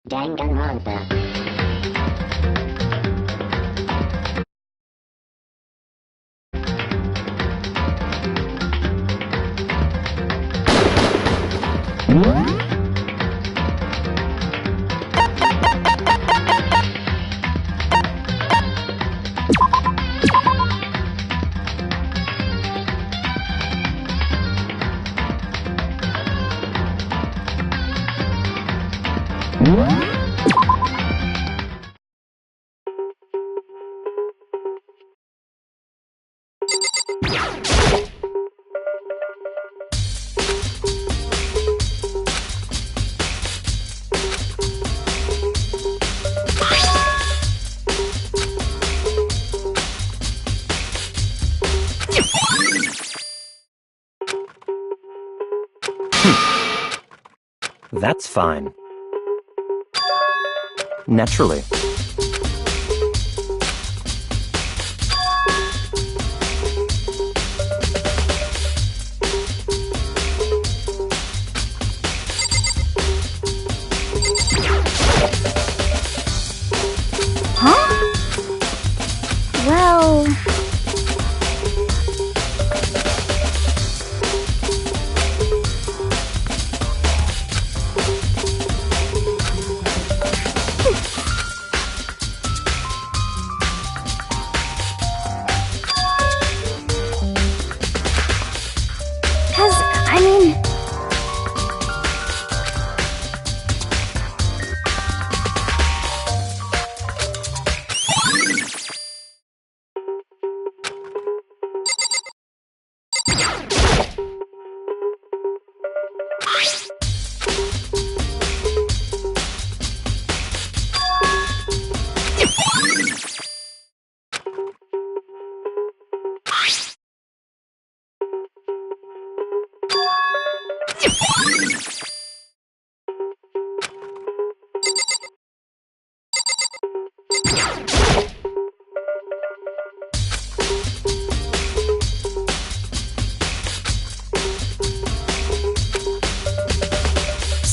Danganronpa. That's fine. Naturally. Huh? Well...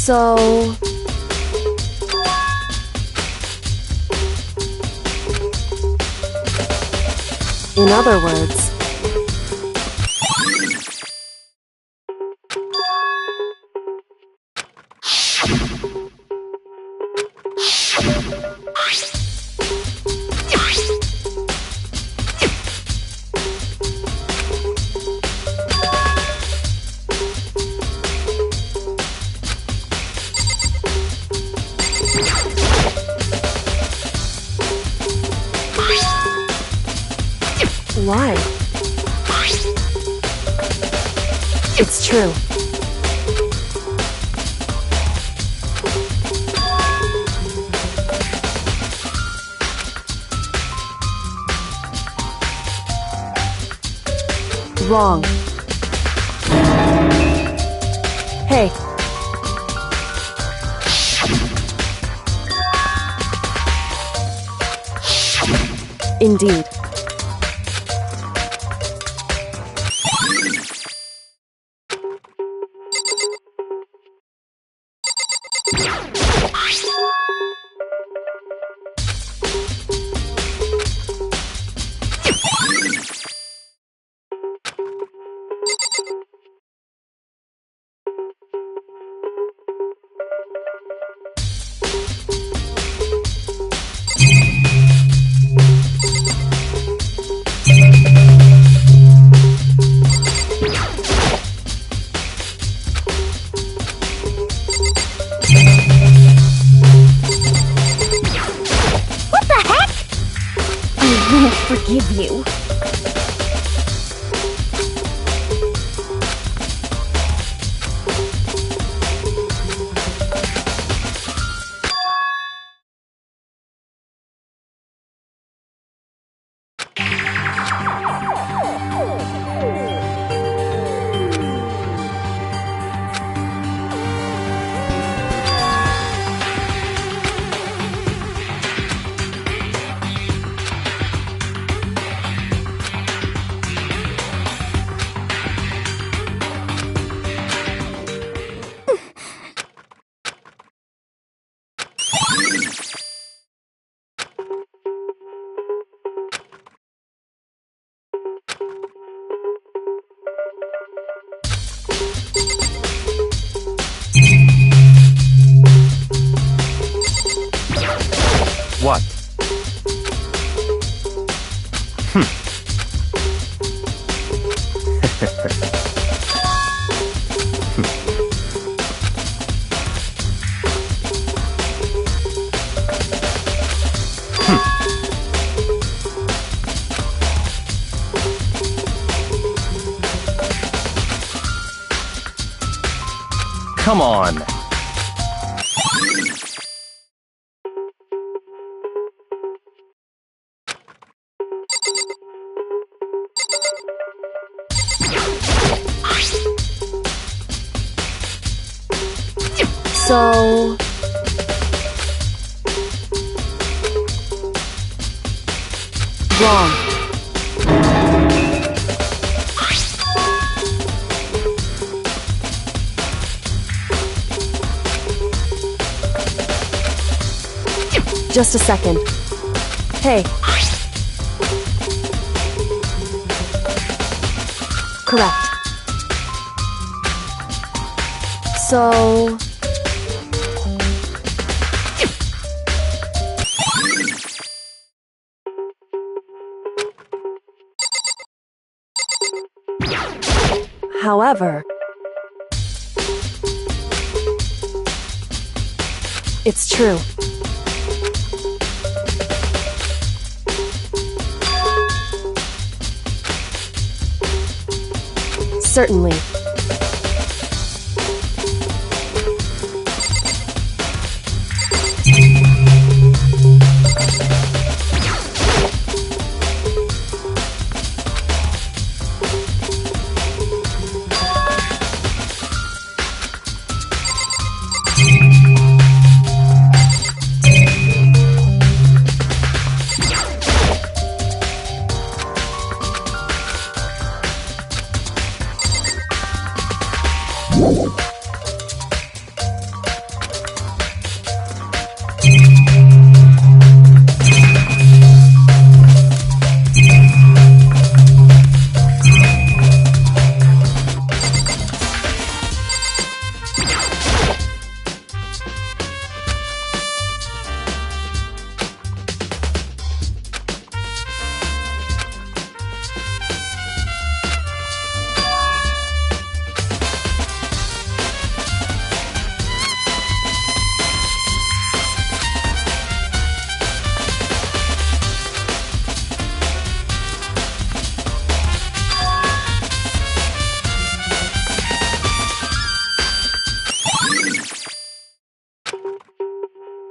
So... in other words... Why? It's true. Wrong. Hey. Indeed. Forgive you. What? Come on. So... wrong. Just a second. Hey. Correct. So... However... it's true. Certainly.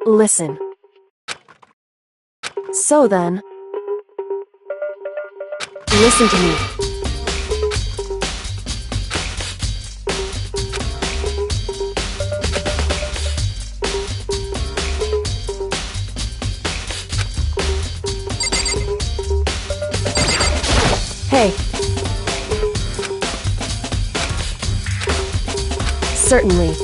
Listen. So then... listen to me. Hey. Certainly.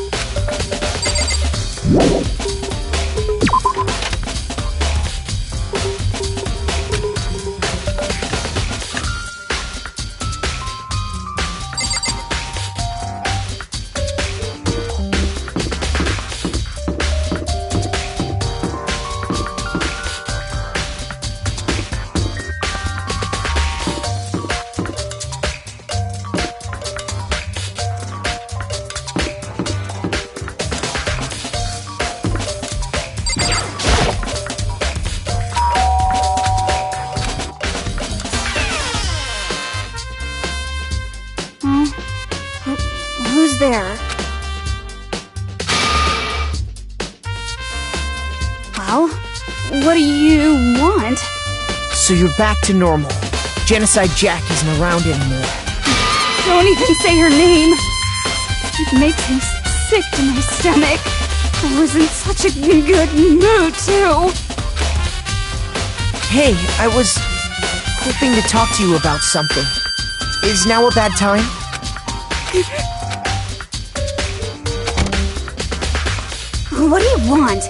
Who's there? Well, what do you want? So you're back to normal. Genocide Jack isn't around anymore. Don't even say her name. It makes me sick to my stomach. I was in such a good mood, too. Hey, I was hoping to talk to you about something. Is now a bad time? What do you want?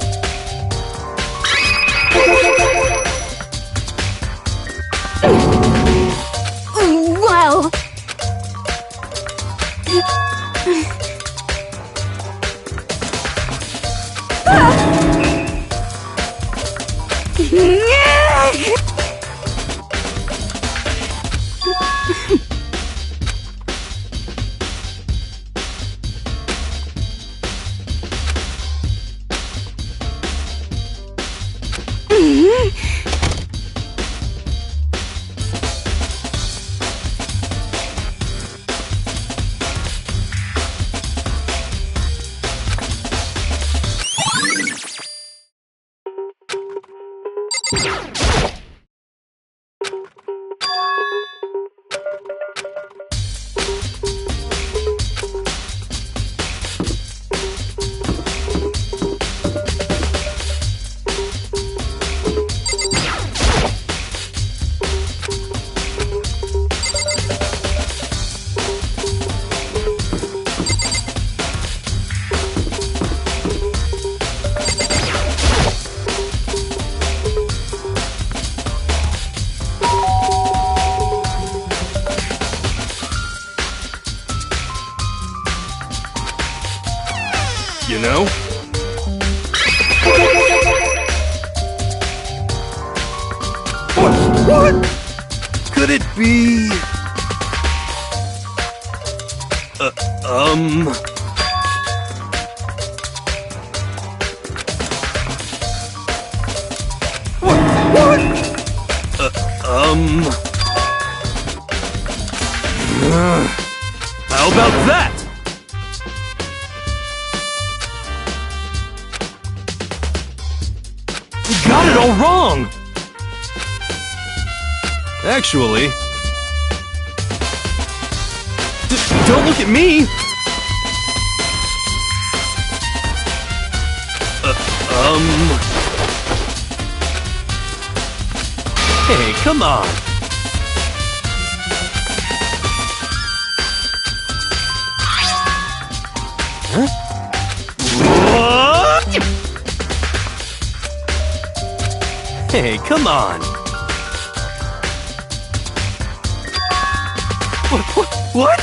Well... You know? What? Could it be... What? How about that? You got it all wrong! Actually... Don't look at me! Hey, come on! Huh? What? Hey, come on! What?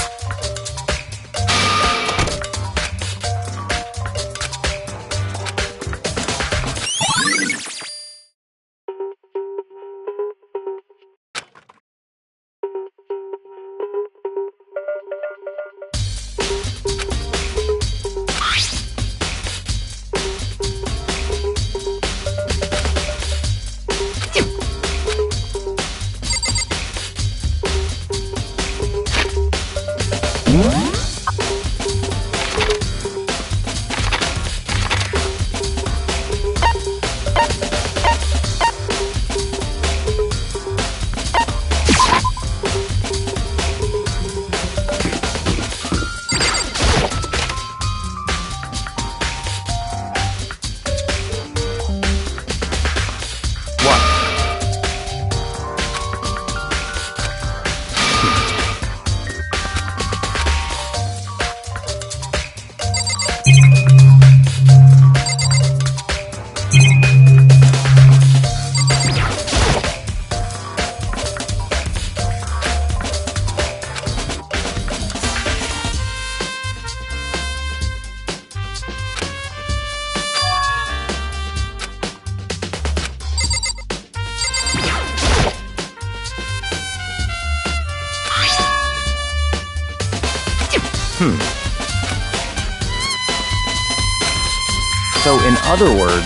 So, in other words...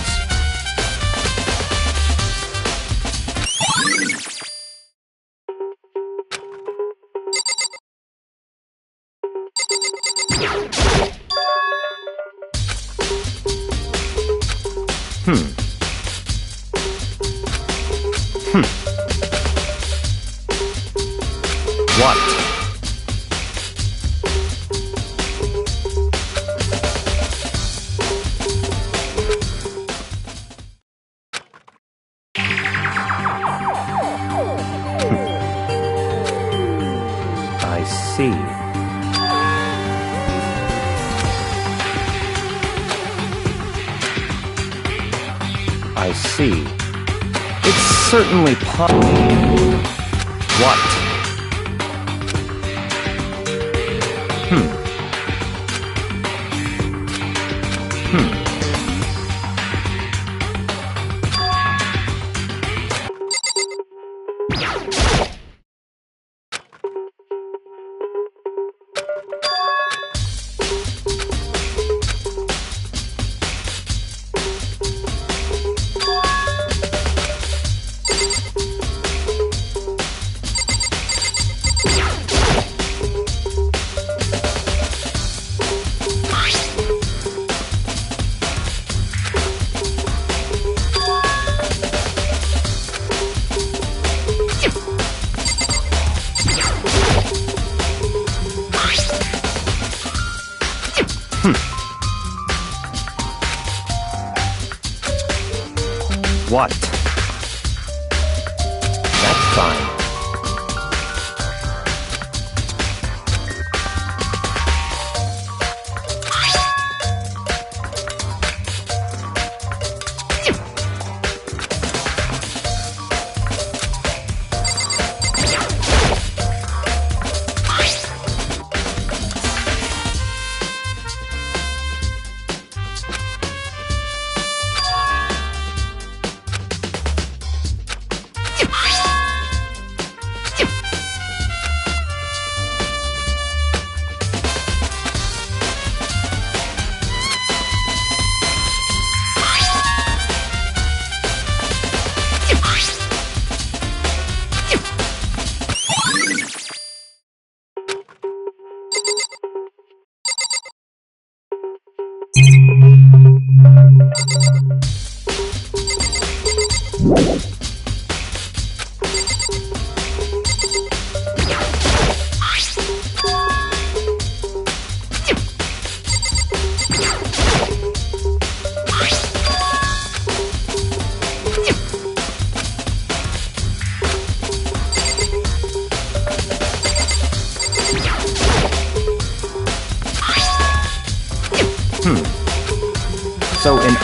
What? I see. I see. It's certainly What? What? That's fine. So in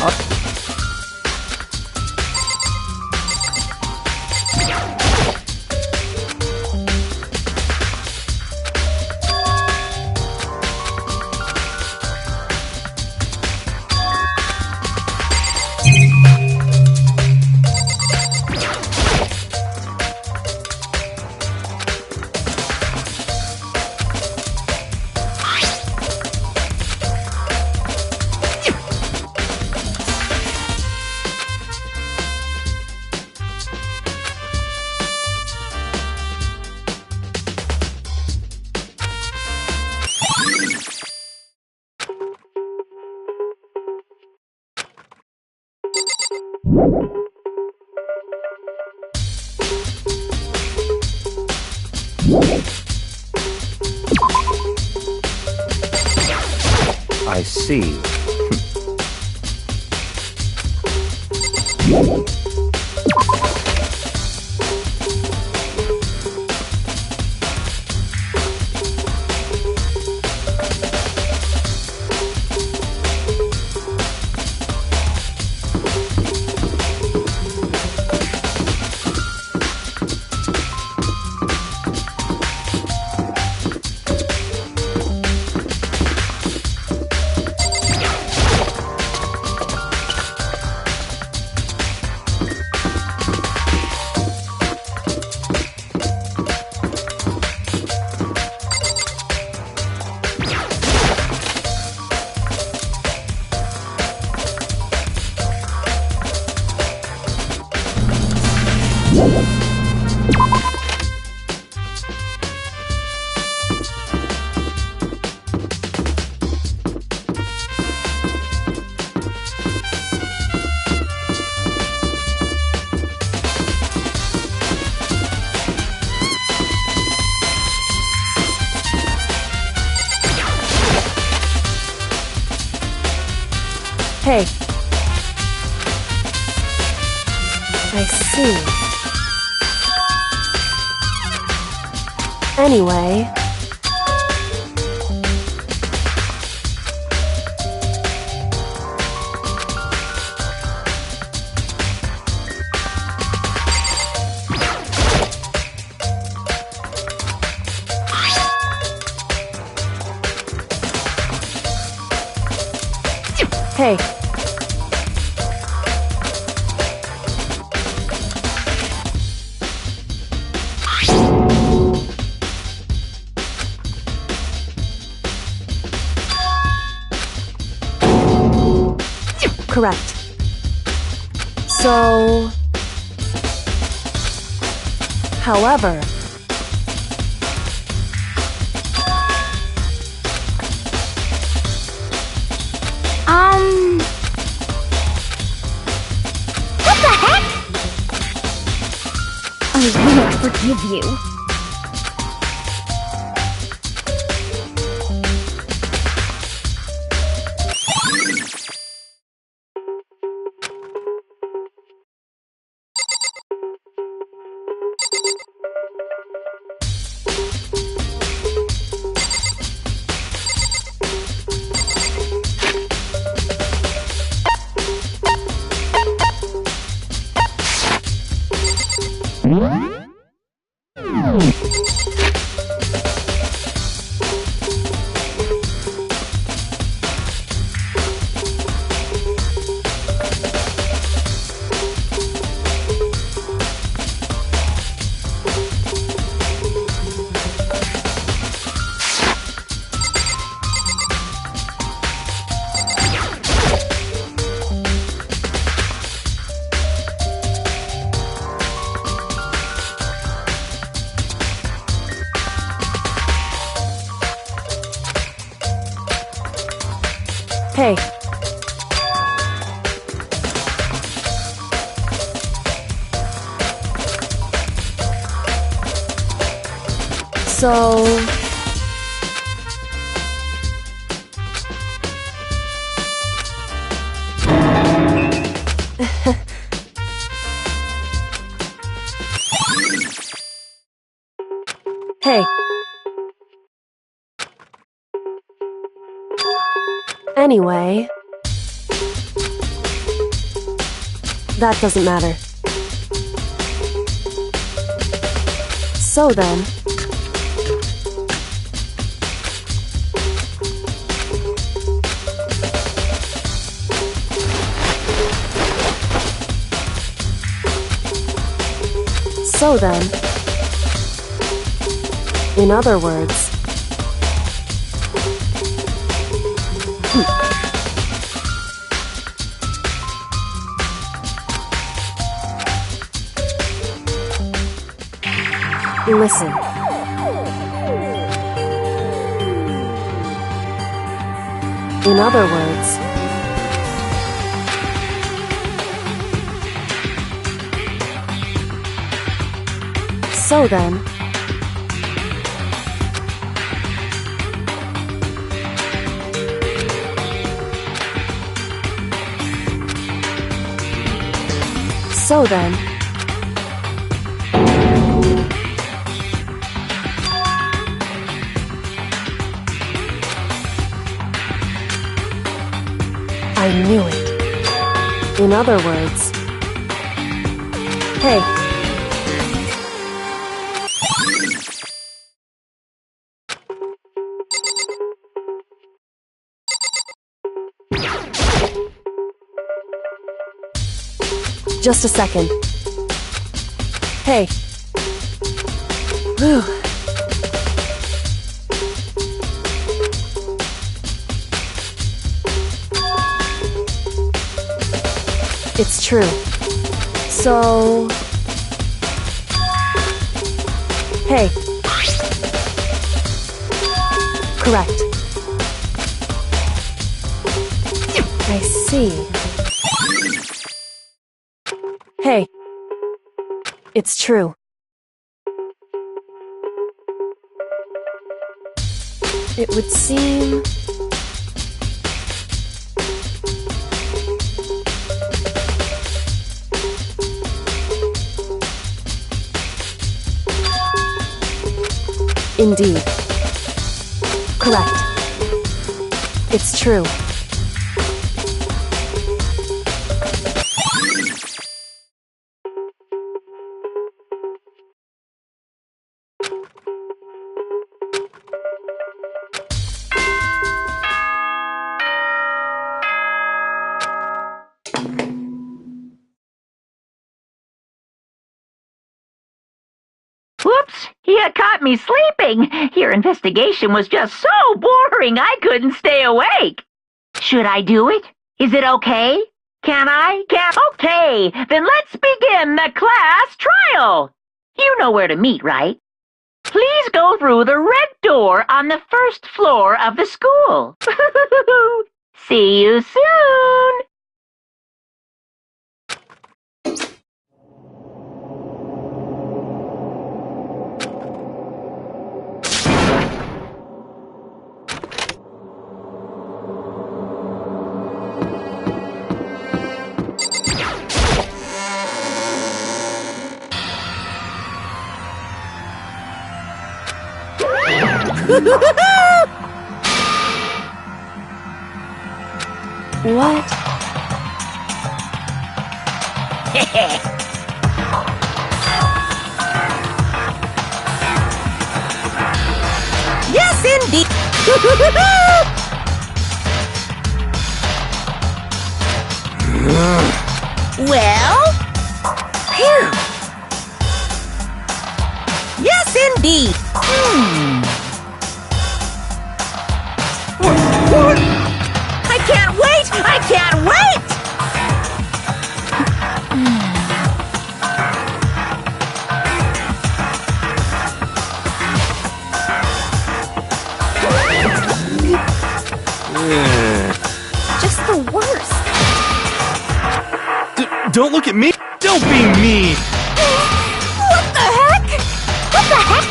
I see. Hey. I see. Anyway... Hey. Correct. So... However... What the heck? I won't forgive you. Hey. So... Hey. Anyway... That doesn't matter. So then... So then... In other words... Listen. In other words... So then... So then... I knew it. In other words... Hey. Just a second. Hey. Whew. It's true. So... Hey. Correct. I see. Hey. It's true. It would seem... Indeed. Correct. It's true. Whoops! You caught me sleeping. Your investigation was just so boring I couldn't stay awake. Should I do it? Is it okay? Can I? Okay, then let's begin the class trial. You know where to meet, right? Please go through the red door on the first floor of the school. See you soon. What? Yes, indeed. Well? Phew. Yes, indeed. What? I can't wait! I can't wait! Just the worst. Don't look at me! Don't be mean! What the heck? What the heck?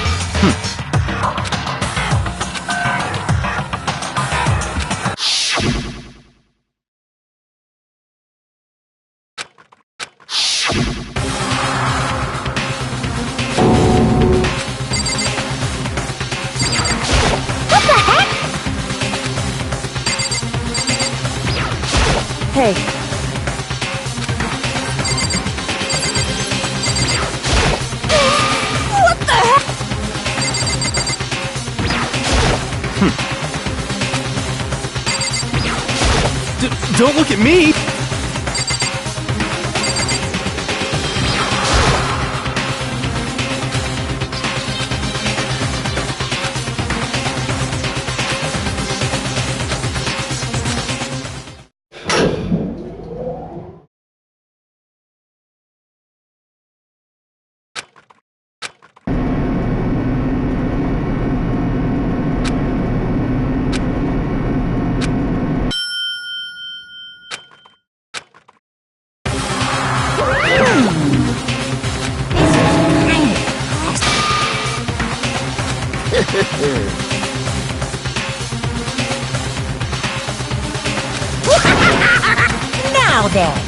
What the heck? Hey, What the heck? Don't look at me! Now then.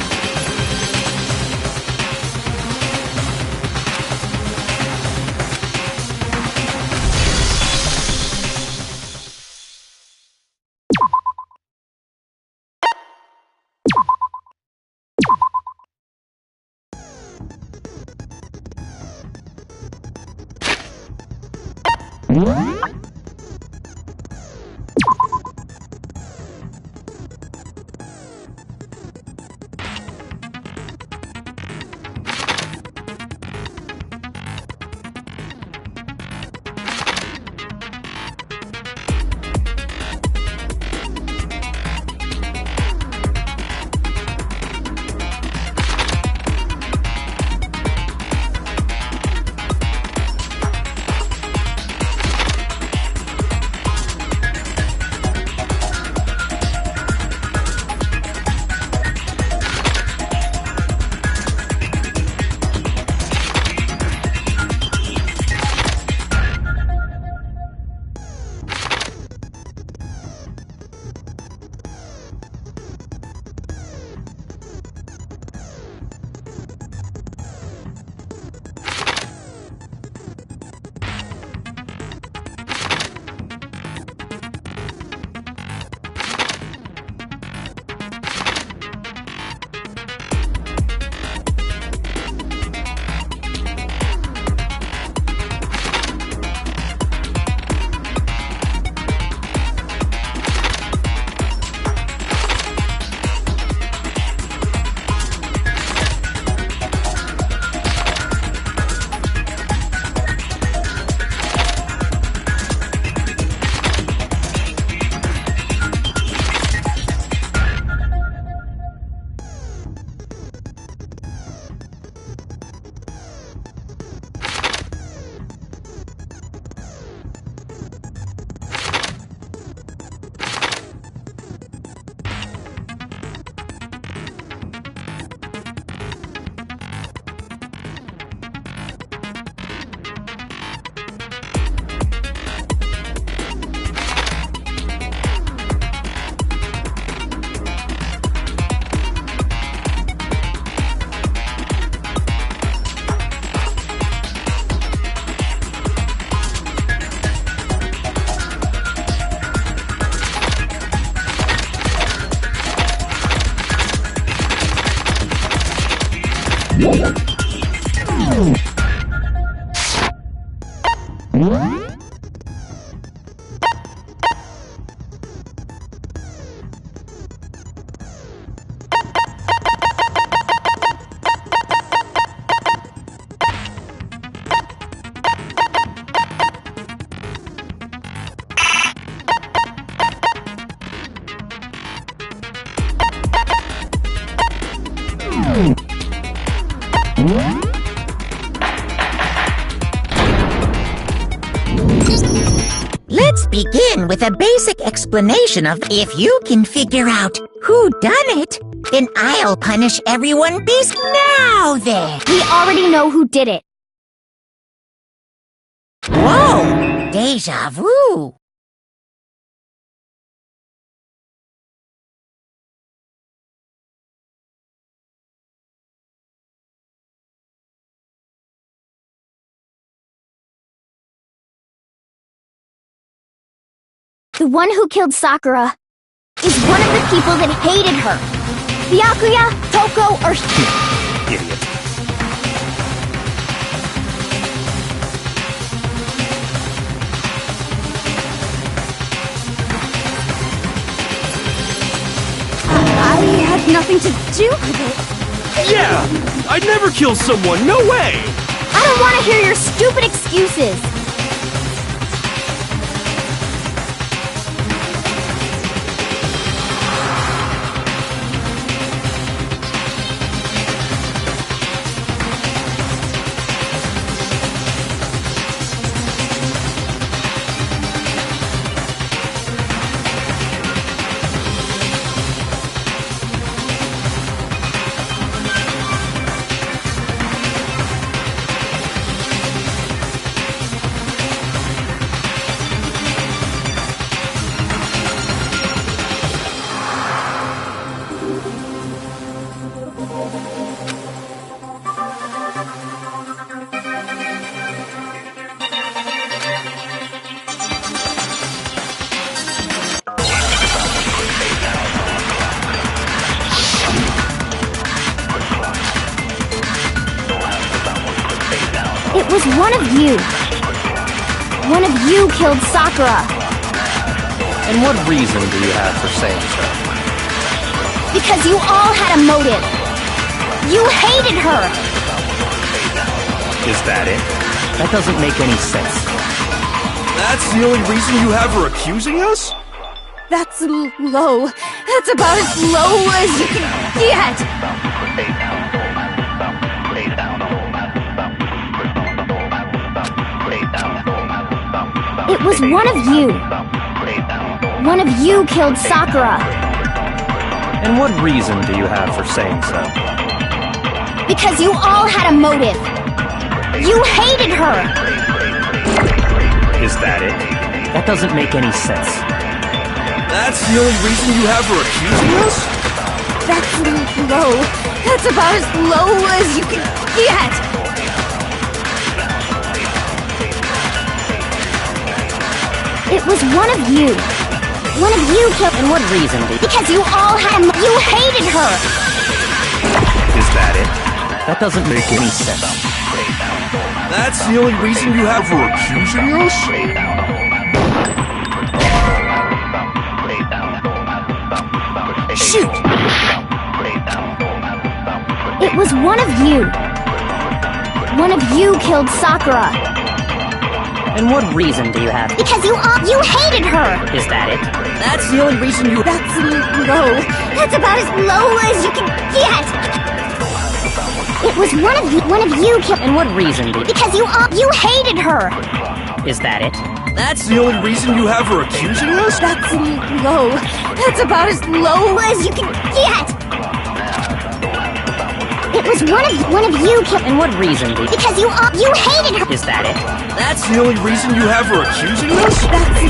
Let's begin with a basic explanation of if you can figure out who done it, then I'll punish everyone this now then. We already know who did it. Whoa! Deja vu! The one who killed Sakura is one of the people that hated her. Byakuya, Toko, or... Idiot. I had nothing to do with it. Yeah! I'd never kill someone, no way! I don't want to hear your stupid excuses. It was one of you. One of you killed Sakura. And what reason do you have for saying so? Because you all had a motive. You hated her. Is that it? That doesn't make any sense. That's the only reason you have her accusing us? That's low. That's about as low as you can get. It was one of you. One of you killed Sakura. And what reason do you have for saying so? Because you all had a motive. You hated her. Is that it? That doesn't make any sense. That's the only reason you have her accusing us? That's low. That's about as low as you can get. It was one of you. One of you killed... And what reason do you... Because you all had a... You hated her! Is that it? That doesn't make any sense. That's the only reason you have her accusing us? Shoot! It was one of you. One of you killed Sakura. And what reason do you have? Because you hated her! Is that it? That's the only reason you... That's low. That's about as low as you can get! It was one of you killed... And what reason do you... Because you hated her! Is that it? That's the only reason you have her accusing us? That's low. That's about as low as you can get! It was one of you killed... And what reason do you... Because you hated her! Is that it? That's the only reason you have her accusing us? That's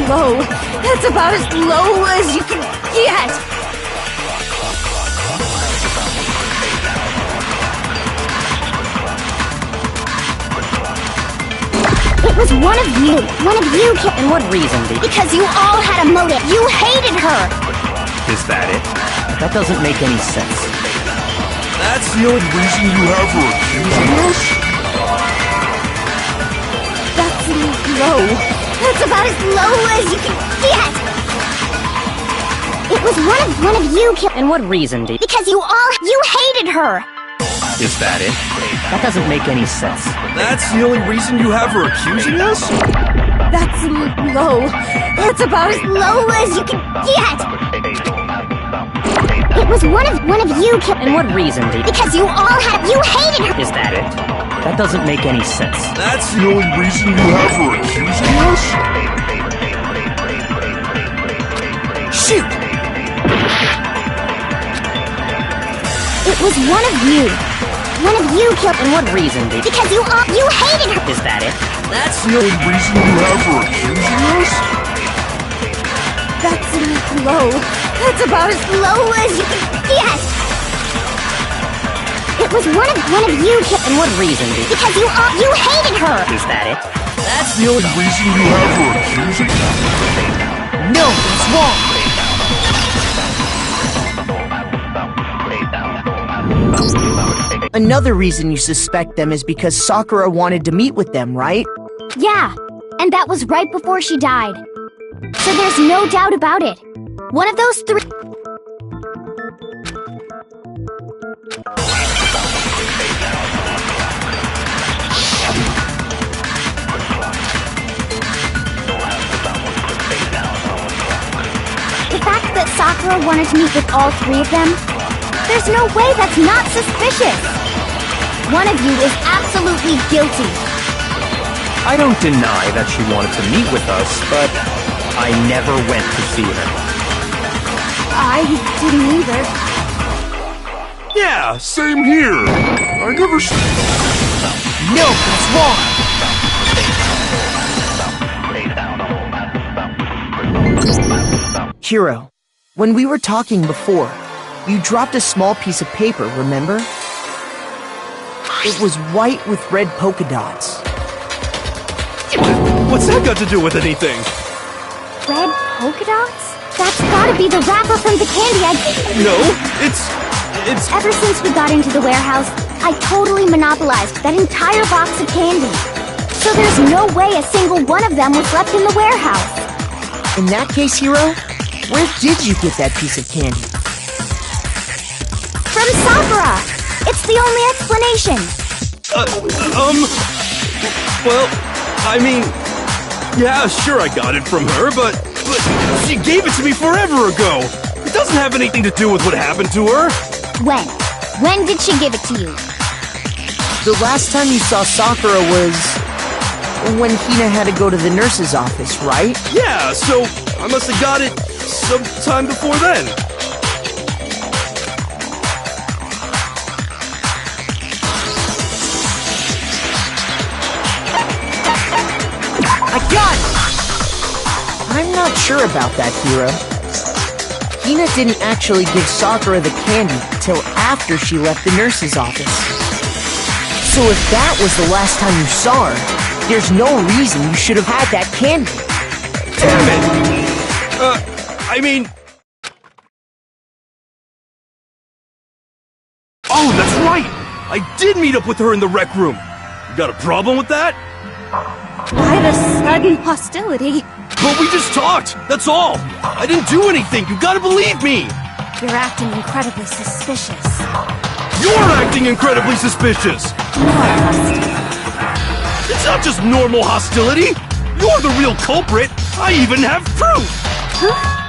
low. That's about as low as you can get! It was one of you. One of you killed... And what reason do you... Because you all had a motive. You hated her! Is that it? That doesn't make any sense. That's the only reason you have her accusing us? That's low. That's about as low as you can get! It was one of you killed... And what reason do you... Because you hated her! Is that it? That doesn't make any sense. That's the only reason you have her accusing us? That's low. That's about as low as you can get! It was one of you killed. And what reason did... Because you all hated her. Is that it? That doesn't make any sense. That's the only reason you have for accusing us? Shoot! It was one of you. One of you killed. And what reason did... Because you hated her. Is that it? That's the only reason you have for accusing us? That's low. That's about as low as you can... Yes. It was one of you killed. And what reason did... Because you hated her. Is that it? That's the only reason you have for accusing us? No, it's wrong! Another reason you suspect them is because Sakura wanted to meet with them, right? Yeah, and that was right before she died. So there's no doubt about it. One of those three... The fact that Sakura wanted to meet with all three of them, there's no way that's not suspicious. One of you is absolutely guilty. I don't deny that she wanted to meet with us, but I never went to see her. I didn't either. Yeah, same here. I never... No, it's wrong! Hiro, when we were talking before, you dropped a small piece of paper, remember? It was white with red polka dots. What's that got to do with anything? Red polka dots? That's gotta be the wrapper from the candy I... No, it's... Ever since we got into the warehouse, I totally monopolized that entire box of candy. So there's no way a single one of them was left in the warehouse. In that case, Hiro, where did you get that piece of candy? From Sakura! It's the only explanation! Well, I mean... Yeah, sure I got it from her, but she gave it to me forever ago! It doesn't have anything to do with what happened to her! When? When did she give it to you? The last time you saw Sakura was... when Hina had to go to the nurse's office, right? Yeah, so I must have got it sometime before then. I got it! I'm not sure about that, Hiro. Hina didn't actually give Sakura the candy till after she left the nurse's office. So if that was the last time you saw her, there's no reason you should have had that candy. Damn it! I mean... Oh, that's right! I did meet up with her in the rec room! You got a problem with that? Why the sudden hostility? But we just talked, that's all! I didn't do anything, you gotta believe me! You're acting incredibly suspicious. You're acting incredibly suspicious! It's not just normal hostility! You're the real culprit! I even have proof! Huh?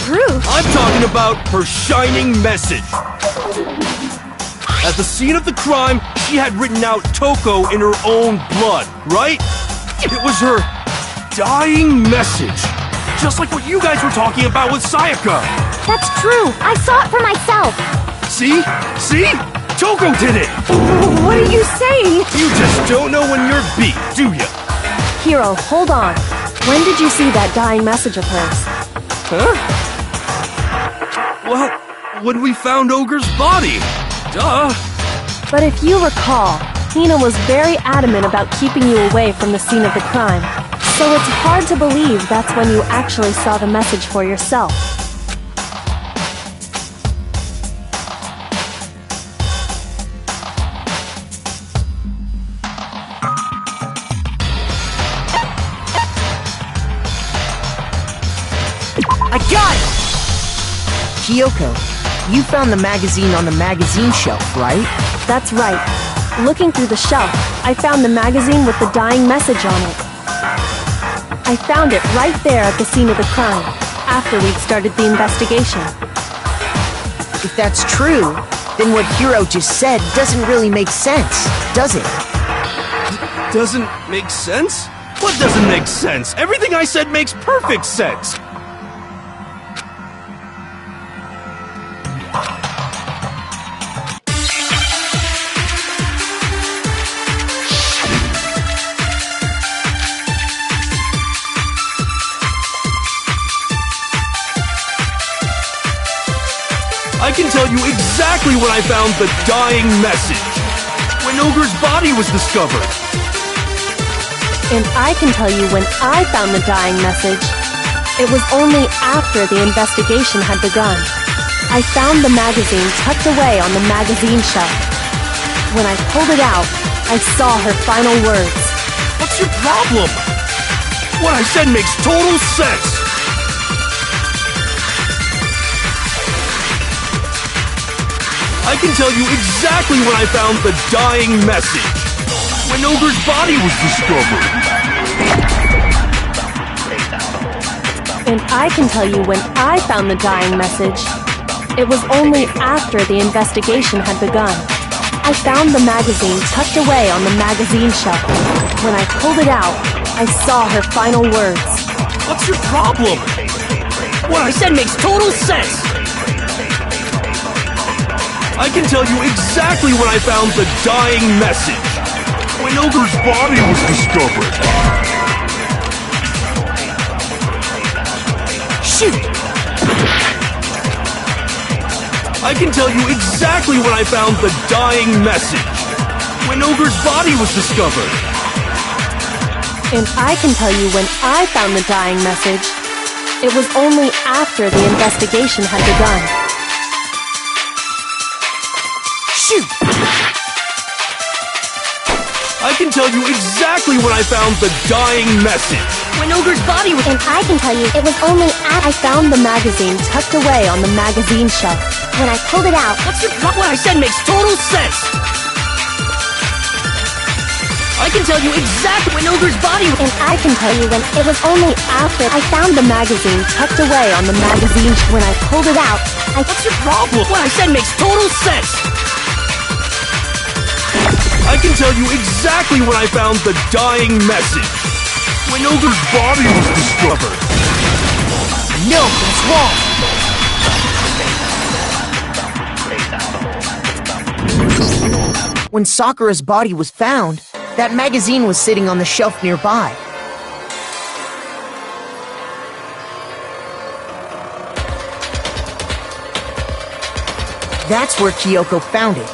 Proof? I'm talking about her shining message! At the scene of the crime, she had written out Toko in her own blood, right? It was her dying message. Just like what you guys were talking about with Sayaka. That's true! I saw it for myself! See? See? Toko did it! What are you saying? You just don't know when you're beat, do ya? Hiro, hold on. When did you see that dying message of hers? Huh? Well, when we found Ogre's body. Duh. But if you recall, Hina was very adamant about keeping you away from the scene of the crime. So it's hard to believe that's when you actually saw the message for yourself. I got it! Kyoko, you found the magazine on the magazine shelf, right? That's right. Looking through the shelf, I found the magazine with the dying message on it. I found it right there at the scene of the crime, after we'd started the investigation. If that's true, then what Hiro just said doesn't really make sense, does it? Doesn't make sense? What doesn't make sense? Everything I said makes perfect sense! I can tell you exactly when I found the dying message. When Ogre's body was discovered. And I can tell you when I found the dying message. It was only after the investigation had begun. I found the magazine tucked away on the magazine shelf. When I pulled it out, I saw her final words. What's your problem? What I said makes total sense. I can tell you exactly when I found the dying message. When Ogre's body was discovered. And I can tell you when I found the dying message. It was only after the investigation had begun. I found the magazine tucked away on the magazine shelf. When I pulled it out, I saw her final words. What's your problem? What I said makes total sense. I can tell you exactly when I found the dying message. When Ogre's body was discovered. Shoot! I can tell you exactly when I found the dying message. When Ogre's body was discovered. And I can tell you when I found the dying message. It was only after the investigation had begun. Shoot! I can tell you exactly when I found the dying message. When Ogre's body was... And I can tell you it was only after I found the magazine tucked away on the magazine shelf. when I pulled it out. What's your problem? What I said makes total sense. I can tell you exactly when Ogre's body was... And I can tell you when it was only after I found the magazine tucked away on the magazine when I pulled it out. What's your problem? What I said makes total sense. I can tell you exactly when I found the dying message. When Ogre's body was discovered. No, that's wrong. When Sakura's body was found, that magazine was sitting on the shelf nearby. That's where Kyoko found it,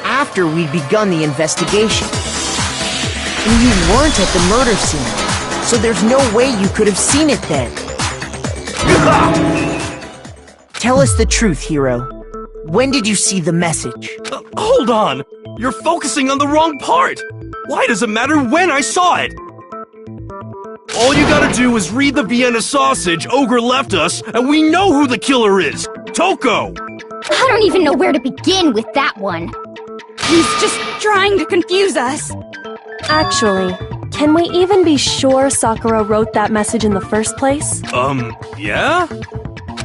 after we'd begun the investigation. And you weren't at the murder scene, so there's no way you could have seen it then. Tell us the truth, Hiro. When did you see the message? Hold on! You're focusing on the wrong part! Why does it matter when I saw it? All you gotta do is read the Vienna sausage Ogre left us, and we know who the killer is! Toko! I don't even know where to begin with that one. He's just trying to confuse us. Actually, can we even be sure Sakura wrote that message in the first place? Yeah?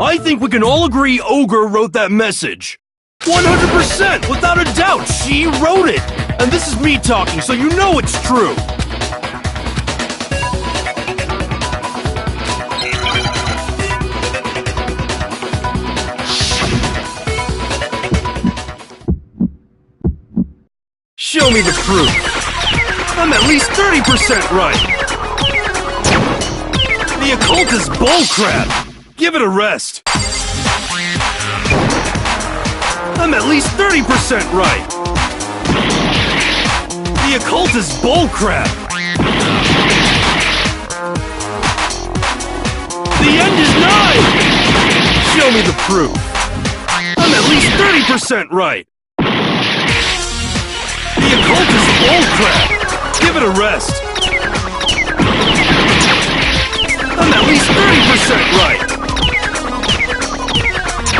I think we can all agree Ogre wrote that message. 100%! Without a doubt, she wrote it! And this is me talking, so you know it's true! Show me the proof! I'm at least 30% right! The occult is bullcrap! Give it a rest! I'm at least 30% right! The occult is bullcrap! The end is nigh! Show me the proof! I'm at least 30% right! The occult is bullcrap! Give it a rest! I'm at least 30% right!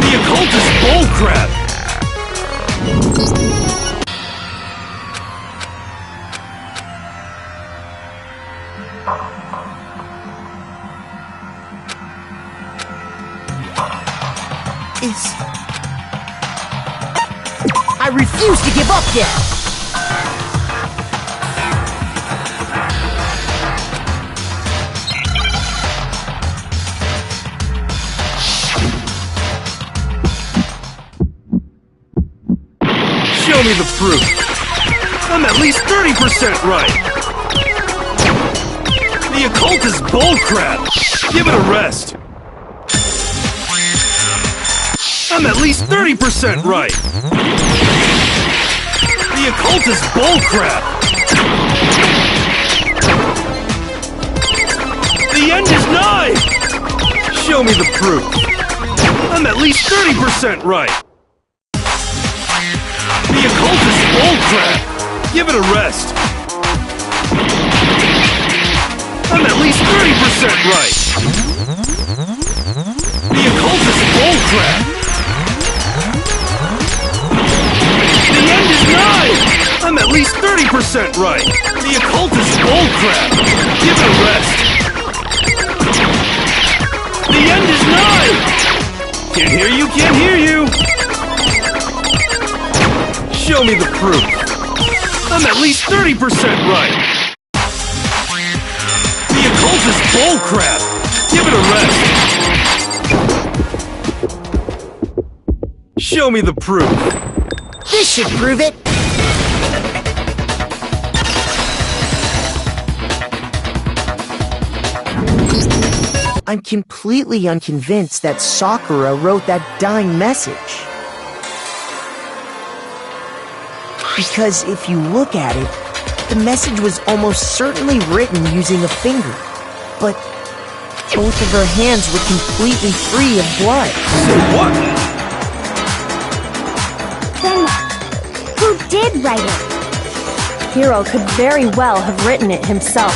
The occult is bullcrap! I refuse to give up yet! Show me the proof. I'm at least 30% right. The occult is bullcrap. Give it a rest. I'm at least 30% right. The occult is bullcrap. The end is nigh. Show me the proof. I'm at least 30% right. The occult is bullcrap. Give it a rest. I'm at least 30% right. The occult is bullcrap. The end is nigh. I'm at least 30% right. The occult is bullcrap. Give it a rest. The end is nigh. Can't hear you, can't hear you. Show me the proof. I'm at least 30% right. The occult is bullcrap. Give it a rest. Show me the proof. This should prove it! I'm completely unconvinced that Sakura wrote that dying message. Because if you look at it, the message was almost certainly written using a finger. But both of her hands were completely free of blood. What? Then, who did write it? Hiro could very well have written it himself.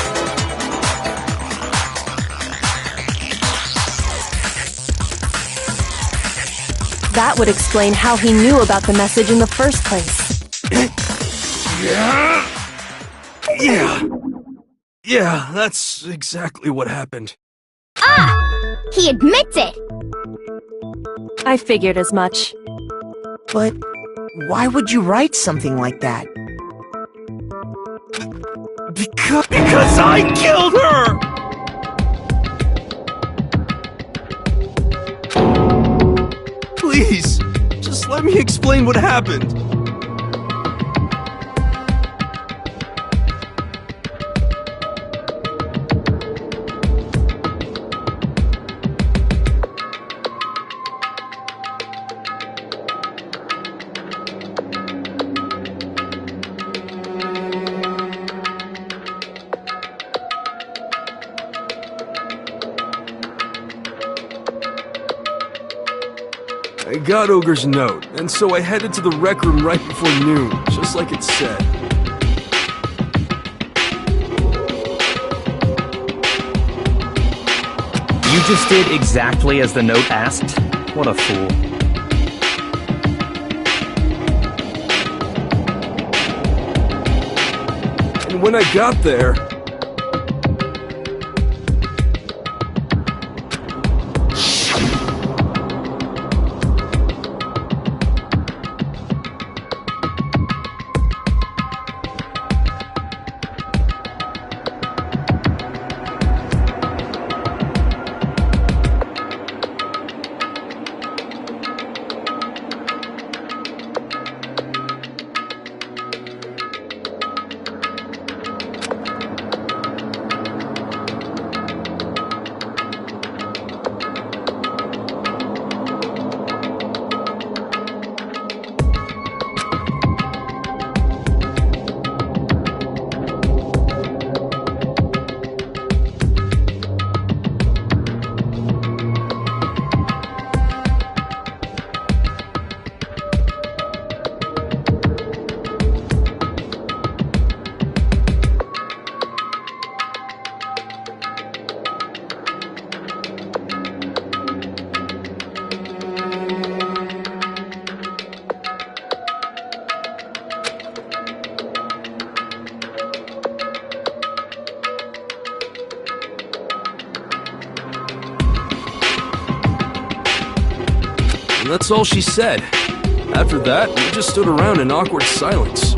That would explain how he knew about the message in the first place. Yeah, that's exactly what happened. Ah! He admits it! I figured as much. But why would you write something like that? Because I killed her! Please, just let me explain what happened. I got Ogre's note, and so I headed to the rec room right before noon, just like it said. You just did exactly as the note asked? What a fool. And when I got there... And that's all she said. After that, we just stood around in awkward silence.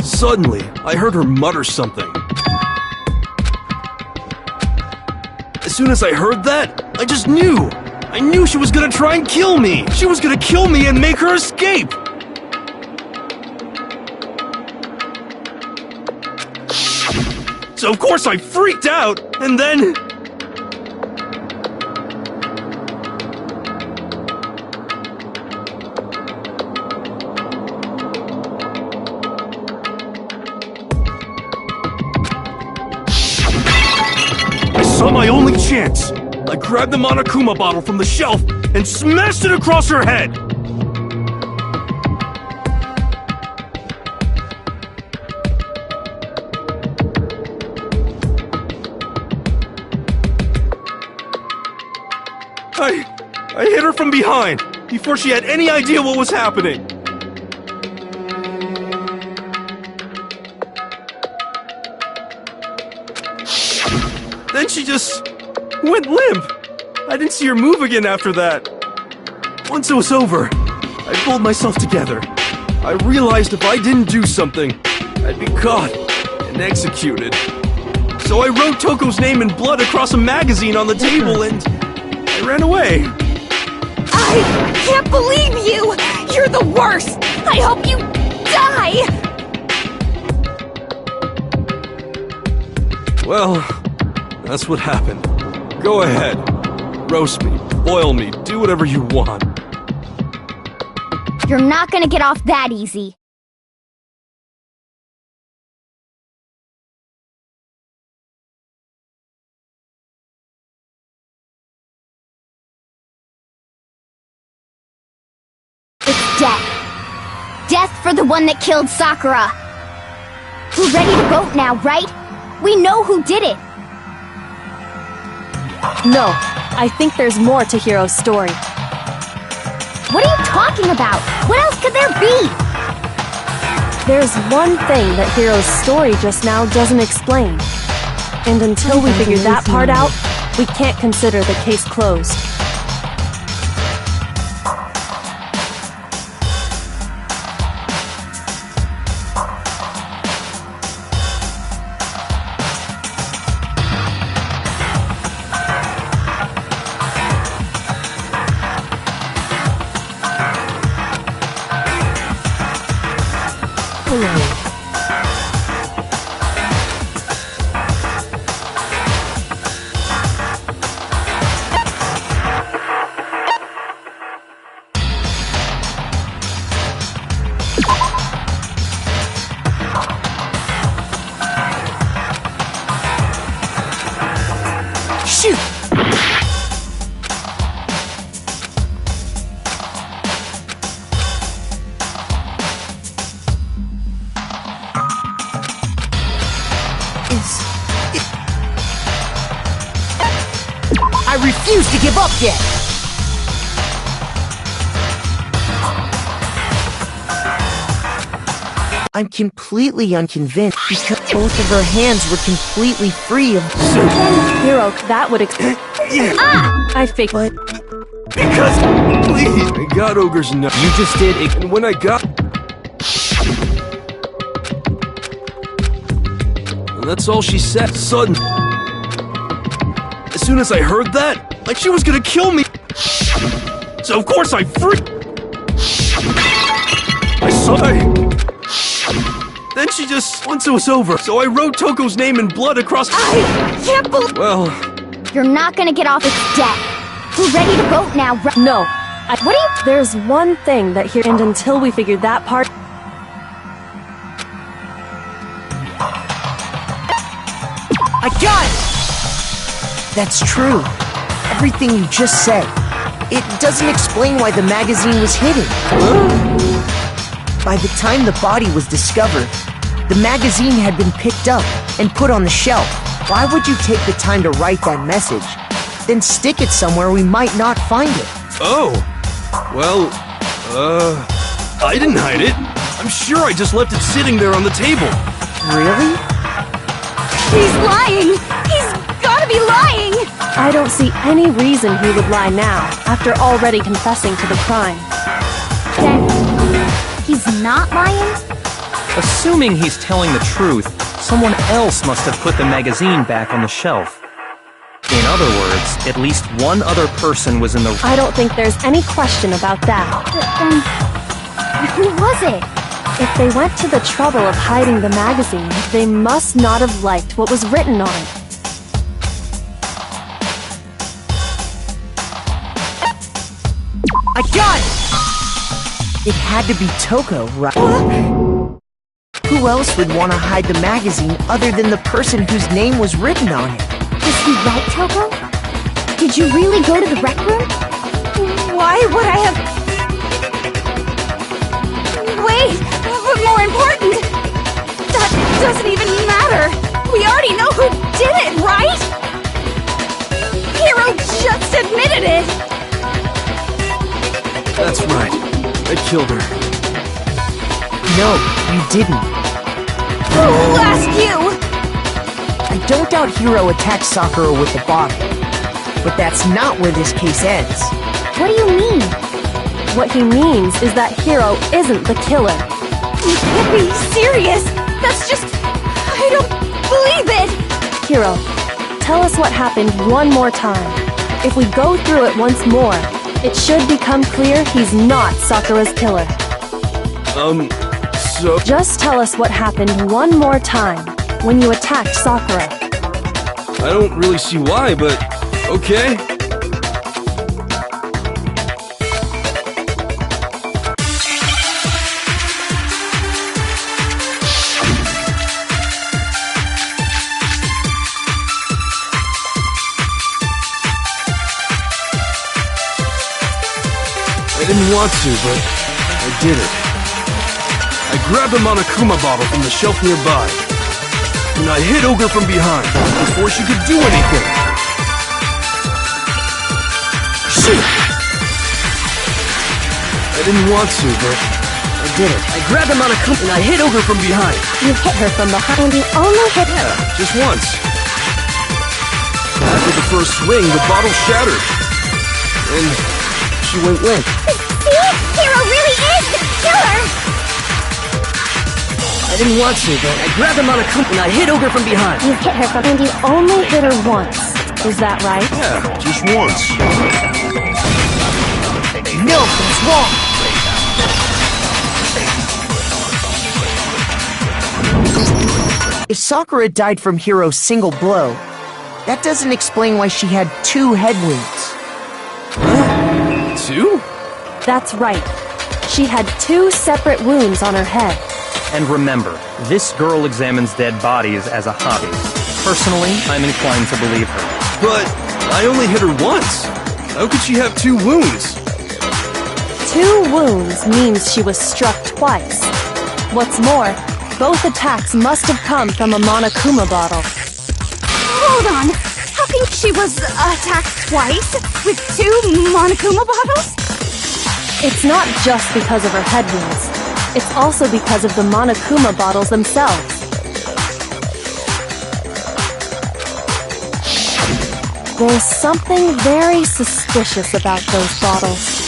Suddenly, I heard her mutter something. As soon as I heard that, I just knew! I knew she was gonna try and kill me! She was gonna kill me and make her escape! So of course I freaked out, and then... I saw my only chance! I grabbed the Monokuma bottle from the shelf and smashed it across her head! I hit her from behind, before she had any idea what was happening. Then she just went limp. I didn't see her move again after that. Once it was over, I pulled myself together. I realized if I didn't do something, I'd be caught and executed. So I wrote Toko's name in blood across a magazine on the table and I ran away. I can't believe you! You're the worst! I hope you die! Well, that's what happened. Go ahead. Roast me, boil me, do whatever you want. You're not gonna get off that easy. It's death. Death for the one that killed Sakura. We're ready to vote now, right? We know who did it. No, I think there's more to Hiro's story. What are you talking about? What else could there be? There's one thing that Hiro's story just now doesn't explain. And until we figure that part out, we can't consider the case closed. Shoot! I refuse to give up yet! I'm completely unconvinced because both of her hands were completely free of... Hiro, that would I faked. But... Because, please, I got Ogre's nut. You just did it, and when I got... And that's all she said. Sudden. As soon as I heard that, like she was gonna kill me. So of course I freaked. I saw her. Then she just, once it was over, so I wrote Toko's name in blood across... I can't believe... Well... You're not gonna get off. It's death. We're ready to vote now, right? No. What are you... There's one thing that Hiro... And until we figure that part... I got it! That's true. Everything you just said. It doesn't explain why the magazine was hidden. By the time the body was discovered, the magazine had been picked up and put on the shelf. Why would you take the time to write that message? Then stick it somewhere we might not find it. Oh. Well, I didn't hide it. I'm sure I just left it sitting there on the table. Really? He's lying! He's gotta be lying! I don't see any reason he would lie now, after already confessing to the crime. Then, he's not lying? Assuming he's telling the truth, someone else must have put the magazine back on the shelf. In other words, at least one other person was in the... I don't think there's any question about that. But then, who was it? If they went to the trouble of hiding the magazine, they must not have liked what was written on it. I got it! It had to be Toko, right? Who else would want to hide the magazine other than the person whose name was written on it? Is he right, Toko? Did you really go to the rec room? Why would I have... Wait! But more important! That doesn't even matter! We already know who did it, right? Hiro just admitted it! That's right. I killed her. No, you didn't. Who asked you? I don't doubt Hiro attacked Sakura with the bottle. But that's not where this case ends. What do you mean? What he means is that Hiro isn't the killer. You can't be serious! That's just... I don't believe it! Hiro, tell us what happened one more time. If we go through it once more, it should become clear he's not Sakura's killer. So... Just tell us what happened one more time when you attacked Sakura. I don't really see why, but... okay. I didn't want to, but I did it. I grabbed a Monokuma bottle from the shelf nearby, and I hit Ogre from behind before she could do anything. Shoot! I didn't want to, but I did it. I grabbed a Monokuma and I hit Ogre from behind. You hit her from behind. You only hit her. Yeah, just once. After the first swing, the bottle shattered, and she went limp. See? Hiro really is the killer! I didn't want to, but I grabbed him on a and I hit Ogre from behind. You hit her from... And you only hit her once. Is that right? Yeah, just once. No, that's wrong! If Sakura died from Hiro's single blow, that doesn't explain why she had 2 head wounds. Huh? 2? That's right. She had 2 separate wounds on her head. And remember, this girl examines dead bodies as a hobby. Personally, I'm inclined to believe her. But I only hit her once. How could she have 2 wounds? 2 wounds means she was struck twice. What's more, both attacks must have come from a Monokuma bottle. Hold on! How can she was attacked twice? With 2 Monokuma bottles? It's not just because of her head wounds. It's also because of the Monokuma bottles themselves. There's something very suspicious about those bottles.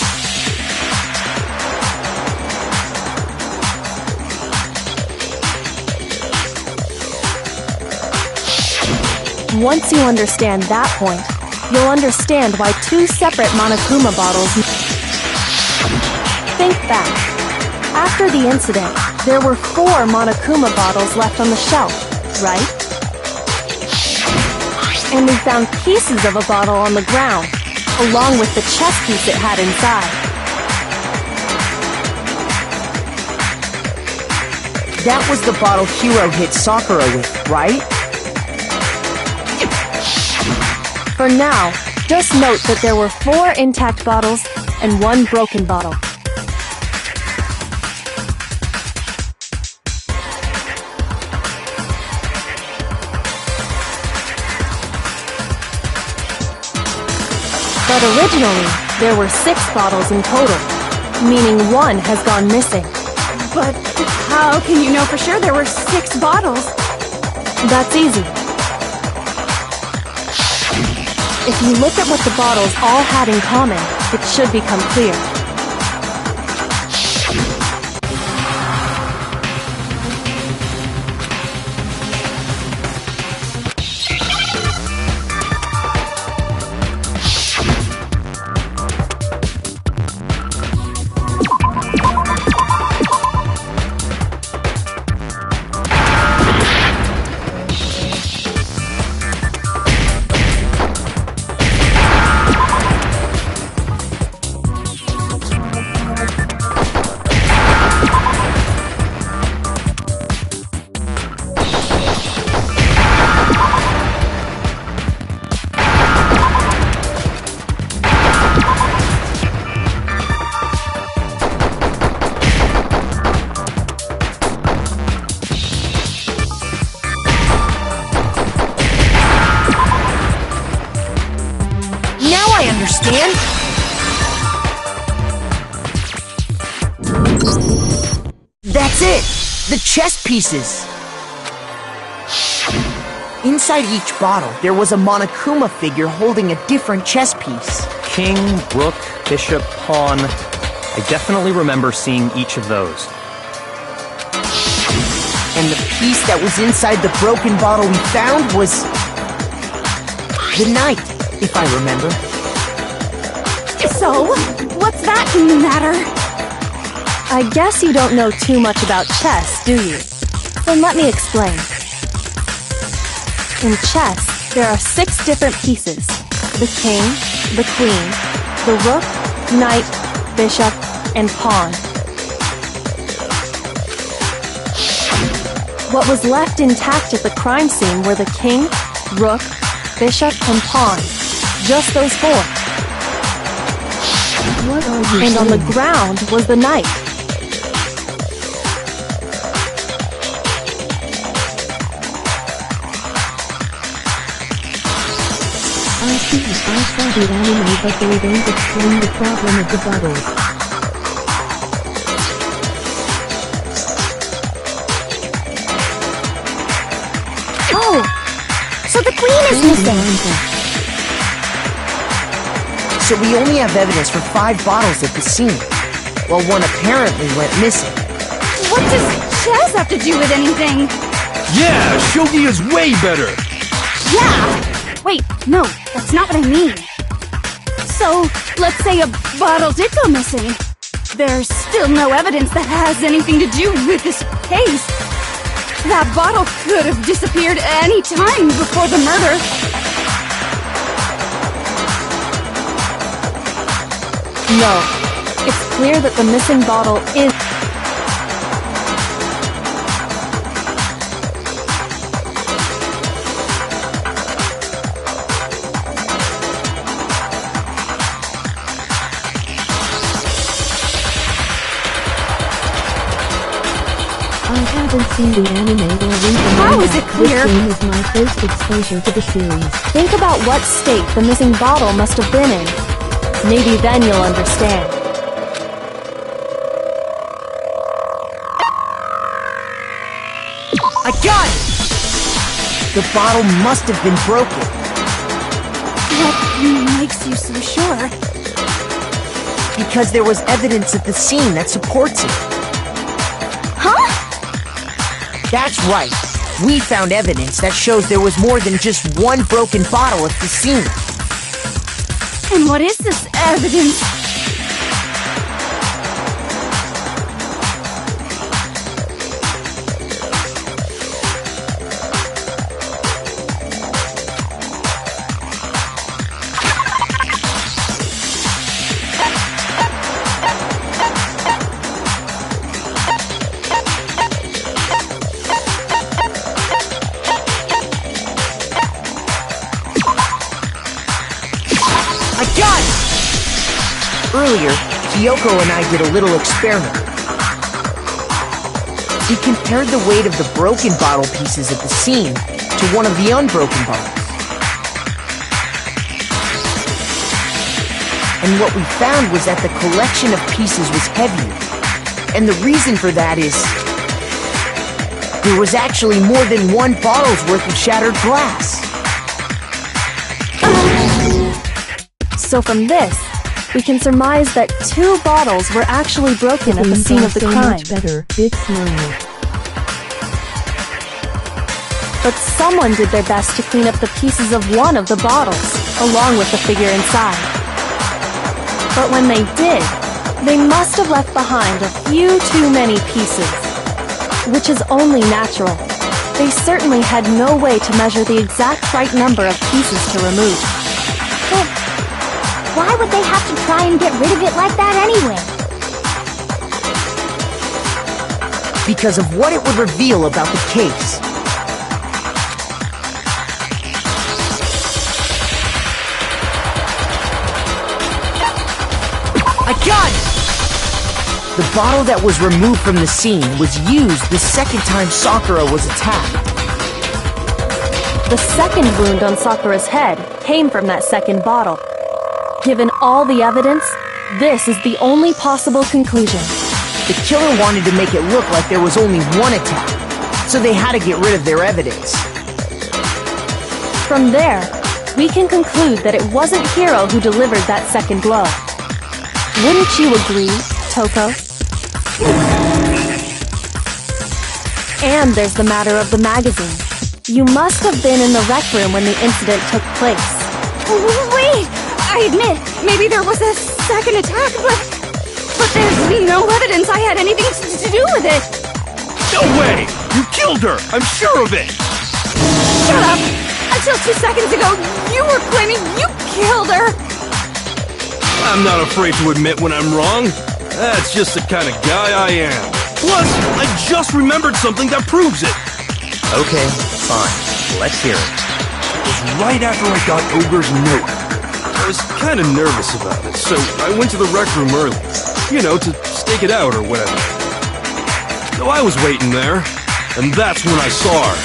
Once you understand that point, you'll understand why 2 separate Monokuma bottles... Think back. After the incident, there were 4 Monokuma bottles left on the shelf, right? And we found pieces of a bottle on the ground, along with the chess piece it had inside. That was the bottle Hiro hit Sakura with, right? For now, just note that there were 4 intact bottles and 1 broken bottle. But originally, there were 6 bottles in total, meaning 1 has gone missing. But how can you know for sure there were 6 bottles? That's easy. If you look at what the bottles all had in common, it should become clear. Understand? That's it! The chess pieces! Inside each bottle, there was a Monokuma figure holding a different chess piece. King, rook, bishop, pawn. I definitely remember seeing each of those. And the piece that was inside the broken bottle we found was... the knight, if I remember. So, what's that matter? I guess you don't know too much about chess, do you? Then let me explain. In chess, there are 6 different pieces. The king, the queen, the rook, knight, bishop, and pawn. What was left intact at the crime scene were the king, rook, bishop, and pawn. Just those 4. What are you And on the saying? ground was the knight. I studied anime, but they don't explain the problem of the bottles. Oh! So the queen is missing! So we only have evidence for 5 bottles at the scene, while 1 apparently went missing. What does chess have to do with anything? Yeah, shogi is way better. Yeah! Wait, no, that's not what I mean. So, let's say a bottle did go missing. There's still no evidence that has anything to do with this case. That bottle could have disappeared any time before the murder. No. It's clear that the missing bottle is... I haven't seen the anime or read the How manga. is it clear? This game is my first exposure to the series. Think about what state the missing bottle must have been in. Maybe then you'll understand. I got it! The bottle must have been broken. What makes you so sure? Because there was evidence at the scene that supports it. Huh? That's right. We found evidence that shows there was more than just 1 broken bottle at the scene. And what is this evidence? I got it! Earlier, Kyoko and I did a little experiment. We compared the weight of the broken bottle pieces at the scene to one of the unbroken bottles. And what we found was that the collection of pieces was heavier. And the reason for that is there was actually more than one bottle's worth of shattered glass. So from this, we can surmise that 2 bottles were actually broken at the scene of the crime. Much better, big smile. But someone did their best to clean up the pieces of one of the bottles, along with the figure inside. But when they did, they must have left behind a few too many pieces, which is only natural. They certainly had no way to measure the exact right number of pieces to remove. But why would they have to try and get rid of it like that anyway? Because of what it would reveal about the case. I got it! The bottle that was removed from the scene was used the second time Sakura was attacked. The second wound on Sakura's head came from that second bottle. Given all the evidence, this is the only possible conclusion. The killer wanted to make it look like there was only one attack, so they had to get rid of their evidence. From there, we can conclude that it wasn't Hiro who delivered that second blow. Wouldn't you agree, Toko? And there's the matter of the magazine. You must have been in the rec room when the incident took place. Wait! I admit, maybe there was a second attack, but there's no evidence I had anything to do with it. No way! You killed her! I'm sure of it! Shut up! Until 2 seconds ago, you were claiming you killed her! I'm not afraid to admit when I'm wrong. That's just the kind of guy I am. Plus, I just remembered something that proves it. Okay, fine. Let's hear it. It was right after I got Ogre's note. I was kind of nervous about it, so I went to the rec room early. You know, to stake it out or whatever. So I was waiting there, and that's when I saw her.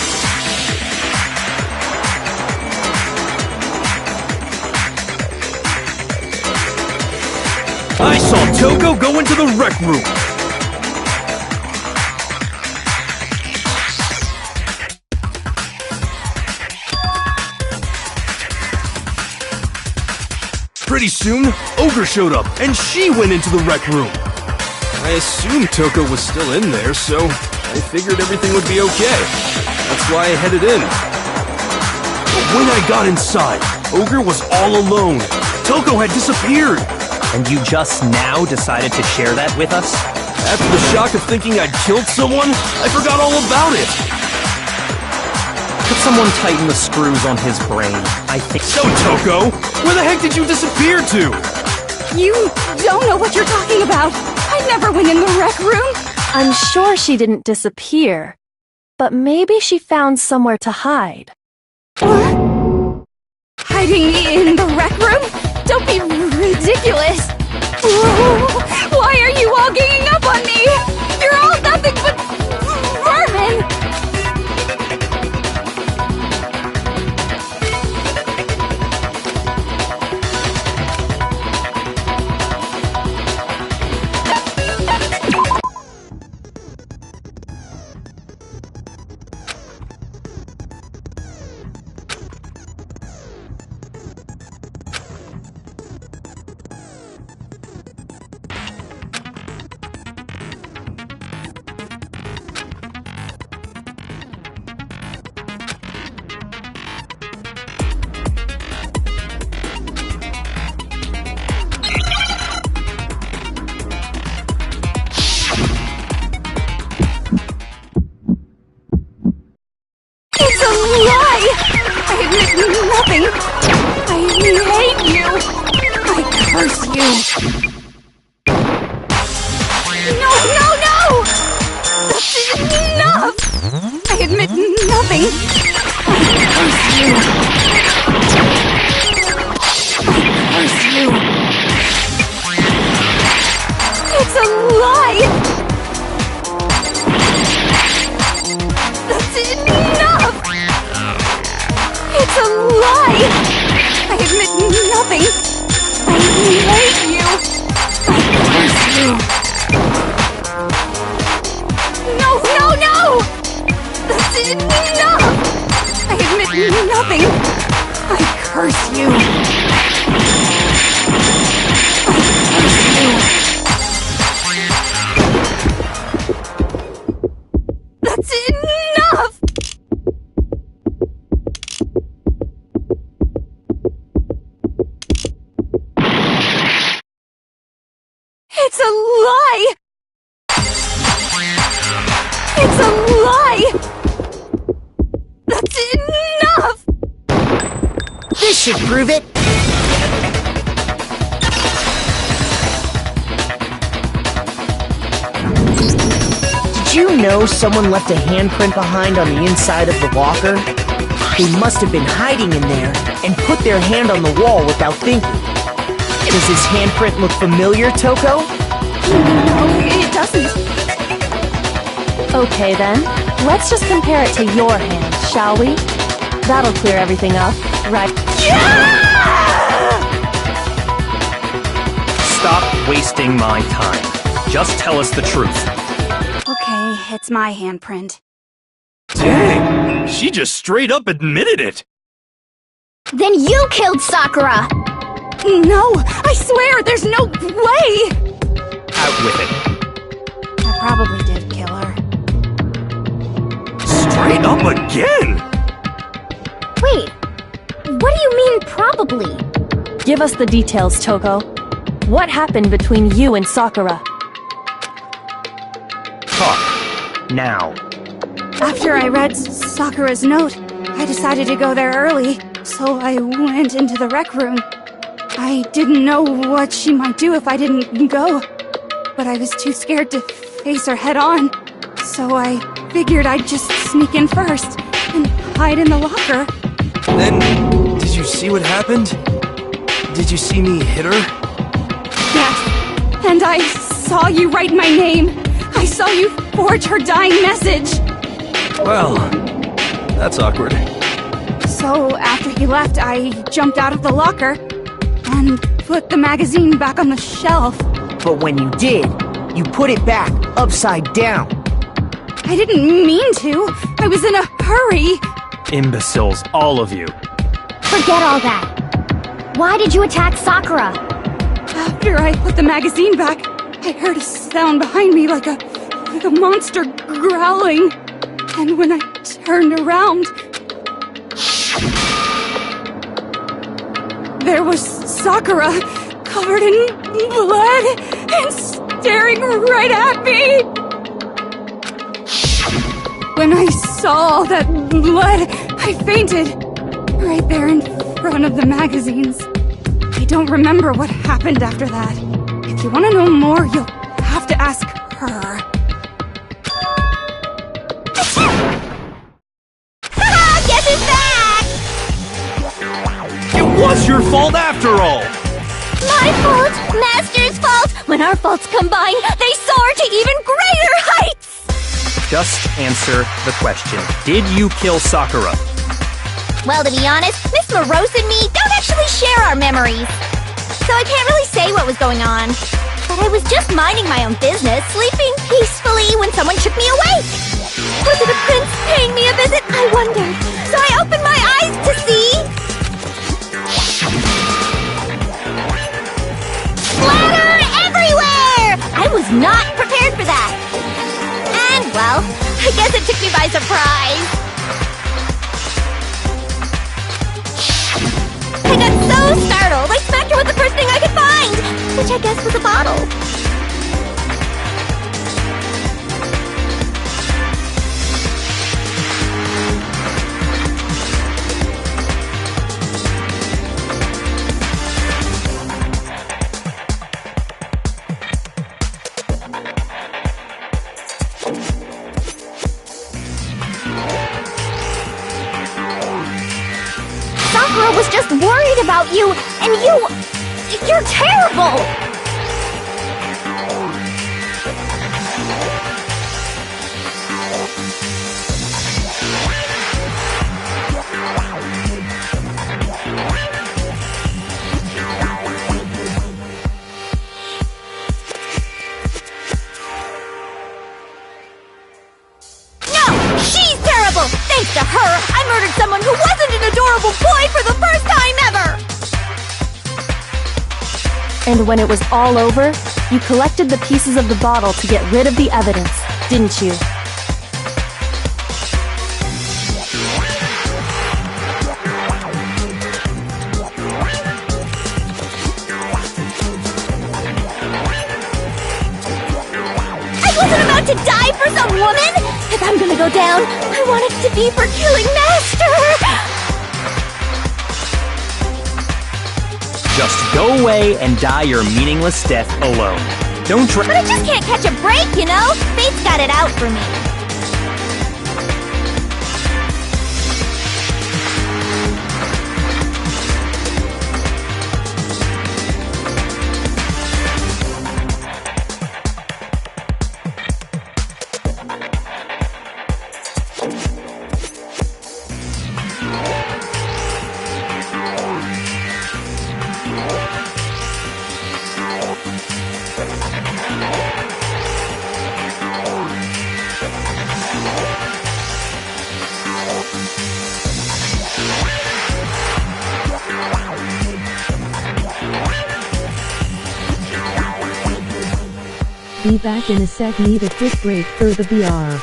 I saw Toko go into the rec room. Pretty soon, Ogre showed up, and she went into the rec room. I assumed Toko was still in there, so I figured everything would be okay. That's why I headed in. But when I got inside, Ogre was all alone. Toko had disappeared. And you just now decided to share that with us? After the shock of thinking I'd killed someone, I forgot all about it. Could someone tighten the screws on his brain? I think so. Toko, where the heck did you disappear to? You don't know what you're talking about. I never went in the rec room. I'm sure she didn't disappear, but maybe she found somewhere to hide. Hiding in the rec room? Don't be ridiculous! Why are you all ganging up on me? You're all nothing but vermin! Nothing. I hate you. I curse you. No! That's enough. I admit nothing. I curse you. It's a lie. That's enough. It's a lie! I admit nothing. I hate Nothing. I curse you. That's enough! It's a lie! It's a lie! That's enough! This should prove it! Did you know someone left a handprint behind on the inside of the locker? They must have been hiding in there and put their hand on the wall without thinking. Does his handprint look familiar, Toko? No, it doesn't. Okay then, let's just compare it to your hand, shall we? That'll clear everything up, right? Stop wasting my time. Just tell us the truth. Okay, it's my handprint. Dang, she just straight up admitted it. Then you killed Sakura! No, I swear, there's no way! Out with it. I probably did kill her. Straight up again? Wait, what do you mean probably? Give us the details, Toko. What happened between you and Sakura? Talk. Now. After I read Sakura's note, I decided to go there early, so I went into the rec room. I didn't know what she might do if I didn't go, but I was too scared to face her head on, so I figured I'd just sneak in first and hide in the locker. Then, did you see what happened? Did you see me hit her? Yes, and I saw you write my name. I saw you forge her dying message. Well, that's awkward. So after he left, I jumped out of the locker and put the magazine back on the shelf. But when you did, you put it back upside down. I didn't mean to. I was in a hurry. Imbeciles, all of you. Forget all that. Why did you attack Sakura? After I put the magazine back, I heard a sound behind me like a monster growling. And when I turned around, there was Sakura, covered in blood and staring right at me. When I saw all that blood, I fainted right there in front of the magazines. I don't remember what happened after that. If you want to know more, you'll have to ask her. Guess it's back! It was your fault after all! My fault, Master's fault! When our faults combine, they soar to even greater heights! Just answer the question. Did you kill Sakura? Well, to be honest, Miss Morose and me don't actually share our memories. So I can't really say what was going on. But I was just minding my own business, sleeping peacefully when someone shook me awake. Was it a prince paying me a visit? I wondered. So I opened my eyes to see... splatter everywhere! I was not prepared for that. And, well, I guess it took me by surprise. I got so startled, I smacked her with the first thing I could find, which I guess was a bottle. Sakura was just worried about you, and you're terrible! No! She's terrible! Thanks to her, I murdered someone who wasn't adorable boy for the first time ever! And when it was all over, you collected the pieces of the bottle to get rid of the evidence, didn't you? I wasn't about to die for some woman! If I'm gonna go down, I want it to be for killing Master! Just go away and die your meaningless death alone. Don't try. But I just can't catch a break, you know? Fate's got it out for me. Be back in a sec, need a quick break for the VR.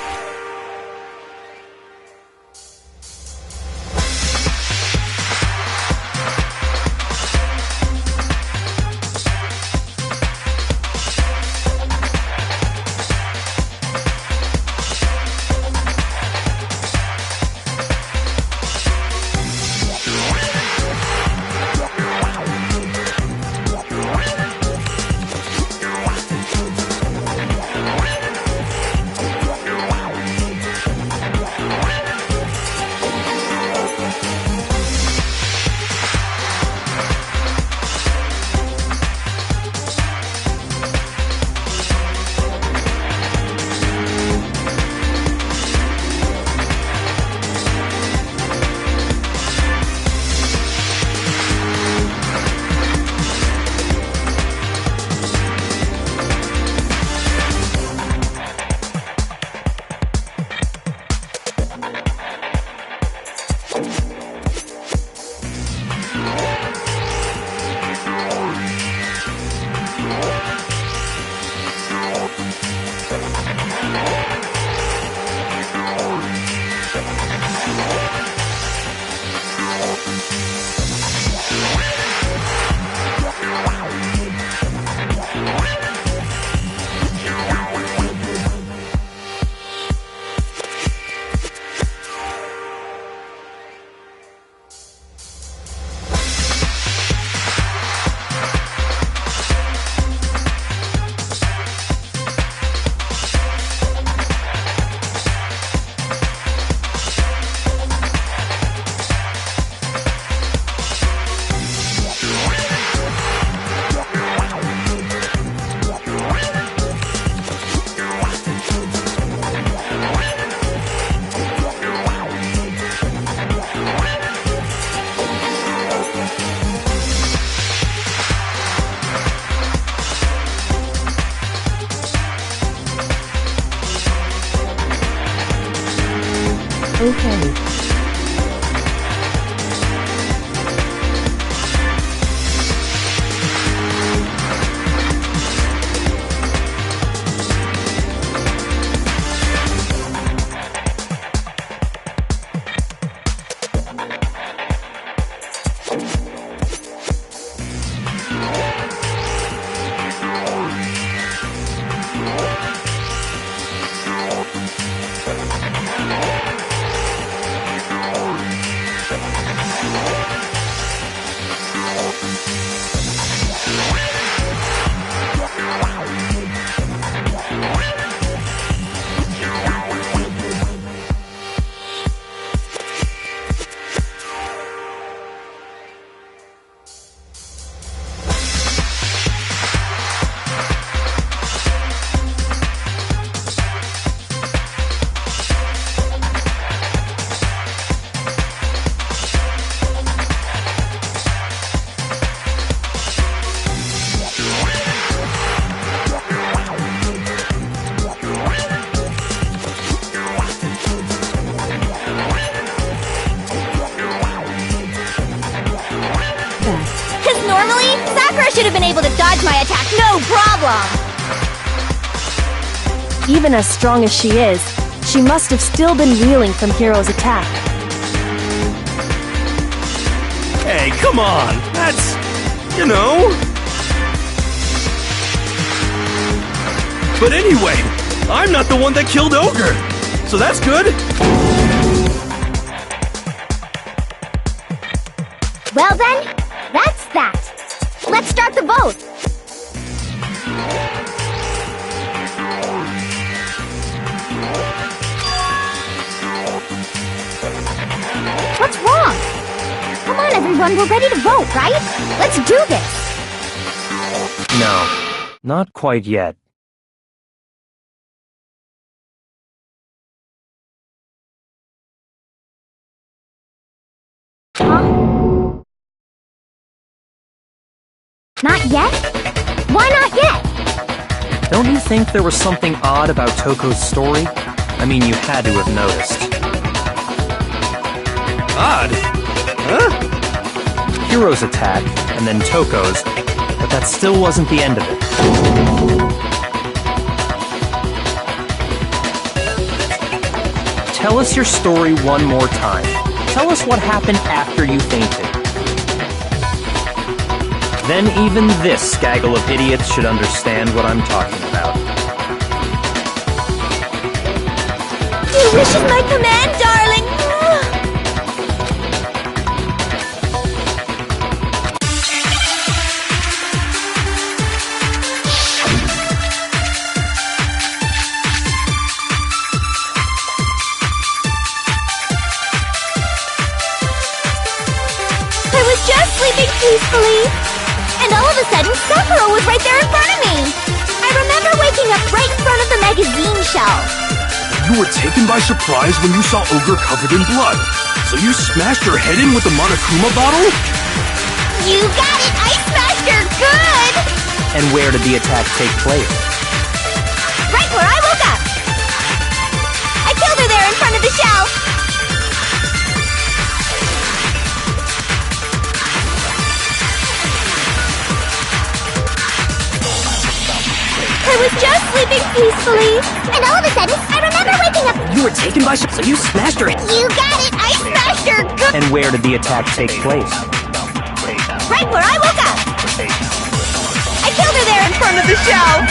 Okay. no problem! Even as strong as she is, she must have still been reeling from Hiro's attack. Hey, come on! That's... you know... But anyway, I'm not the one that killed Ogre, so that's good! Well then, that's that. Let's start the vote. What's wrong? Come on, everyone, we're ready to vote, right? Let's do this! No, not quite yet. Huh? Not yet? Why not yet? Don't you think there was something odd about Toko's story? I mean, you had to have noticed. Odd? Huh? Hiro's attack, and then Toko's, but that still wasn't the end of it. Tell us your story one more time. Tell us what happened after you fainted. Then even this gaggle of idiots should understand what I'm talking about. Your wish is my command, darling! I was just sleeping peacefully, and all of a sudden, Sakura was right there in front of me! I remember waking up right in front of the magazine shelf. You were taken by surprise when you saw Ogre covered in blood. So you smashed her head in with the Monokuma bottle? You got it! I smashed her good! And where did the attack take place? Right where I woke up! I killed her there in front of the shelf! I was just sleeping peacefully, and all of a sudden, I remember waking up. You were taken by so you smashed her. You got it! I smashed her good! And where did the attack take place? Right where I woke up! I killed her there in front of the shelf!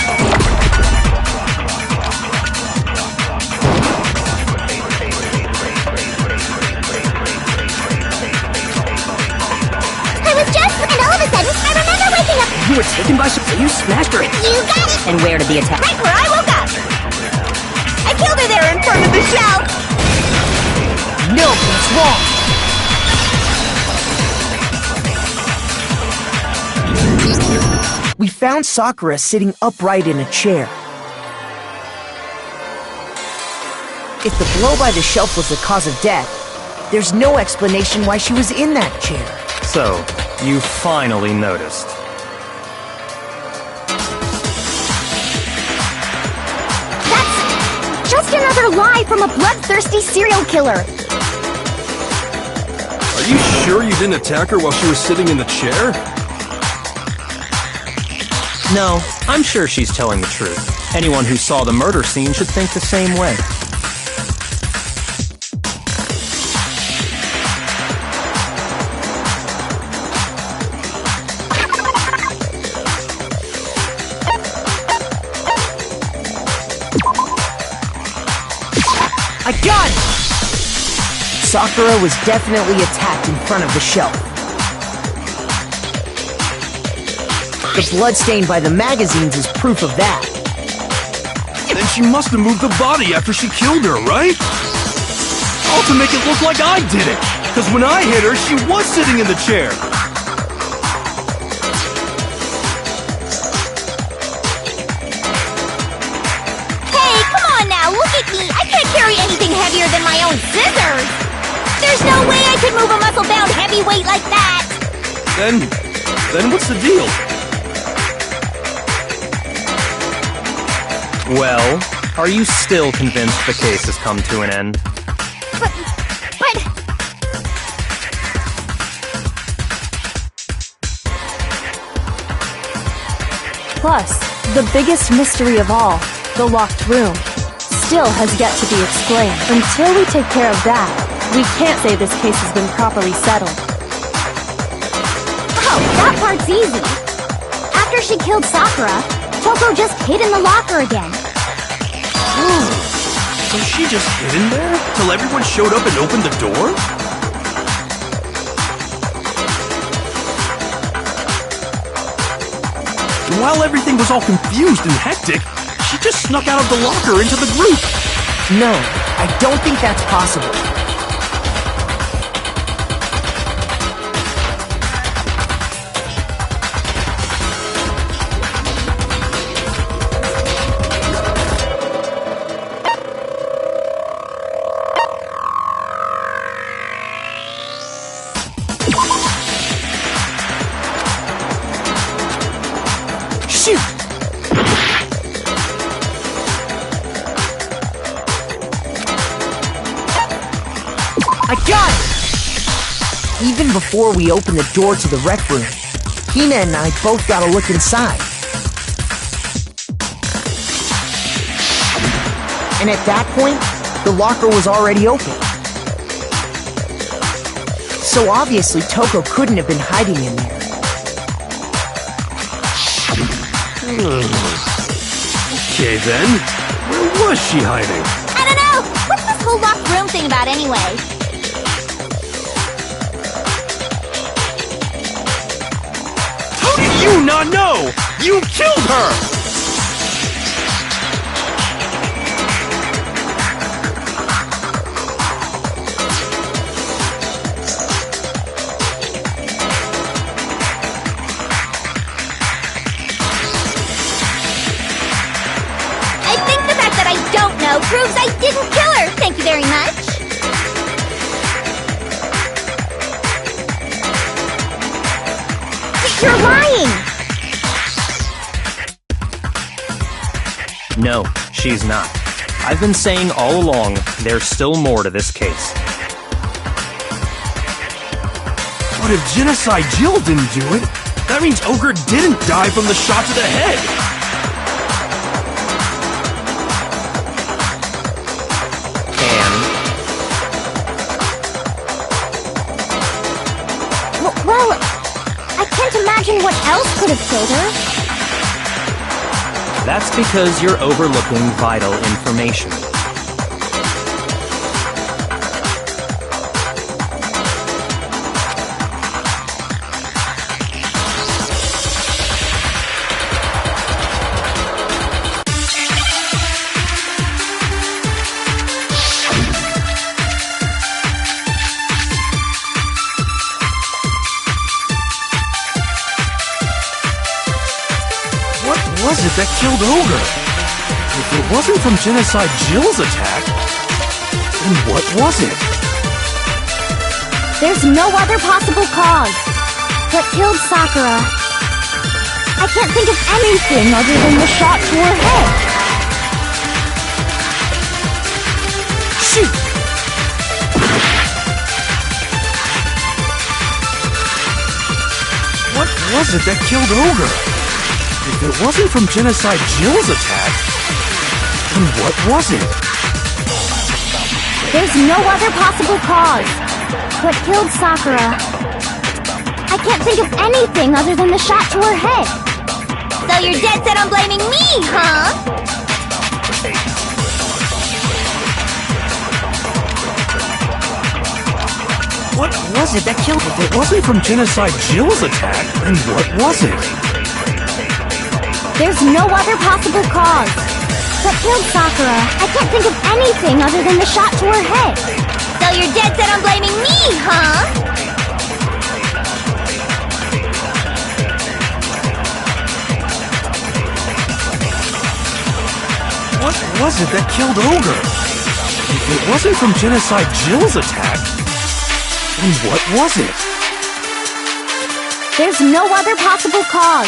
I was just, and all of a sudden, I remember waking up. You were taken by so you smashed her. You got it! And where did the attack? Right where I woke up! I killed her there in front of the shelf! No, that's wrong. We found Sakura sitting upright in a chair. If the blow by the shelf was the cause of death, there's no explanation why she was in that chair. So, you finally noticed. That's just another lie from a bloodthirsty serial killer. Are you sure you didn't attack her while she was sitting in the chair? No, I'm sure she's telling the truth. Anyone who saw the murder scene should think the same way. I got it! Sakura was definitely attacked in front of the shelf. The blood stain by the magazines is proof of that. Then she must have moved the body after she killed her, right? All to make it look like I did it! Because when I hit her, she was sitting in the chair! Hey, come on now, look at me! I can't carry anything heavier than my own scissors! There's no way I could move a muscle-bound heavyweight like that! Then what's the deal? Well, are you still convinced the case has come to an end? But... Plus, the biggest mystery of all, the locked room, still has yet to be explained. Until we take care of that, we can't say this case has been properly settled. Oh, that part's easy. After she killed Sakura, Toko just hid in the locker again. So she just hid in there till everyone showed up and opened the door? And while everything was all confused and hectic, she just snuck out of the locker into the group. No, I don't think that's possible. Shoot! I got it! Even before we open the door to the rec room, Hina and I both got a look inside. And at that point, the locker was already open. So obviously Toko couldn't have been hiding in there. Okay then, where was she hiding? I don't know! What's this whole locked room thing about anyway? How did you not know? You killed her! Proves I didn't kill her! Thank you very much! You're lying! No, she's not. I've been saying all along, there's still more to this case. But if Genocide Jill didn't do it, that means Ogre didn't die from the shot to the head! Well, I can't imagine what else could have killed her. That's because you're overlooking vital information. What was it that killed Ogre? If it wasn't from Genocide Jill's attack, then what was it? There's no other possible cause. What killed Sakura? I can't think of anything other than the shot to her head. Shoot! What was it that killed Ogre? If it wasn't from Genocide Jill's attack, then what was it? There's no other possible cause. What killed Sakura? I can't think of anything other than the shot to her head. So you're dead set on blaming me, huh? What was it that killed her? If it wasn't from Genocide Jill's attack, then what was it? There's no other possible cause. What killed Sakura? I can't think of anything other than the shot to her head. So you're dead set on blaming me, huh? What was it that killed Ogre? If it wasn't from Genocide Jill's attack, then what was it? There's no other possible cause.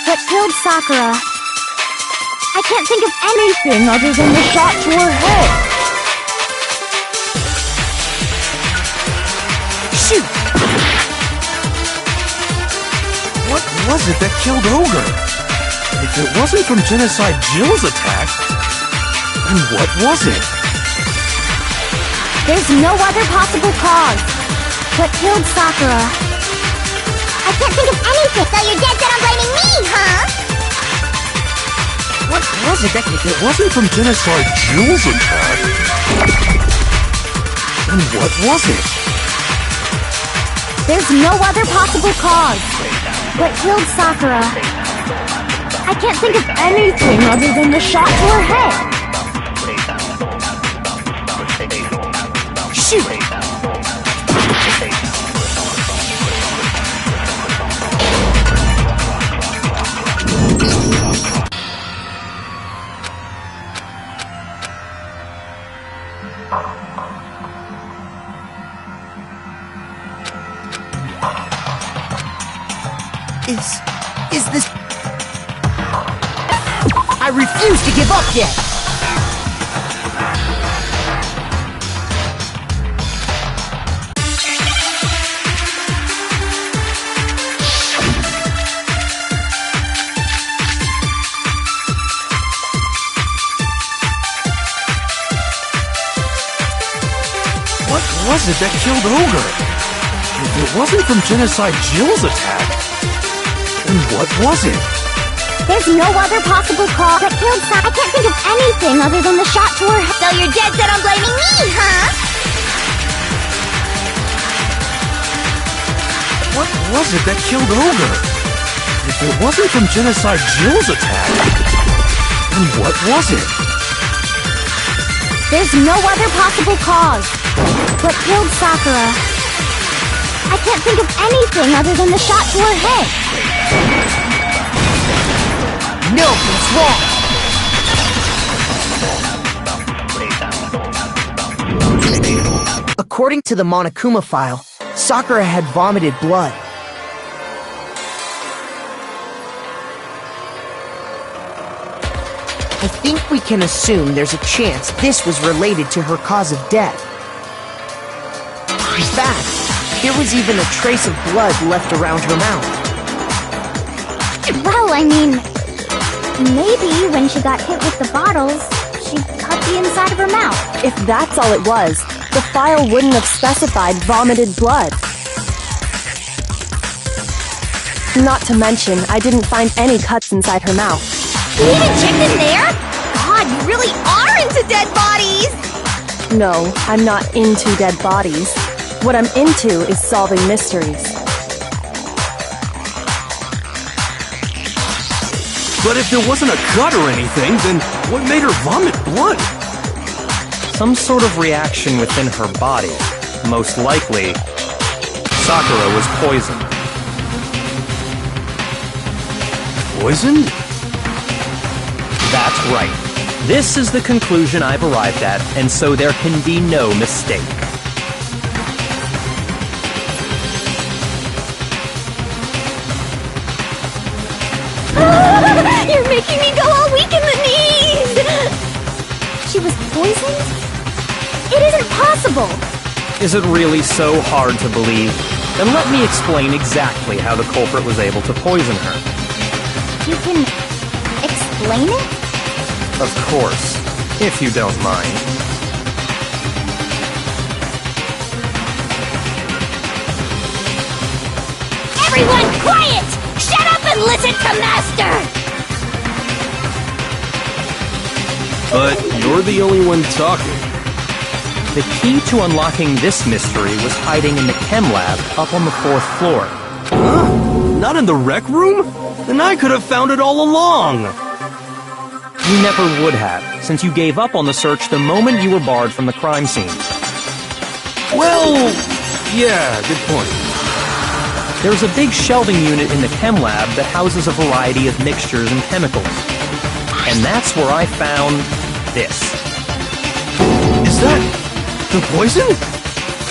What killed Sakura? I can't think of anything other than the shot to her head. Shoot! What was it that killed Ogre? If it wasn't from Genocide Jill's attack, then what was it? There's no other possible cause. What killed Sakura? I can't think of anything. So you're dead set on blaming me, huh? What was it that if it wasn't from Genocide Jill's attack, then what was it? There's no other possible cause. What killed Sakura? I can't think of anything other than the shot to her head. Shoot! Is this... I refuse to give up yet! What was it that killed Ogre? If it wasn't from Genocide Jill's attack, then what was it? There's no other possible cause that killed Sakura. I can't think of anything other than the shot to her head. So you're dead set on blaming me, huh? What was it that killed Ogre? If it wasn't from Genocide Jill's attack, then what was it? There's no other possible cause. What killed Sakura? I can't think of anything other than the shot to her head. No, it's wrong! According to the Monokuma file, Sakura had vomited blood. I think we can assume there's a chance this was related to her cause of death. In fact, there was even a trace of blood left around her mouth. Well, I mean, maybe when she got hit with the bottles, she cut the inside of her mouth. If that's all it was, the file wouldn't have specified vomited blood. Not to mention, I didn't find any cuts inside her mouth. You even checked in there? God, you really are into dead bodies! No, I'm not into dead bodies. What I'm into is solving mysteries. But if there wasn't a cut or anything, then what made her vomit blood? Some sort of reaction within her body. Most likely, Sakura was poisoned. Poisoned? That's right. This is the conclusion I've arrived at, and so there can be no mistake. You're making me go all weak in the knees! She was poisoned? It isn't possible! Is it really so hard to believe? Then let me explain exactly how the culprit was able to poison her. You can explain it? Of course, if you don't mind. Everyone quiet! Shut up and listen to Master! But you're the only one talking. The key to unlocking this mystery was hiding in the chem lab up on the 4th floor. Huh? Not in the rec room? Then I could have found it all along! You never would have, since you gave up on the search the moment you were barred from the crime scene. Well, yeah, good point. There's a big shelving unit in the chem lab that houses a variety of mixtures and chemicals. And that's where I found this. Is that the poison?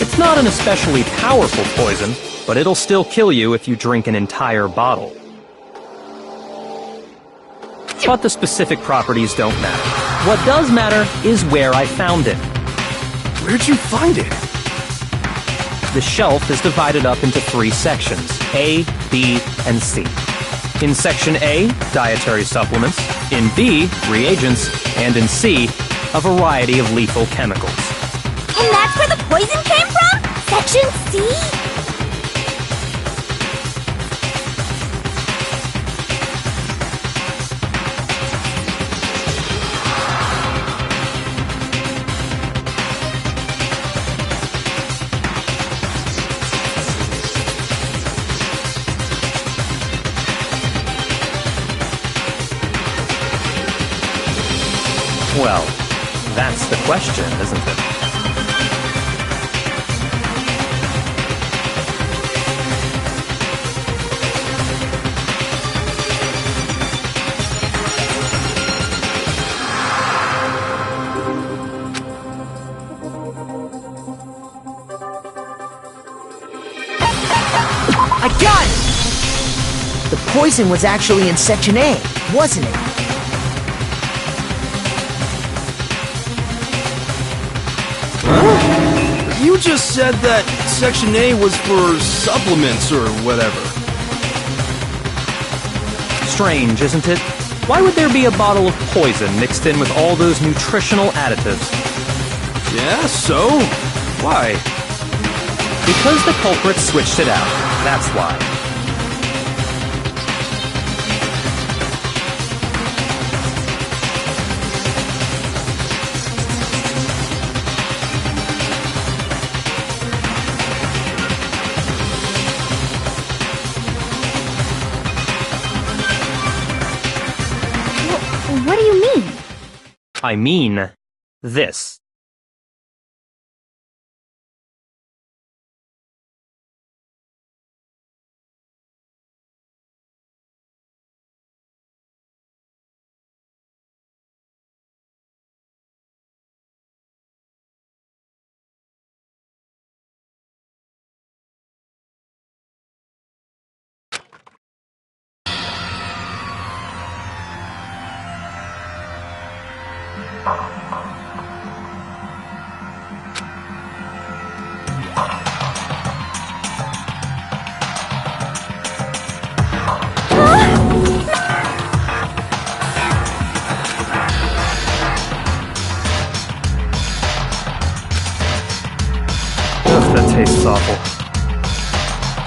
It's not an especially powerful poison, but it'll still kill you if you drink an entire bottle. But the specific properties don't matter. What does matter is where I found it. Where'd you find it? The shelf is divided up into 3 sections, A, B, and C. In Section A, dietary supplements. In B, reagents. And in C, a variety of lethal chemicals. And that's where the poison came from? Section C? Well, that's the question, isn't it? I got it! The poison was actually in Section A, wasn't it? You just said that Section A was for supplements or whatever. Strange, isn't it? Why would there be a bottle of poison mixed in with all those nutritional additives? Yeah, so? Why? Because the culprit switched it out. That's why. What do you mean? I mean this. That tastes awful.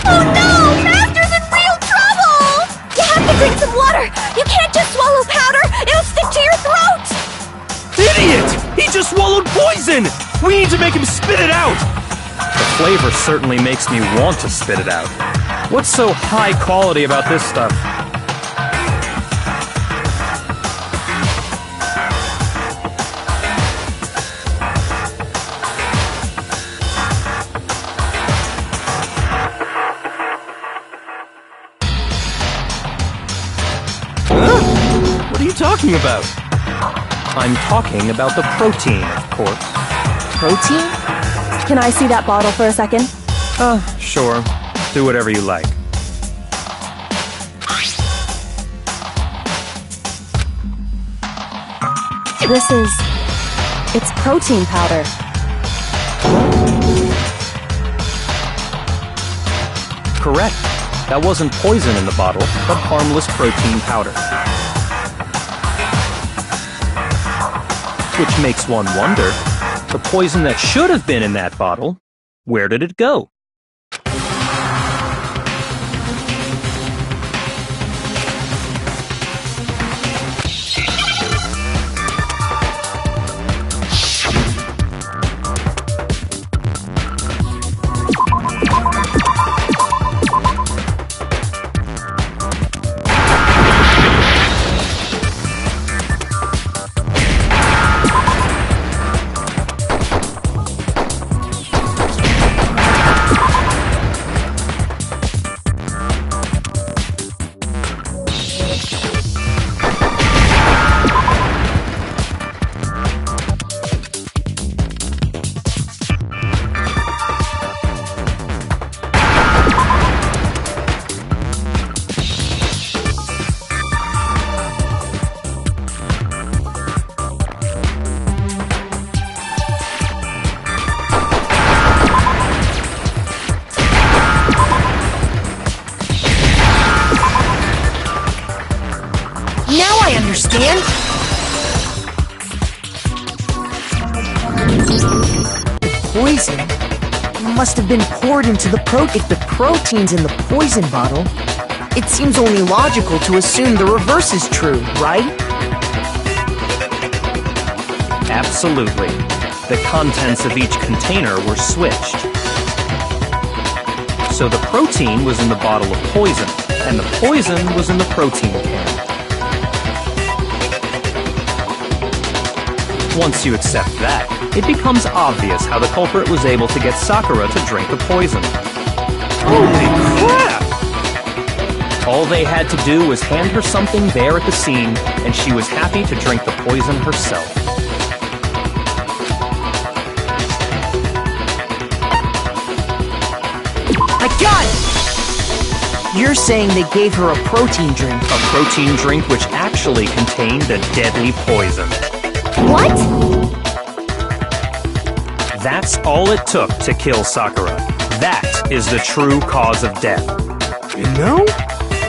Oh no! Master's in real trouble! You have to drink some water! You can't just swallow powder! It'll stick to your throat! Idiot! He just swallowed poison! We need to make him spit it out! The flavor certainly makes me want to spit it out. What's so high quality about this stuff? What are you talking about? I'm talking about the protein, of course. Protein? Can I see that bottle for a second? Sure. Do whatever you like. It's protein powder. Correct. That wasn't poison in the bottle, but harmless protein powder. Which makes one wonder, the poison that should have been in that bottle, where did it go? poison must have been poured into the if the protein's in the poison bottle, it seems only logical to assume the reverse is true, right? Absolutely. The contents of each container were switched. So the protein was in the bottle of poison, and the poison was in the protein can. Once you accept that, it becomes obvious how the culprit was able to get Sakura to drink the poison. Holy crap! All they had to do was hand her something there at the scene, and she was happy to drink the poison herself. I got it! You're saying they gave her a protein drink. A protein drink which actually contained a deadly poison. What? That's all it took to kill Sakura. That is the true cause of death. You know,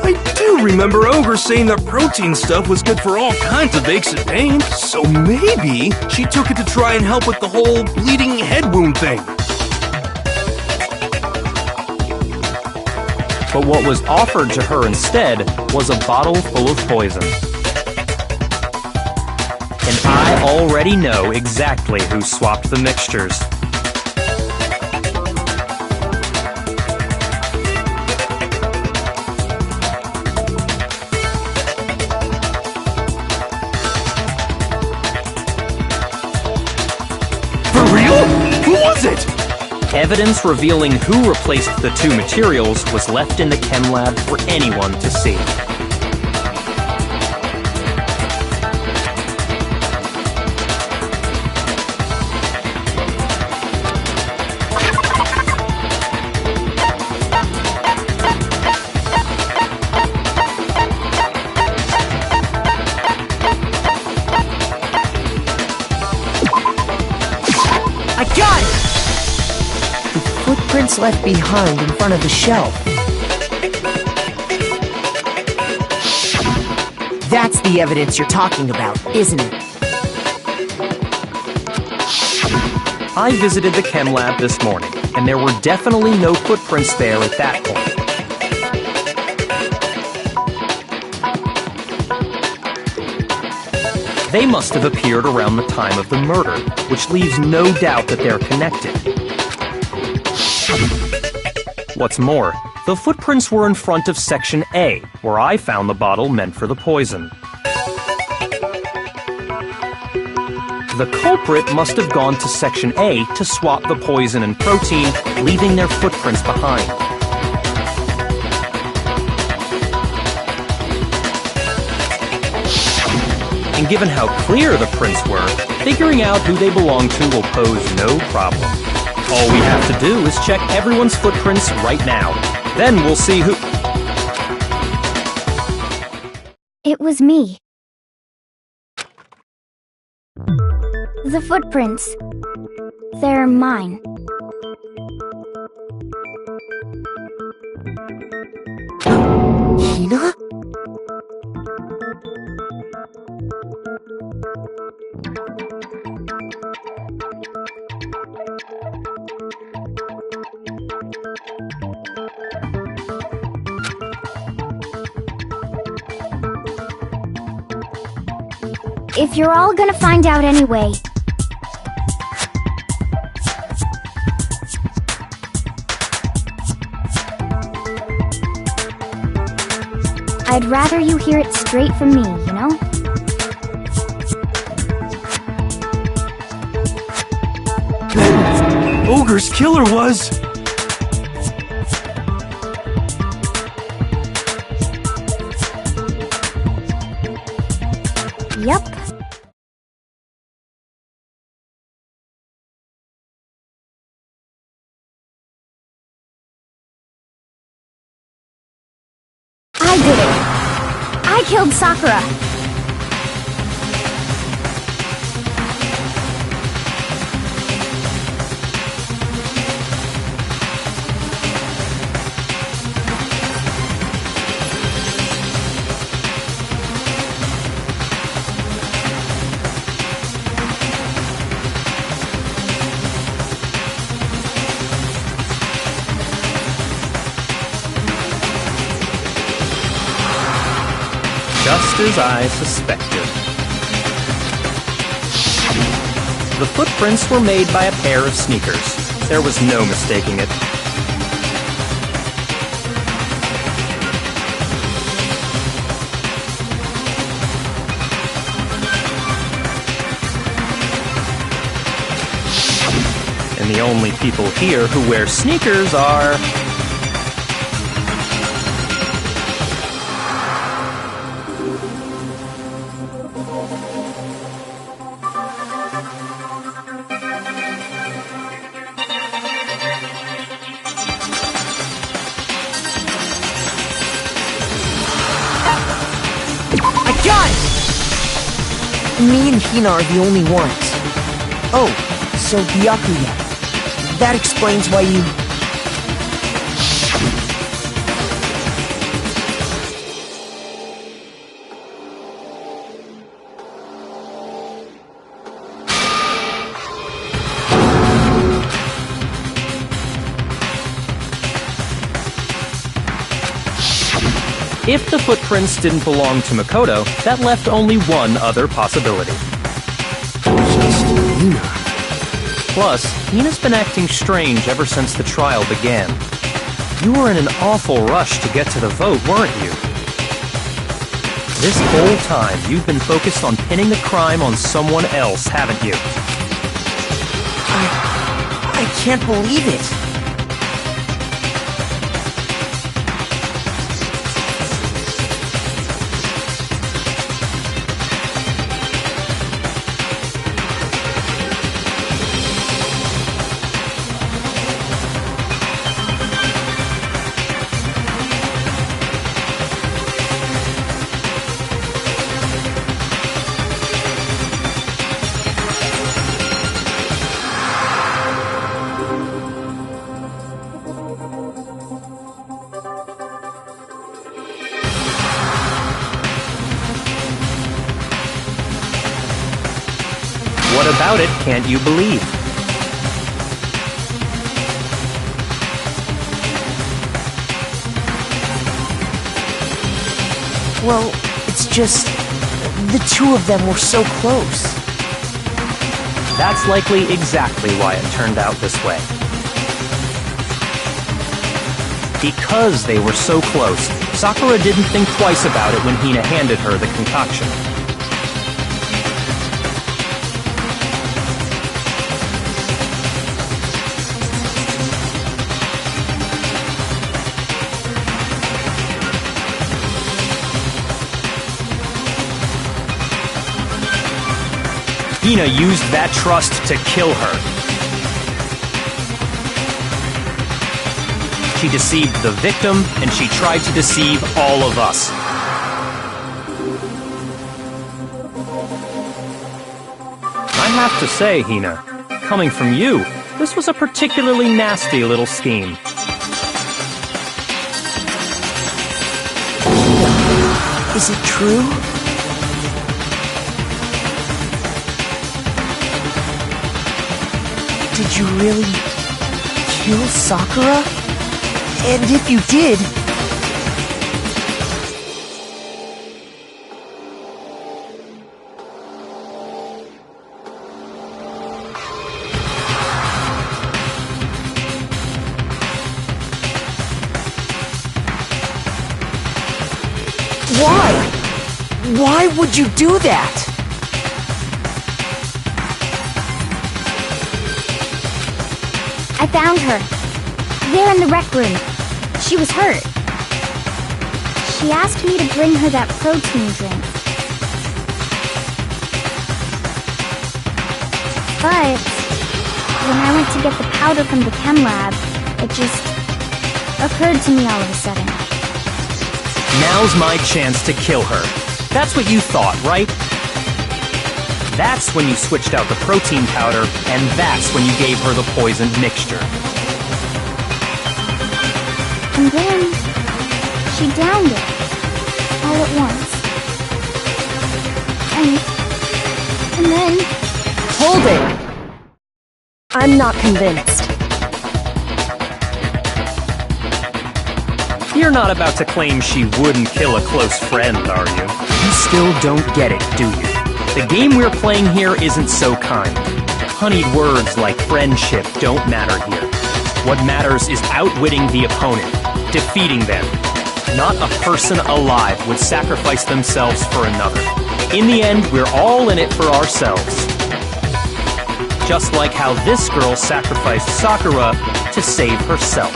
I do remember Ogre saying that protein stuff was good for all kinds of aches and pains. So maybe she took it to try and help with the whole bleeding head wound thing. But what was offered to her instead was a bottle full of poison. And I already know exactly who swapped the mixtures. For real? Who was it? Evidence revealing who replaced the two materials was left in the chem lab for anyone to see. I got it! The footprints left behind in front of the shelf. That's the evidence you're talking about, isn't it? I visited the chem lab this morning, and there were definitely no footprints there at that point. They must have appeared around the time of the murder, which leaves no doubt that they're connected. What's more, the footprints were in front of Section A, where I found the bottle meant for the poison. The culprit must have gone to Section A to swap the poison and protein, leaving their footprints behind. And given how clear the prints were, figuring out who they belong to will pose no problem. All we have to do is check everyone's footprints right now. Then we'll see who... It was me. The footprints. They're mine. Hina? If you're all gonna find out anyway, I'd rather you hear it straight from me, you know? Then Ogre's killer was... Yep. I did it! I killed Sakura! Just as I suspected. The footprints were made by a pair of sneakers. There was no mistaking it. And the only people here who wear sneakers are... Me and Hina are the only ones. Oh, so Byakuya. That explains why you... If the footprints didn't belong to Makoto, that left only one other possibility. Just Hina. Plus, Hina's been acting strange ever since the trial began. You were in an awful rush to get to the vote, weren't you? This whole time, you've been focused on pinning the crime on someone else, haven't you? I can't believe it. What about it can't you believe? Well, it's just... the two of them were so close. That's likely exactly why it turned out this way. Because they were so close, Sakura didn't think twice about it when Hina handed her the concoction. Hina used that trust to kill her. She deceived the victim, and she tried to deceive all of us. I have to say, Hina, coming from you, this was a particularly nasty little scheme. Is it true? Did you really kill Sakura? And if you did... Why? Why would you do that? I found her. There in the rec room. She was hurt. She asked me to bring her that protein drink. But when I went to get the powder from the chem lab, it just occurred to me all of a sudden. Now's my chance to kill her. That's what you thought, right? That's when you switched out the protein powder, and that's when you gave her the poisoned mixture. And then she downed it all at once. And then... Hold it! I'm not convinced. You're not about to claim she wouldn't kill a close friend, are you? You still don't get it, do you? The game we're playing here isn't so kind. Honeyed words like friendship don't matter here. What matters is outwitting the opponent, defeating them. Not a person alive would sacrifice themselves for another. In the end, we're all in it for ourselves. Just like how this girl sacrificed Sakura to save herself.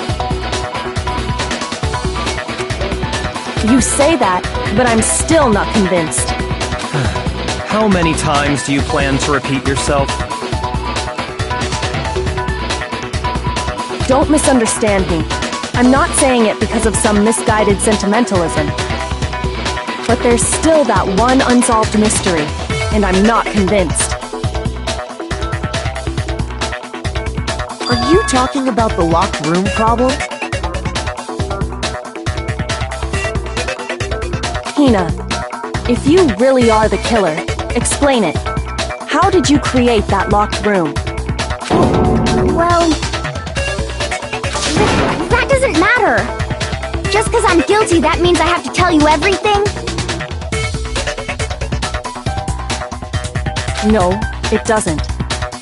You say that, but I'm still not convinced. How many times do you plan to repeat yourself? Don't misunderstand me. I'm not saying it because of some misguided sentimentalism. But there's still that one unsolved mystery, and I'm not convinced. Are you talking about the locked room problem? Hina, if you really are the killer, explain it. How did you create that locked room? Well, that doesn't matter. Just because I'm guilty, that means I have to tell you everything? No, it doesn't.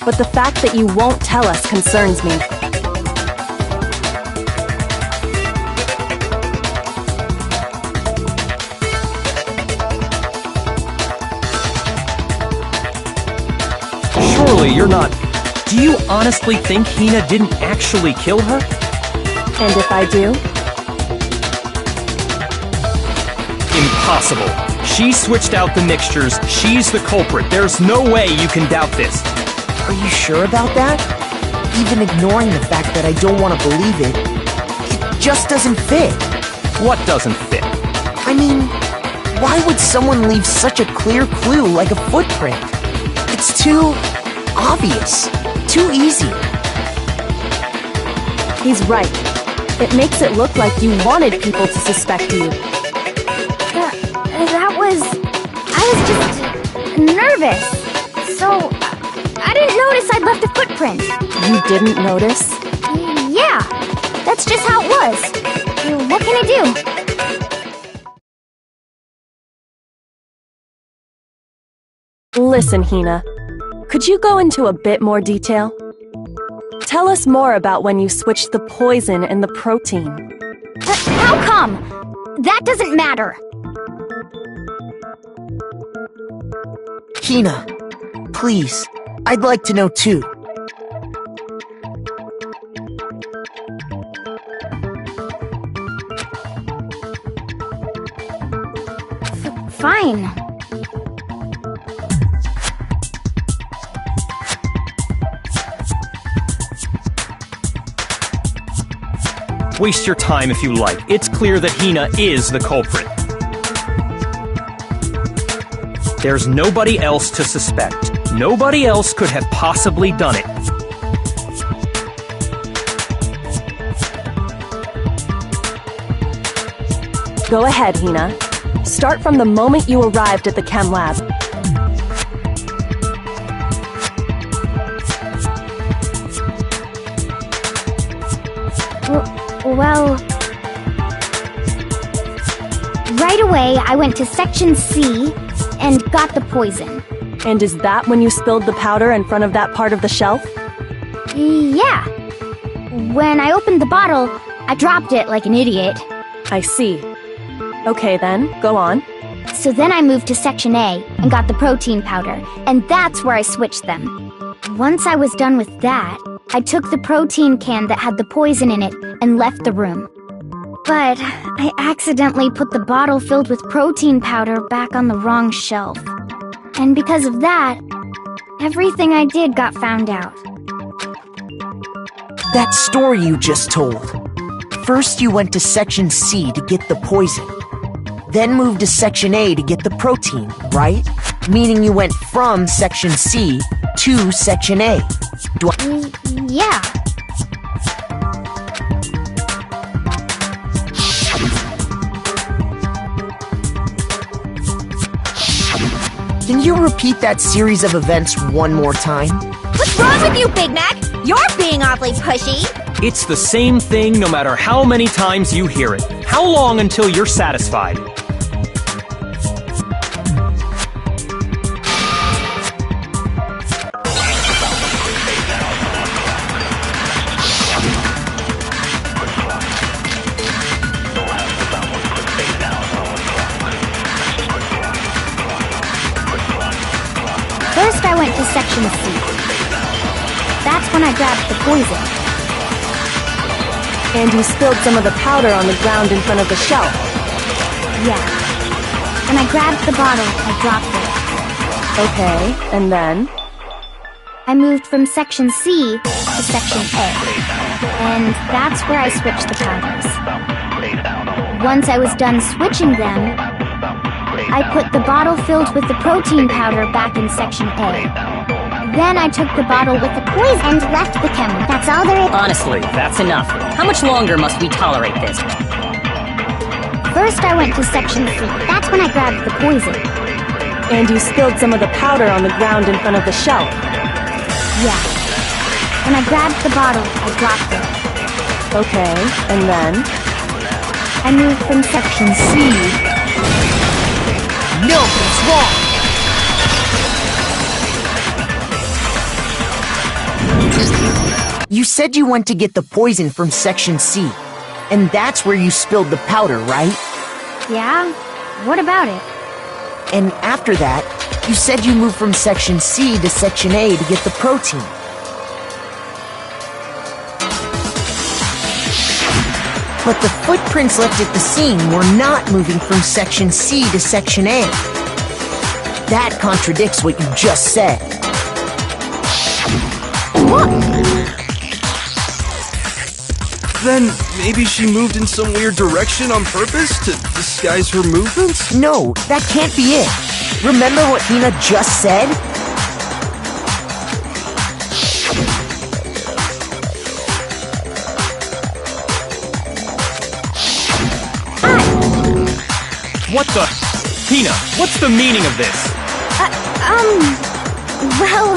But the fact that you won't tell us concerns me. Surely you're not... Do you honestly think Hina didn't actually kill her? And if I do? Impossible. She switched out the mixtures. She's the culprit. There's no way you can doubt this. Are you sure about that? Even ignoring the fact that I don't want to believe it, it just doesn't fit. What doesn't fit? I mean, why would someone leave such a clear clue like a footprint? It's too obvious. Too easy. He's right. It makes it look like you wanted people to suspect you. I was just nervous. So, I didn't notice I'd left a footprint. You didn't notice? Yeah, that's just how it was. What can I do? Listen, Hina. Could you go into a bit more detail? Tell us more about when you switched the poison and the protein. How come? That doesn't matter. Hina, please, I'd like to know too. Fine. Waste your time if you like. It's clear that Hina is the culprit. There's nobody else to suspect. Nobody else could have possibly done it. Go ahead, Hina. Start from the moment you arrived at the chem lab. Well, right away I went to Section C and got the poison. And is that when you spilled the powder in front of that part of the shelf? Yeah. When I opened the bottle, I dropped it like an idiot. I see. Okay then, go on. So then I moved to Section A and got the protein powder, and that's where I switched them. Once I was done with that, I took the protein can that had the poison in it and left the room. But I accidentally put the bottle filled with protein powder back on the wrong shelf. And because of that, everything I did got found out. That story you just told. First you went to Section C to get the poison. Then moved to Section A to get the protein, right? Meaning you went from Section C to Section A. Yeah. Can you repeat that series of events one more time? What's wrong with you, Big Mac? You're being awfully pushy. It's the same thing no matter how many times you hear it. How long until you're satisfied? First I went to Section C. That's when I grabbed the poison. And you spilled some of the powder on the ground in front of the shelf. Yeah. When I grabbed the bottle, I dropped it. Okay, and then? I moved from Section C to Section A. And that's where I switched the powders. Once I was done switching them, I put the bottle filled with the protein powder back in Section A. Then I took the bottle with the poison and left the chem. That's all there is. Honestly, that's enough. How much longer must we tolerate this? First I went to Section C. That's when I grabbed the poison. And you spilled some of the powder on the ground in front of the shelf. Yeah. When I grabbed the bottle, I dropped it. Okay, and then? I moved from Section C. No, it's wrong! You said you went to get the poison from Section C, and that's where you spilled the powder, right? Yeah? What about it? And after that, you said you moved from Section C to Section A to get the protein. But the footprints left at the scene were not moving from Section C to Section A. That contradicts what you just said. What? Then maybe she moved in some weird direction on purpose to disguise her movements? No, that can't be it. Remember what Hina just said? What the? Hina, what's the meaning of this? Well...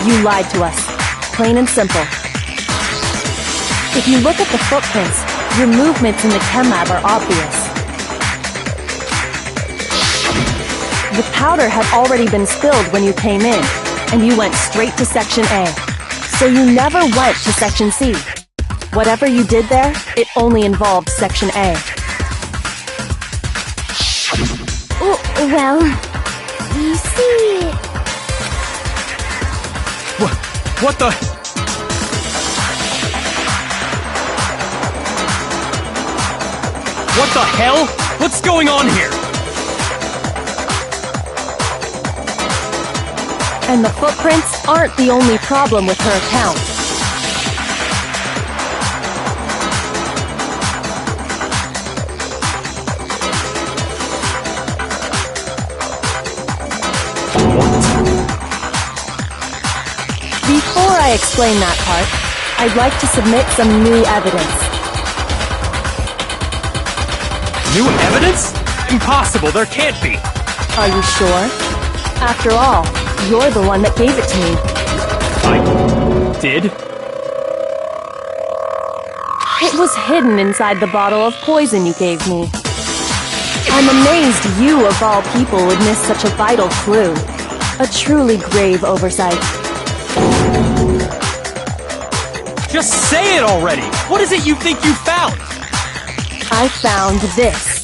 You lied to us. Plain and simple. If you look at the footprints, your movements in the chem lab are obvious. The powder had already been spilled when you came in, and you went straight to Section A. So you never went to Section C. Whatever you did there, it only involved Section A. Well... You see... What the? What the hell? What's going on here? And the footprints aren't the only problem with her account. Before I explain that part, I'd like to submit some new evidence. New evidence? Impossible, there can't be. Are you sure? After all, you're the one that gave it to me. I did? It was hidden inside the bottle of poison you gave me. I'm amazed you, of all people, would miss such a vital clue. A truly grave oversight. Just say it already! What is it you think you found? I found this.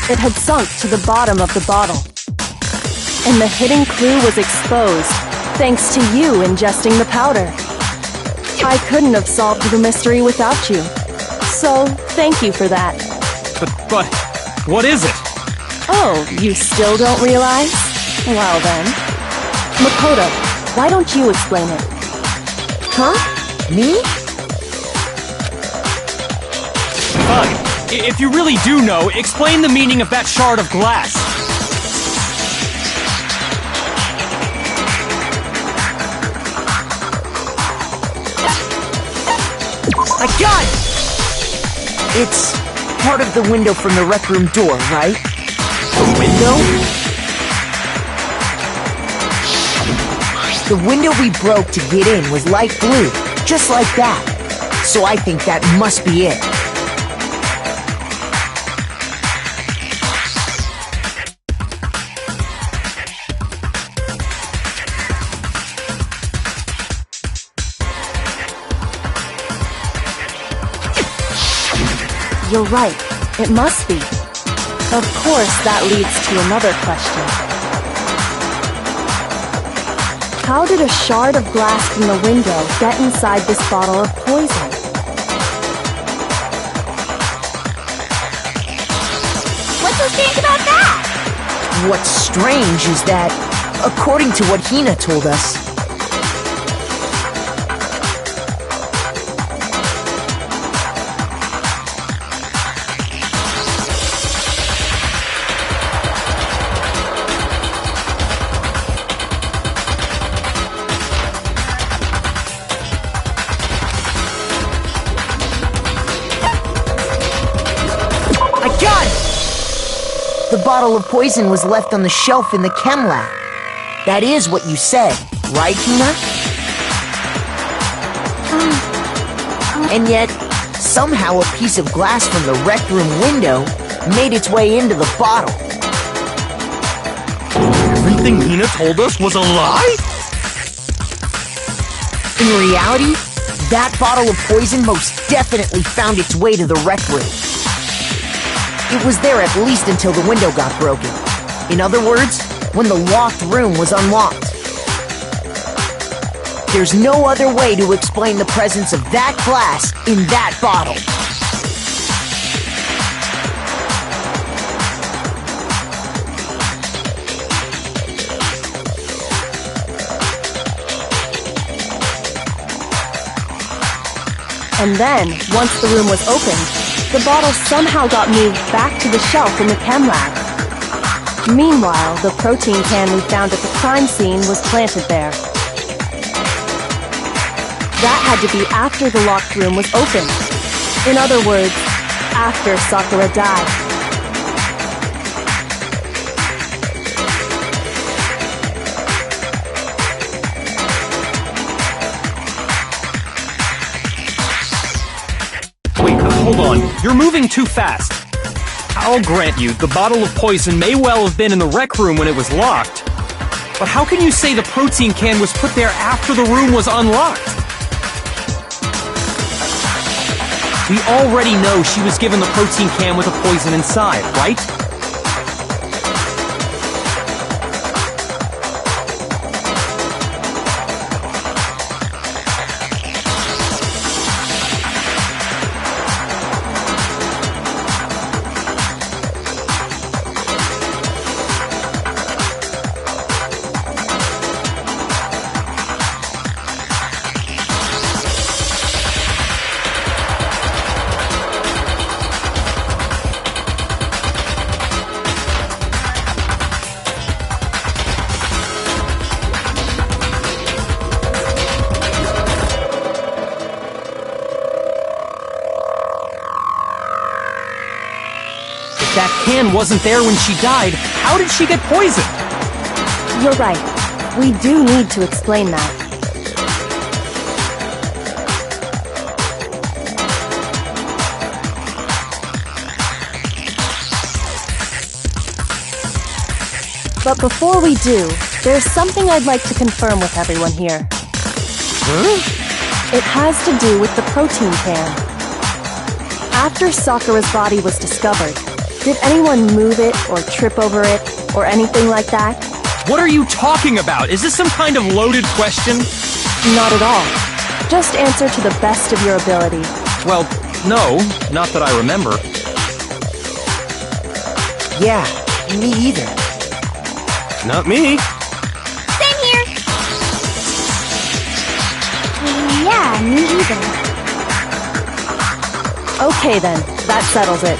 It had sunk to the bottom of the bottle. And the hidden clue was exposed, thanks to you ingesting the powder. I couldn't have solved the mystery without you. So, thank you for that. But, what is it? Oh, you still don't realize? Well then. Makoto, why don't you explain it? Huh? Me? Fine. If you really do know, explain the meaning of that shard of glass. My gun! It's part of the window from the rec room door, right? The window? The window we broke to get in was light blue, just like that. So I think that must be it. You're right. It must be. Of course, that leads to another question. How did a shard of glass from the window get inside this bottle of poison? What's so strange about that? What's strange is that, according to what Hina told us, the bottle of poison was left on the shelf in the chem lab. That is what you said, right, Hina? And yet, somehow a piece of glass from the rec room window made its way into the bottle. Everything Hina told us was a lie? In reality, that bottle of poison most definitely found its way to the rec room. It was there at least until the window got broken. In other words, when the locked room was unlocked. There's no other way to explain the presence of that glass in that bottle. And then, once the room was opened, the bottle somehow got moved back to the shelf in the chem lab. Meanwhile, the protein can we found at the crime scene was planted there. That had to be after the locked room was opened. In other words, after Sakura died. Hold on, you're moving too fast. I'll grant you, the bottle of poison may well have been in the rec room when it was locked. But how can you say the protein can was put there after the room was unlocked? We already know she was given the protein can with the poison inside, right? That can wasn't there when she died. How did she get poisoned? You're right. We do need to explain that. But before we do, there's something I'd like to confirm with everyone here. It has to do with the protein can. After Sakura's body was discovered, did anyone move it or trip over it or anything like that? What are you talking about? Is this some kind of loaded question? Not at all. Just answer to the best of your ability. Well, no, not that I remember. Yeah, me either. Not me. Same here. Yeah, me either. Okay then, that settles it.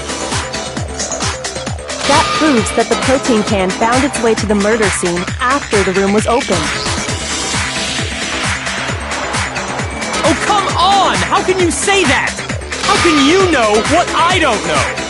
That proves that the protein can found its way to the murder scene after the room was opened. Oh, come on! How can you say that? How can you know what I don't know?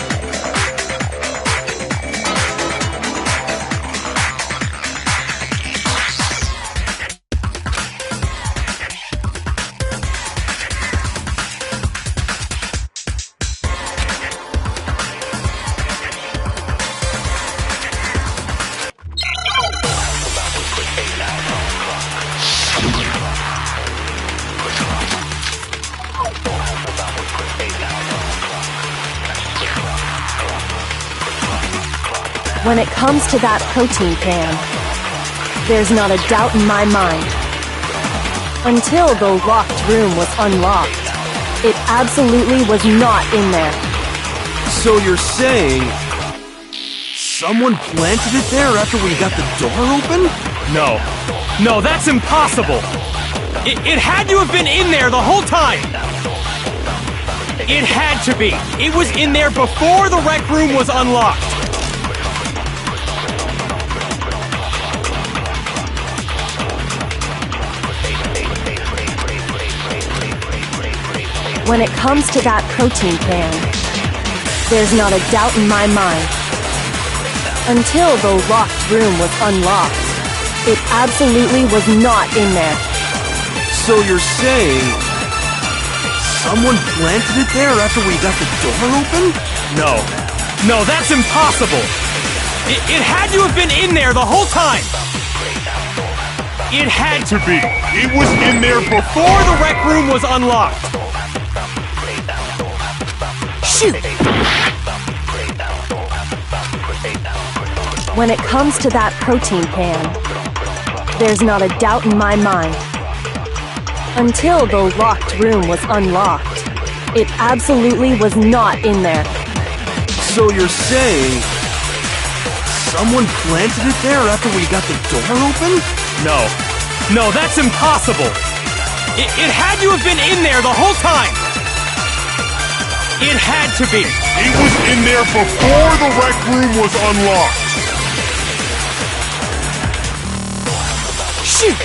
When it comes to that protein can, there's not a doubt in my mind. Until the locked room was unlocked, it absolutely was not in there. So you're saying someone planted it there after we got the door open? No. No, that's impossible! It had to have been in there the whole time! It had to be! It was in there before the rec room was unlocked! When it comes to that protein can, there's not a doubt in my mind. Until the locked room was unlocked, it absolutely was not in there. So you're saying someone planted it there after we got the door open? No. No, that's impossible! It had to have been in there the whole time! It had to be! It was in there before the rec room was unlocked! Shoot! When it comes to that protein can, there's not a doubt in my mind. Until the locked room was unlocked, it absolutely was not in there. So you're saying someone planted it there after we got the door open? No. No, that's impossible! It had to have been in there the whole time! It had to be! It was in there before the rec room was unlocked! Shoot!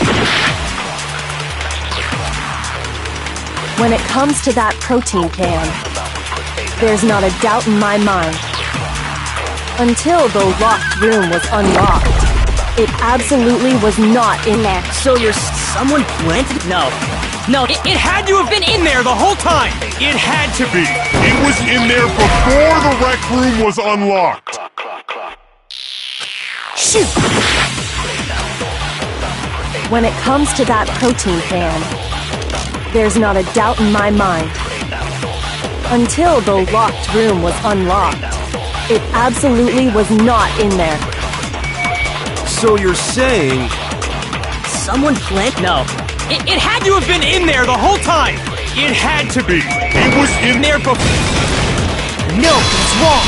When it comes to that protein can, there's not a doubt in my mind. Until the locked room was unlocked, it absolutely was not in there. So someone planted? No. No, it had to have been in there the whole time! It had to be! It was in there before the rec room was unlocked! Shoot! When it comes to that protein can, there's not a doubt in my mind. Until the locked room was unlocked, it absolutely was not in there. So you're saying someone planted? No. It had to have been in there the whole time! It had to be! It was in there before... No, it's wrong!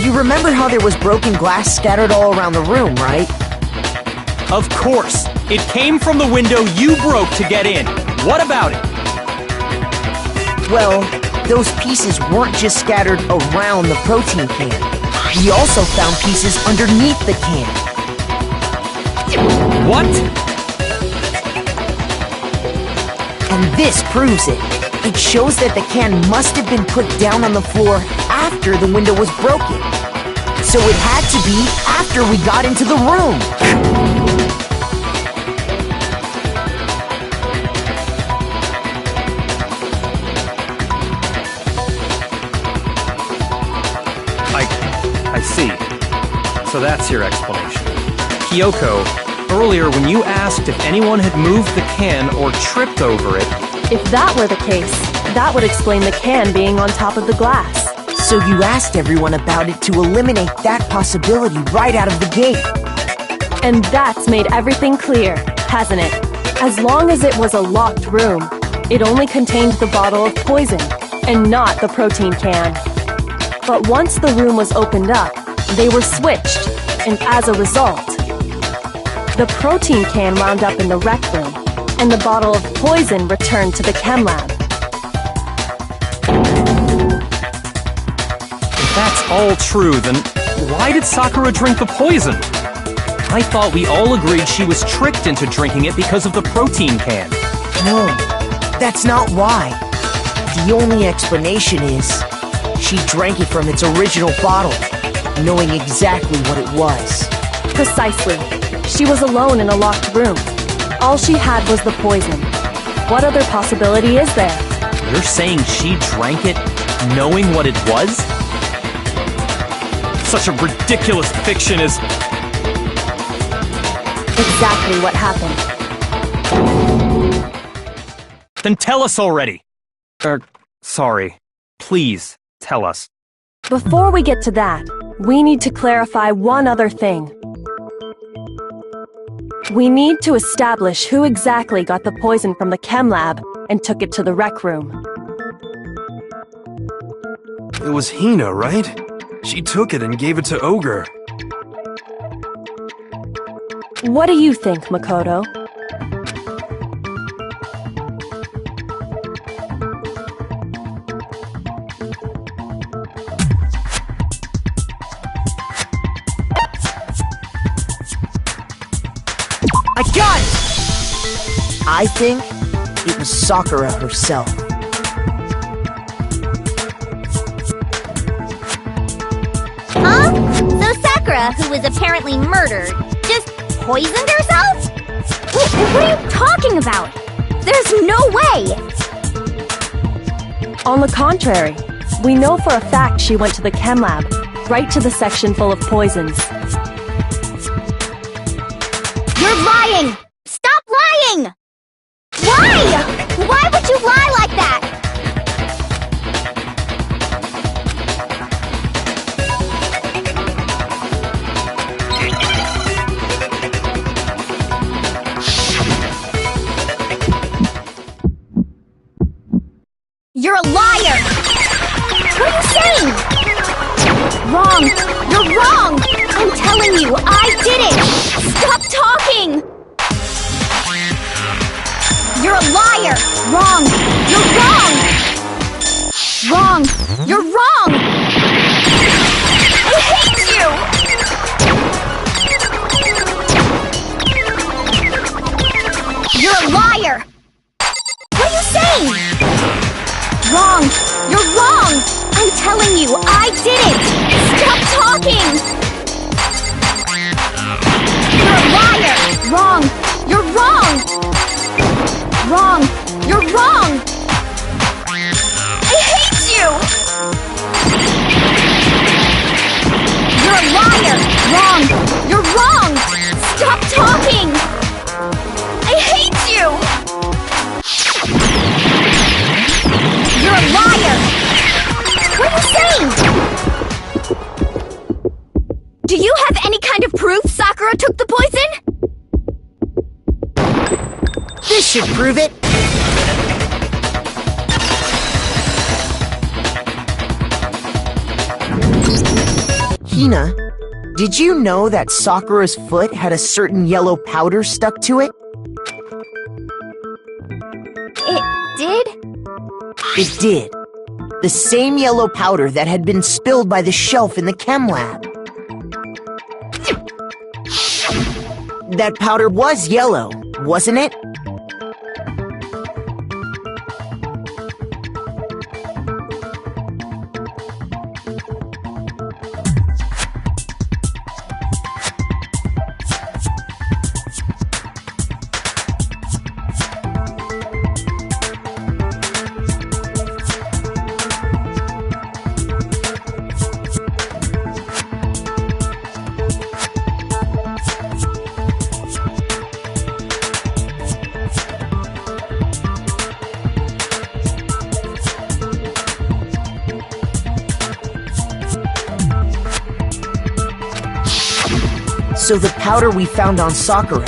You remember how there was broken glass scattered all around the room, right? Of course! It came from the window you broke to get in. What about it? Well, those pieces weren't just scattered around the protein can. We also found pieces underneath the can. What? And this proves it. It shows that the can must have been put down on the floor after the window was broken. So it had to be after we got into the room. I see. So that's your explanation. Kyoko, earlier when you asked if anyone had moved the can or tripped over it... If that were the case, that would explain the can being on top of the glass. So you asked everyone about it to eliminate that possibility right out of the gate. And that's made everything clear, hasn't it? As long as it was a locked room, it only contained the bottle of poison, and not the protein can. But once the room was opened up, they were switched, and as a result, the protein can wound up in the rec room, and the bottle of poison returned to the chem lab. If that's all true, then why did Sakura drink the poison? I thought we all agreed she was tricked into drinking it because of the protein can. No, that's not why. The only explanation is she drank it from its original bottle, knowing exactly what it was. Precisely. She was alone in a locked room. All she had was the poison. What other possibility is there? You're saying she drank it knowing what it was? Such a ridiculous fiction is... Exactly what happened. Then tell us already! Sorry. Please, tell us. Before we get to that, we need to clarify one other thing. We need to establish who exactly got the poison from the chem lab and took it to the rec room. It was Hina, right? She took it and gave it to Ogre. What do you think, Makoto? I got it! I think it was Sakura herself. Huh? So Sakura, who was apparently murdered, just poisoned herself? What are you talking about? There's no way! On the contrary, we know for a fact she went to the chem lab, right to the section full of poisons. You're lying! Stop lying! Why? Why would you lie like that? You're a liar! What are you saying? Wrong! You're wrong! I'm telling you, I did it! Stop talking! You're a liar! Wrong! You're wrong! Wrong! You're wrong! I hate you! You're a liar! What are you saying? Wrong! You're wrong! I'm telling you, I did it! Stop talking! You're a liar! Wrong! You're wrong! Wrong! You're wrong! I hate you! You're a liar! Wrong! You're wrong! Stop talking! I hate you! You're a liar! What are you saying? Do you have any kind of proof Sakura took the poison? This should prove it! Hina, did you know that Sakura's foot had a certain yellow powder stuck to it? It did? It did. The same yellow powder that had been spilled by the shelf in the chem lab. That powder was yellow, wasn't it? So the powder we found on Sakura,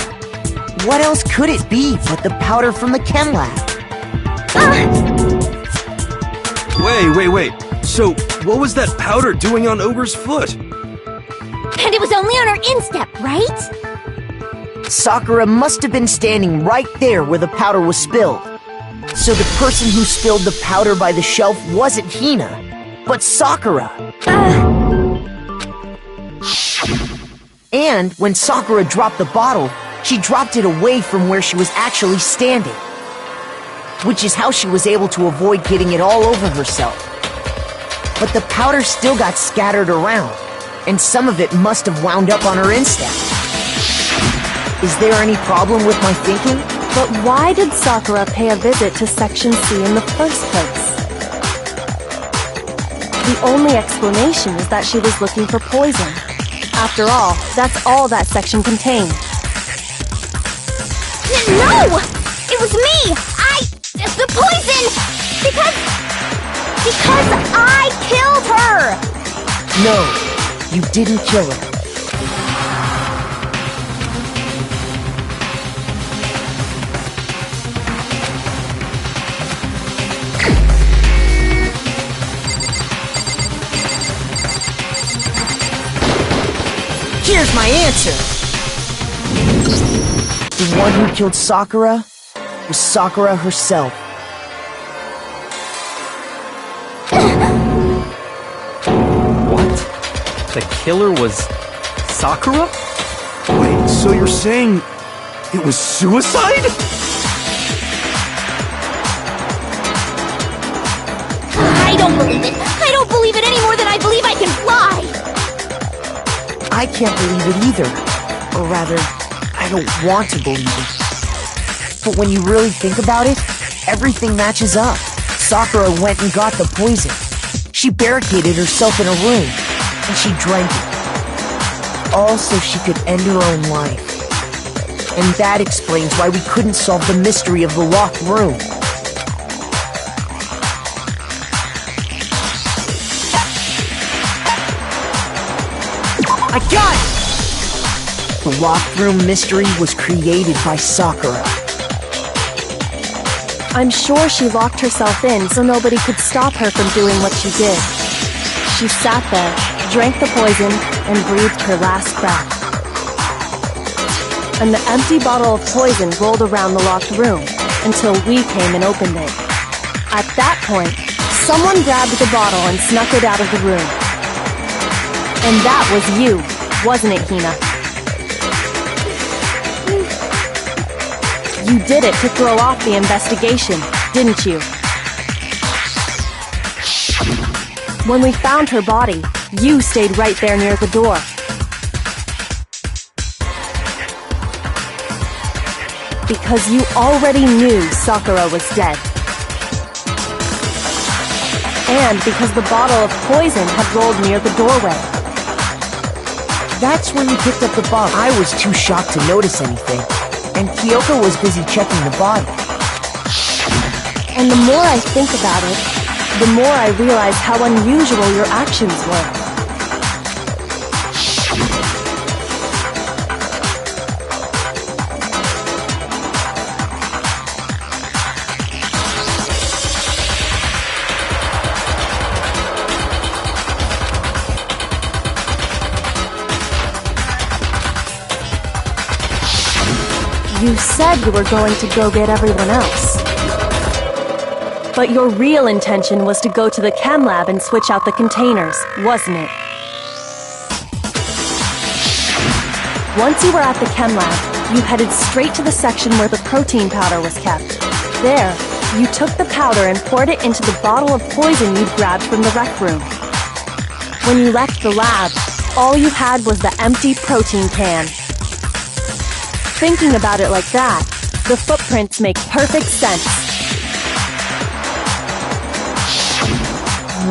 what else could it be but the powder from the chem lab? Wait. So, what was that powder doing on Ogre's foot? And it was only on her instep, right? Sakura must have been standing right there where the powder was spilled. So the person who spilled the powder by the shelf wasn't Hina, but Sakura. And when Sakura dropped the bottle, she dropped it away from where she was actually standing, which is how she was able to avoid getting it all over herself. But the powder still got scattered around, and some of it must have wound up on her instep. Is there any problem with my thinking? But why did Sakura pay a visit to Section C in the first place? The only explanation is that she was looking for poison. After all, that's all that section contained. No! It was me! The poison! Because I killed her! No, you didn't kill her. Here's my answer! The one who killed Sakura was Sakura herself. What? The killer was Sakura? Wait, so you're saying it was suicide? I don't believe it! I don't believe it any more than I believe I can fly! I can't believe it either. Or rather, I don't want to believe it. But when you really think about it, everything matches up. Sakura went and got the poison. She barricaded herself in a room, and she drank it. All so she could end her own life. And that explains why we couldn't solve the mystery of the locked room. I got it! The locked room mystery was created by Sakura. I'm sure she locked herself in so nobody could stop her from doing what she did. She sat there, drank the poison, and breathed her last breath. And the empty bottle of poison rolled around the locked room until we came and opened it. At that point, someone grabbed the bottle and snuck it out of the room. And that was you, wasn't it, Hina? You did it to throw off the investigation, didn't you? When we found her body, you stayed right there near the door. Because you already knew Sakura was dead. And because the bottle of poison had rolled near the doorway. That's when you picked up the bottle. I was too shocked to notice anything, and Kyoko was busy checking the body. And the more I think about it, the more I realize how unusual your actions were. You said you were going to go get everyone else. But your real intention was to go to the chem lab and switch out the containers, wasn't it? Once you were at the chem lab, you headed straight to the section where the protein powder was kept. There, you took the powder and poured it into the bottle of poison you'd grabbed from the rec room. When you left the lab, all you had was the empty protein can. Thinking about it like that, the footprints make perfect sense.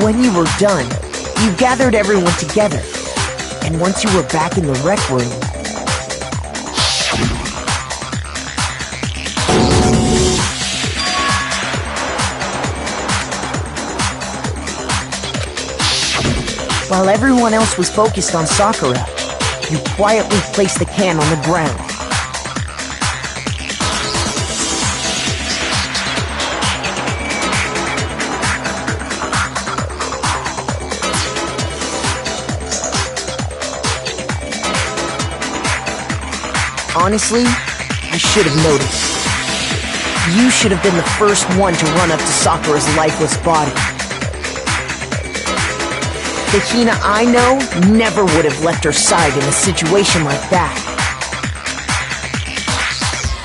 When you were done, you gathered everyone together. And once you were back in the rec room... While everyone else was focused on Sakura, you quietly placed the can on the ground. Honestly, I should have noticed. You should have been the first one to run up to Sakura's lifeless body. The Hina I know never would have left her side in a situation like that.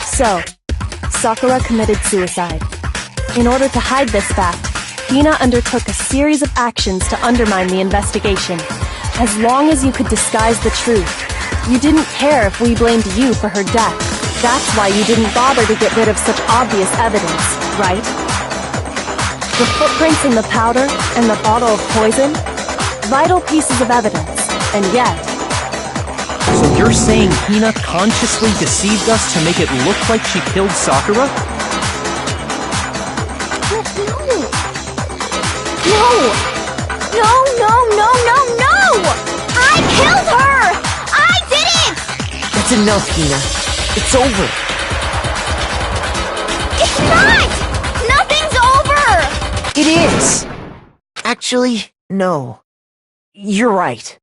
So, Sakura committed suicide. In order to hide this fact, Hina undertook a series of actions to undermine the investigation. As long as you could disguise the truth, you didn't care if we blamed you for her death. That's why you didn't bother to get rid of such obvious evidence, right? The footprints in the powder and the bottle of poison? Vital pieces of evidence, and yet... So you're saying Hina consciously deceived us to make it look like she killed Sakura? No! I killed her! I did it! That's enough, Hina. It's over. It's not! Nothing's over! It is! Actually, no. You're right.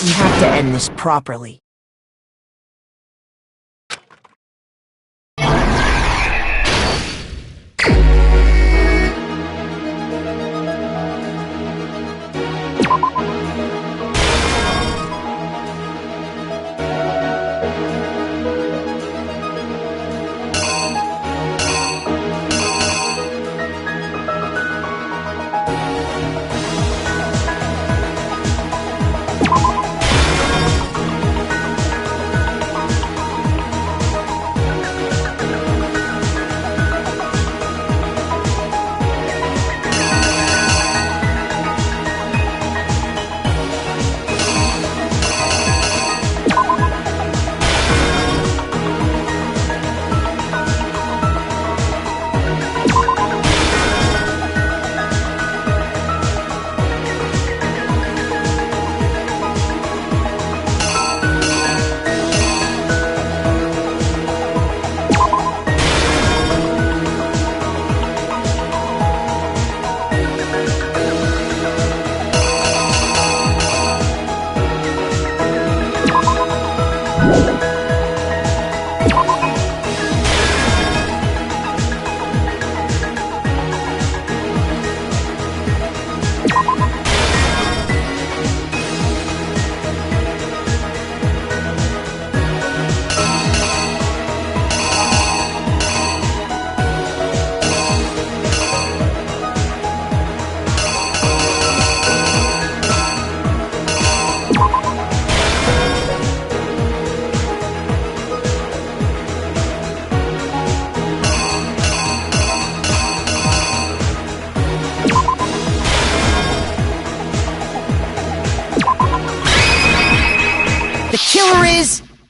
We have to end this properly.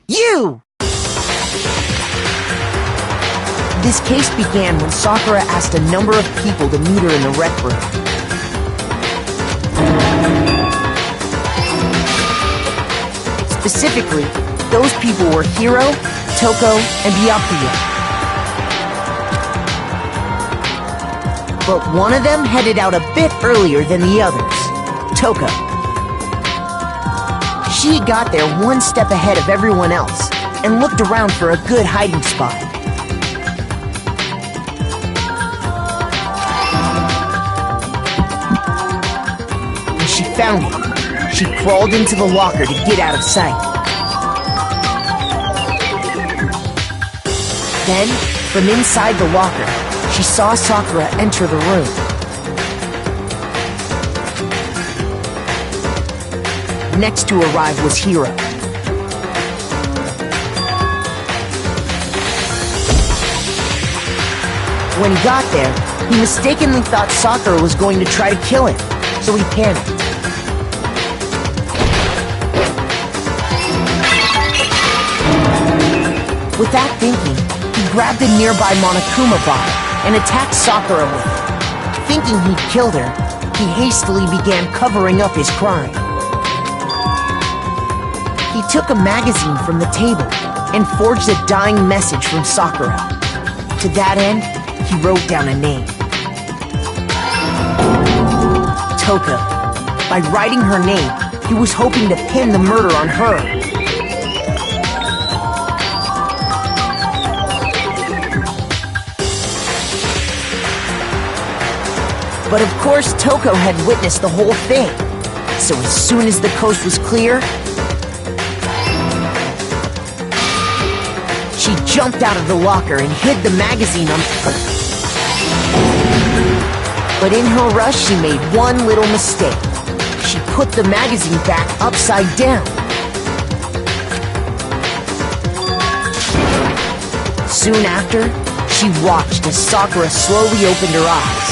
You! This case began when Sakura asked a number of people to meet her in the rec room. Specifically, those people were Hiro, Toko, and Byakuya. But one of them headed out a bit earlier than the others, Toko. She got there one step ahead of everyone else and looked around for a good hiding spot. When she found it, she crawled into the locker to get out of sight. Then, from inside the locker, she saw Sakura enter the room. Next to arrive was Hiro. When he got there, he mistakenly thought Sakura was going to try to kill him, so he panicked. With that thinking, he grabbed a nearby Monokuma bottle and attacked Sakura with it. Thinking he'd killed her, he hastily began covering up his crime. He took a magazine from the table and forged a dying message from Sakura. To that end, he wrote down a name. Toko. By writing her name, he was hoping to pin the murder on her. But of course, Toko had witnessed the whole thing. So as soon as the coast was clear, she jumped out of the locker and hid the magazine on... But in her rush, she made one little mistake. She put the magazine back upside down. Soon after, she watched as Sakura slowly opened her eyes.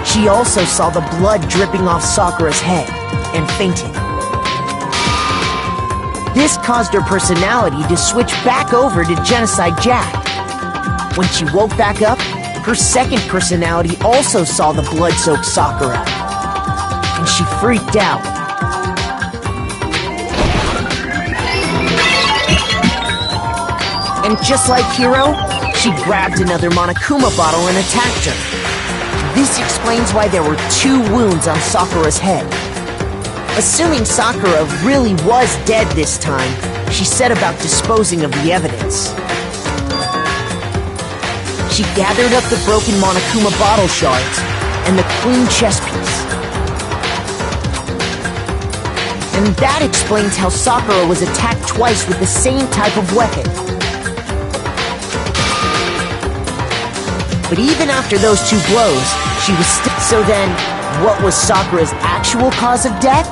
She also saw the blood dripping off Sakura's head and fainted. This caused her personality to switch back over to Genocide Jack. When she woke back up, her second personality also saw the blood-soaked Sakura, and she freaked out. And just like Hiro, she grabbed another Monokuma bottle and attacked her. This explains why there were 2 wounds on Sakura's head. Assuming Sakura really was dead this time, she set about disposing of the evidence. She gathered up the broken Monokuma bottle shards and the queen chess piece. And that explains how Sakura was attacked twice with the same type of weapon. But even after those 2 blows, she was still... So then, what was Sakura's actual cause of death?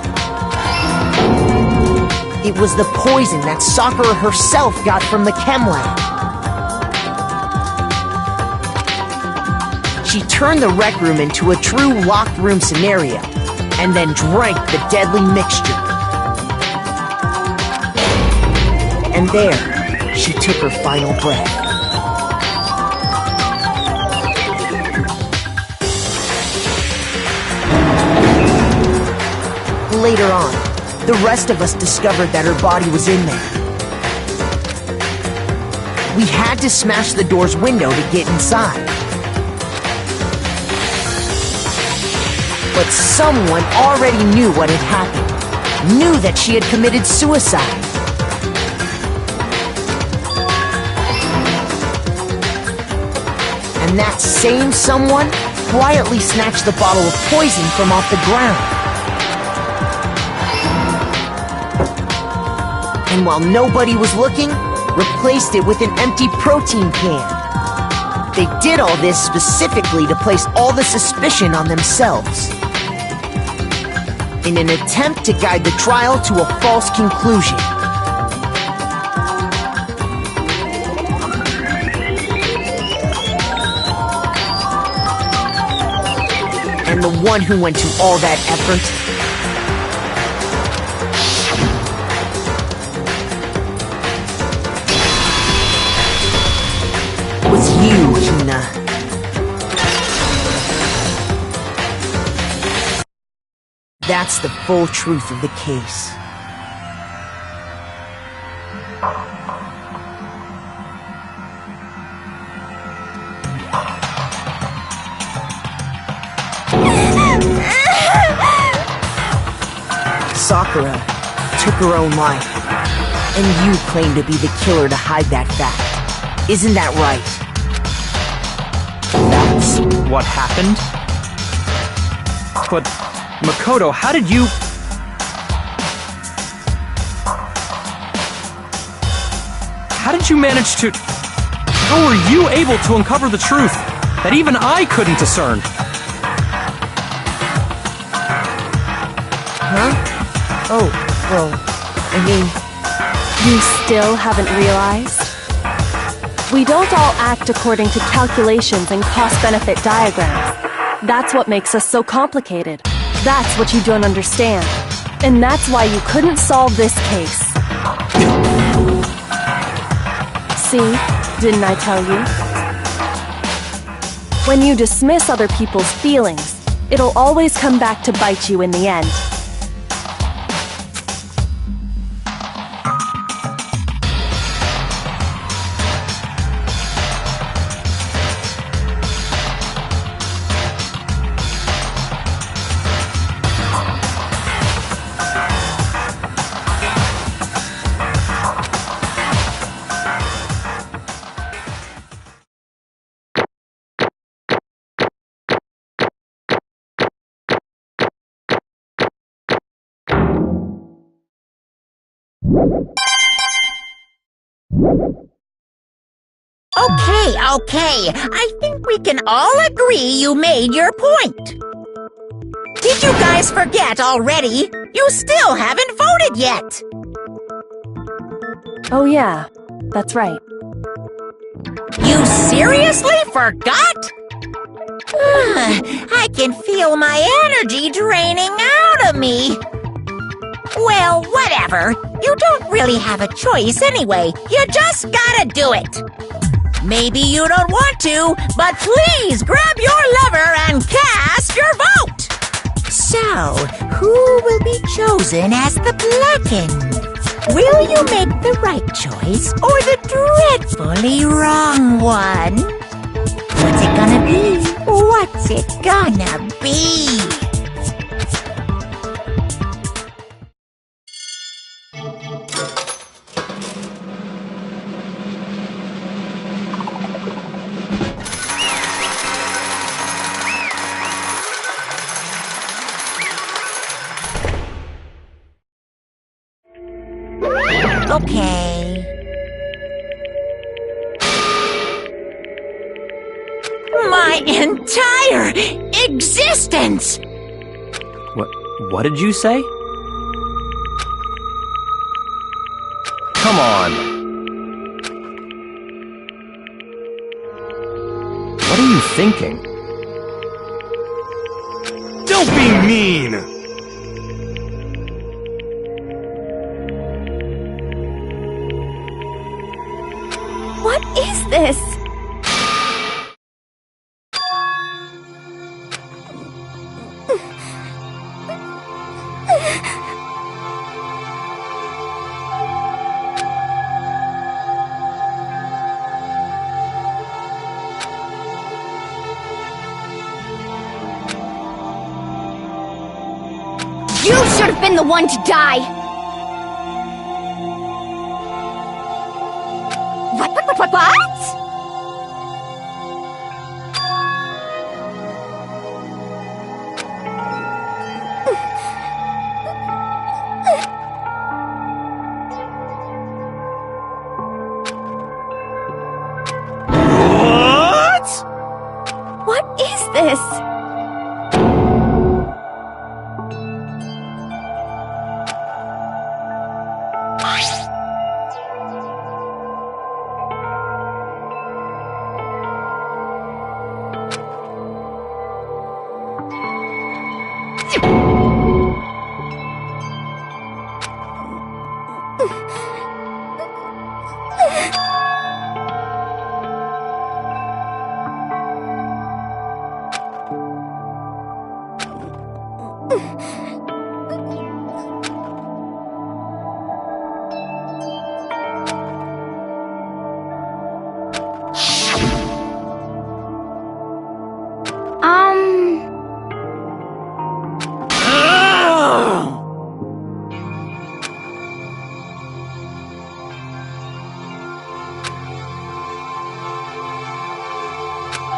It was the poison that Sakura herself got from the chem lab. She turned the rec room into a true locked room scenario, and then drank the deadly mixture. And there, she took her final breath. Later on, the rest of us discovered that her body was in there. We had to smash the door's window to get inside. But someone already knew what had happened, knew that she had committed suicide. And that same someone quietly snatched the bottle of poison from off the ground. And while nobody was looking, replaced it with an empty protein can. They did all this specifically to place all the suspicion on themselves, in an attempt to guide the trial to a false conclusion. And the one who went to all that effort was you, Hina. That's the full truth of the case. Sakura took her own life, and you claim to be the killer to hide that fact. Isn't that right? That's what happened? But, Makoto, how did you... How did you manage to... How were you able to uncover the truth that even I couldn't discern? Huh? Oh, well, I mean... You still haven't realized? We don't all act according to calculations and cost-benefit diagrams. That's what makes us so complicated. That's what you don't understand. And that's why you couldn't solve this case. See? Didn't I tell you? When you dismiss other people's feelings, it'll always come back to bite you in the end. Okay. I think we can all agree you made your point. Did you guys forget already? You still haven't voted yet. Oh yeah, that's right. You seriously forgot? I can feel my energy draining out of me. Well, whatever. You don't really have a choice anyway. You just gotta do it. Maybe you don't want to, but please grab your lever and cast your vote. So, who will be chosen as the blackened? Will you make the right choice or the dreadfully wrong one? What's it gonna be? What's it gonna be? Okay. My entire existence! What did you say? Come on. What are you thinking? Don't be mean! What is this? You should have been the one to die! What? What is this?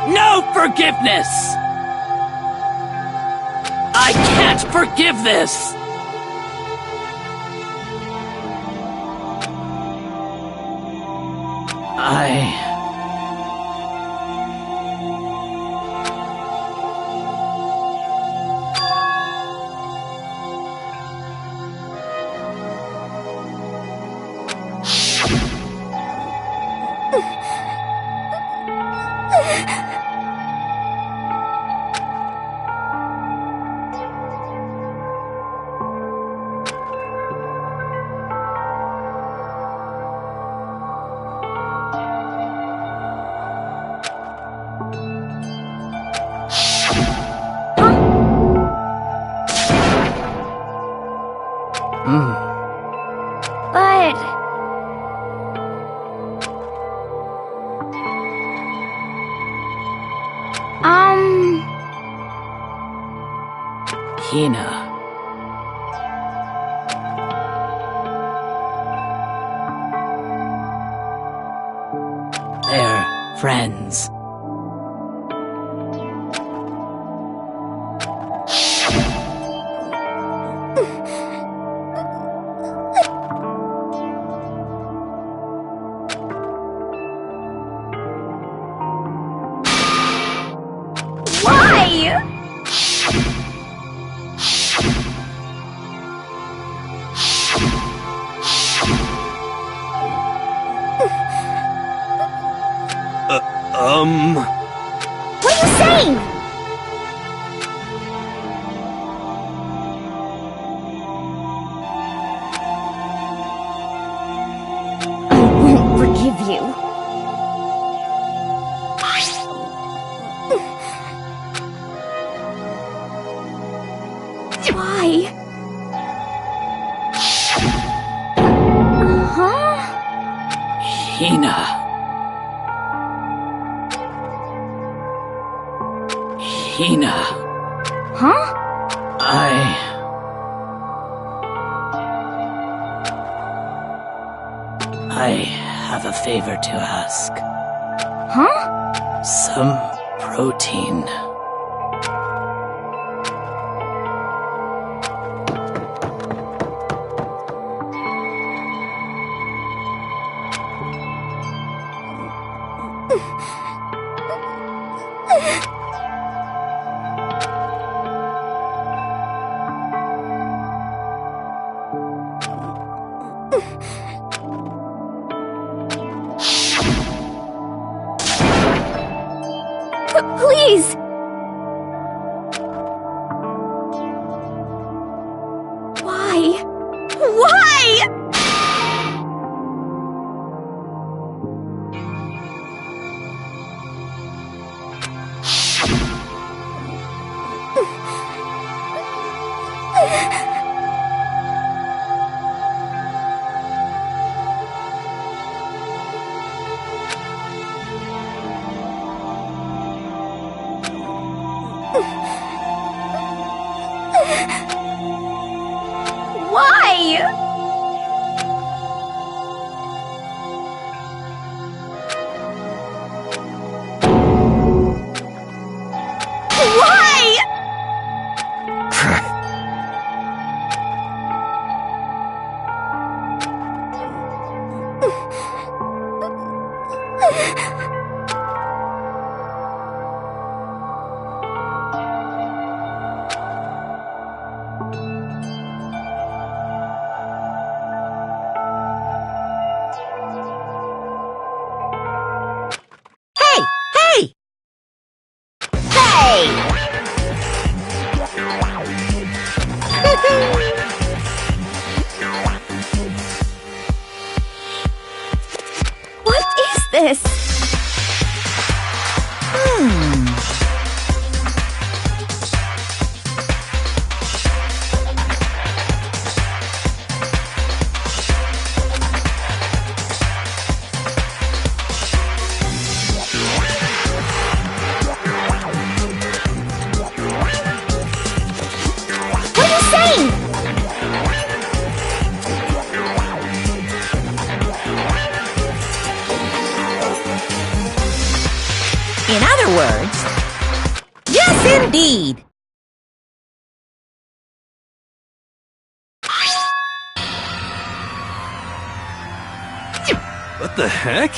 No forgiveness! I can't forgive this! But... Hina. They're friends. What are you saying? I won't forgive you. Why? Huh? Hina. Hina. Huh? I have a favor to ask. Huh? Some protein. Please! Why? Why? Why? Why? Hey! Hey! Hey! What is this? What are you saying? In other words, yes, indeed. What the heck?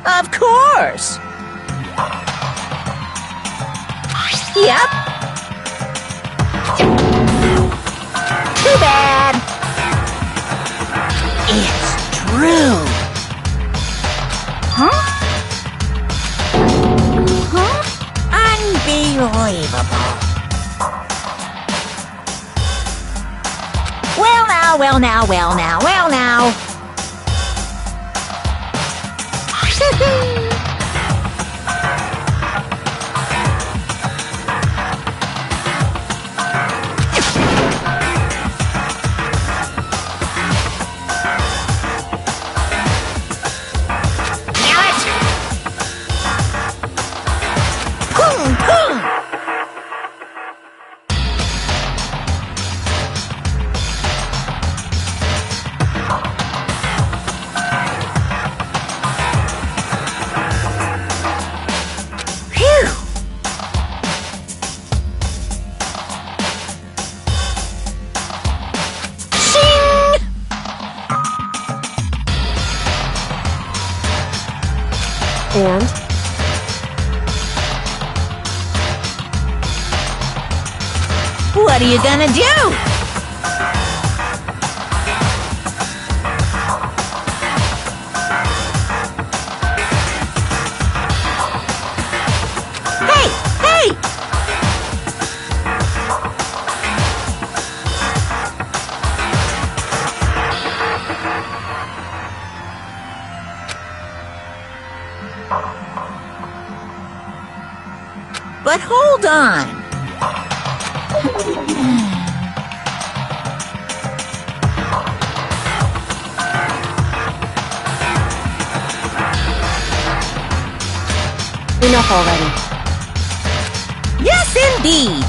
Of course. Yep. Too bad. It's true. Huh? Huh? Unbelievable. Well now, well now, well now, well now. And What are you gonna do? Hey! But hold on. Enough already. Yes, indeed.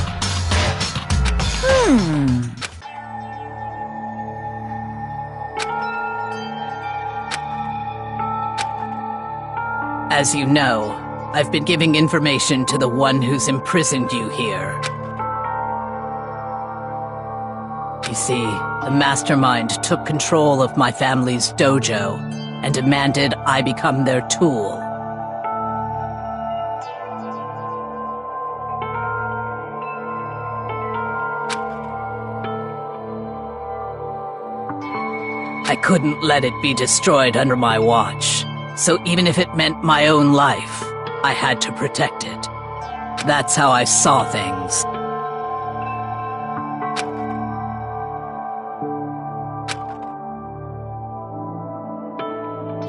As you know, I've been giving information to the one who's imprisoned you here. You see, the mastermind took control of my family's dojo and demanded I become their tool. I couldn't let it be destroyed under my watch, so even if it meant my own life, I had to protect it. That's how I saw things.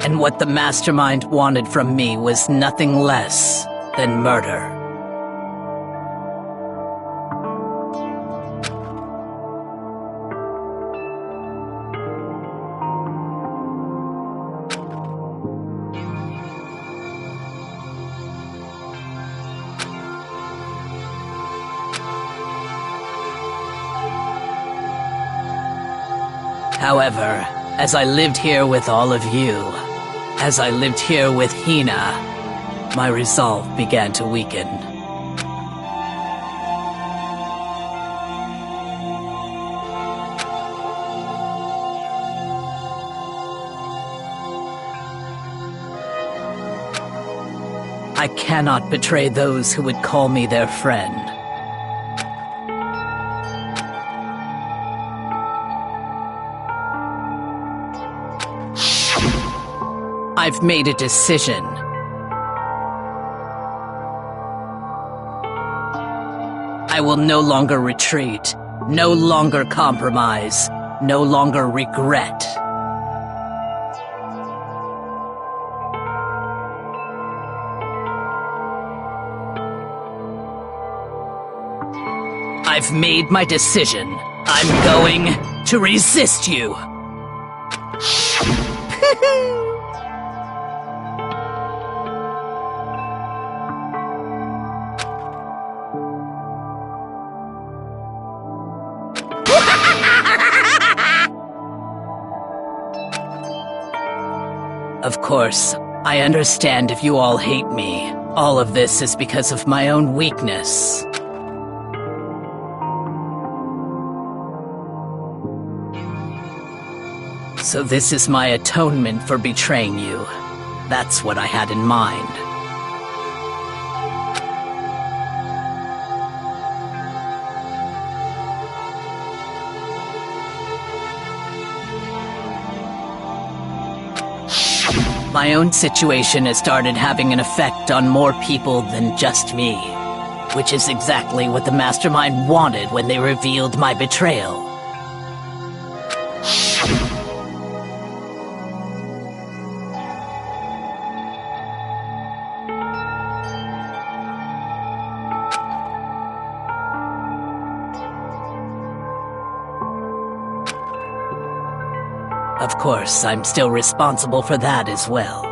And what the mastermind wanted from me was nothing less than murder. However, as I lived here with all of you, as I lived here with Hina, my resolve began to weaken. I cannot betray those who would call me their friend. I've made a decision. I will no longer retreat, no longer compromise, no longer regret. I've made my decision. I'm going to resist you. Of course, I understand if you all hate me. All of this is because of my own weakness. So this is my atonement for betraying you. That's what I had in mind. My own situation has started having an effect on more people than just me, which is exactly what the Mastermind wanted when they revealed my betrayal. Of course, I'm still responsible for that as well.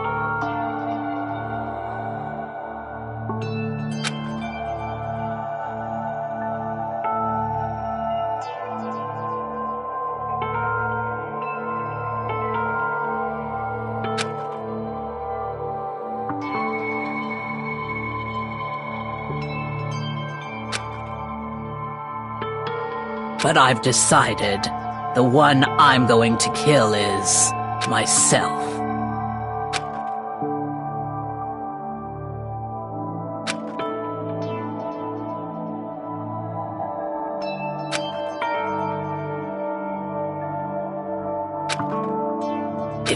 But I've decided the one I'm going to kill is myself.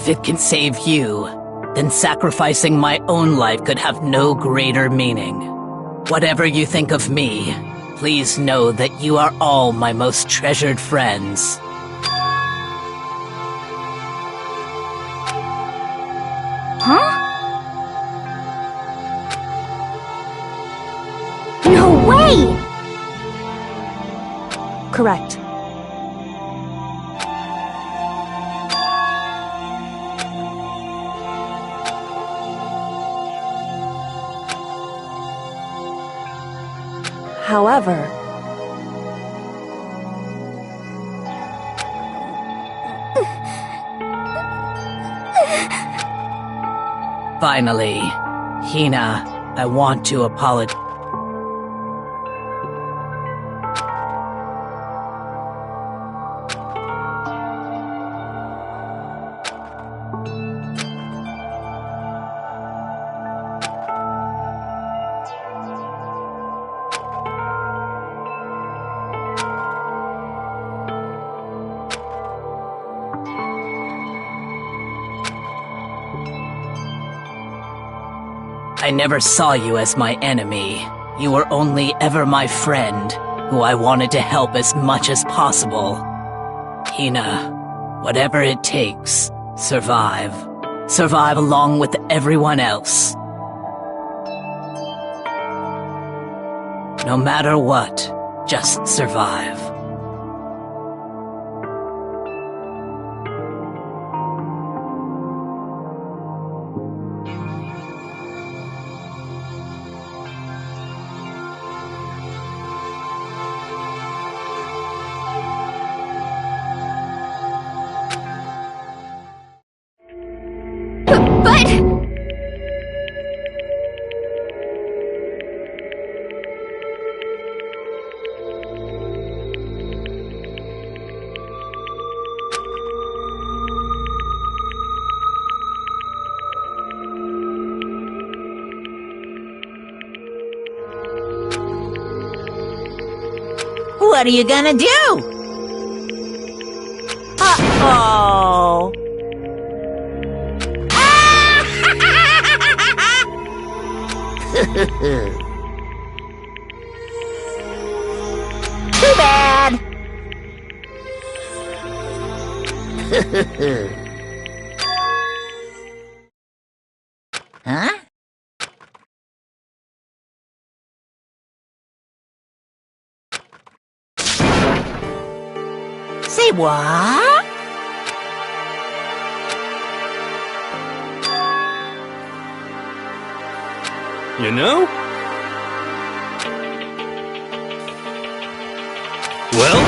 If it can save you, then sacrificing my own life could have no greater meaning. Whatever you think of me, please know that you are all my most treasured friends. Huh? No way! Correct. However, finally, Hina, I want to apologize. I never saw you as my enemy. You were only ever my friend, who I wanted to help as much as possible. Hina, whatever it takes, survive. Survive along with everyone else. No matter what, just survive. What are you gonna do? Uh-oh. Too bad. Huh? Say what? You know? Well?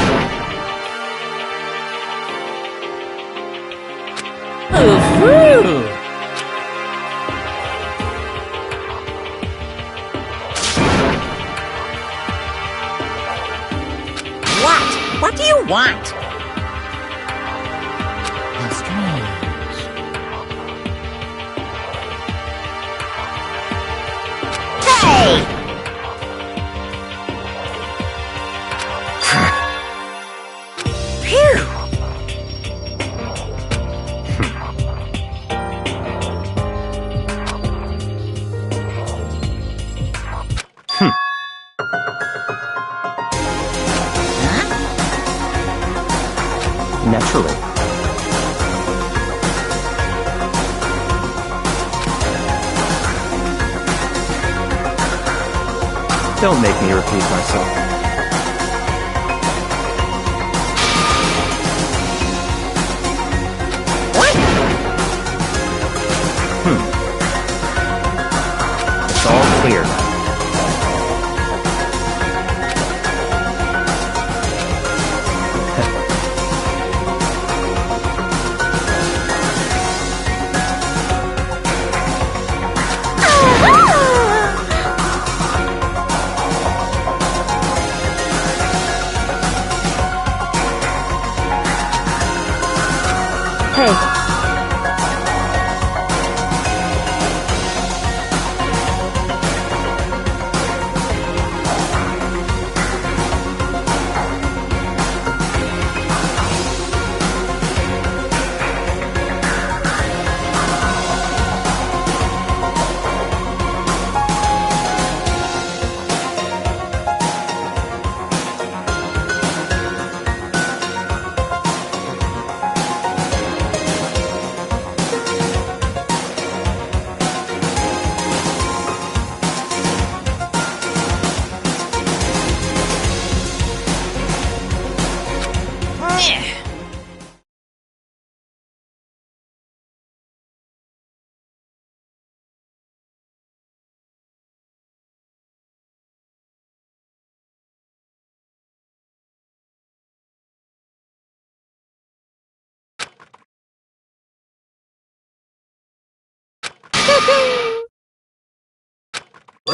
Ooh. What do you want? How strange. Hey! Phew! Naturally. Don't make me repeat myself. What? It's all clear now. hey,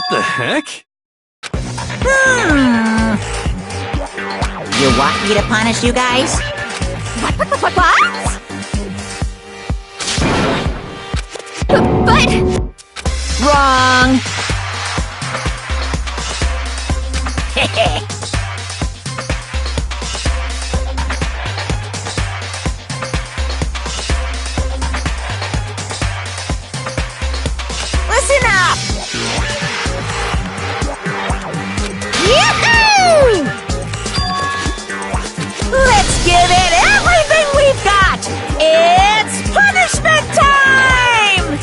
What the heck? You want me to punish you guys? What? But... Wrong! Listen up! Yahoo! Let's give it everything we've got! It's punishment time!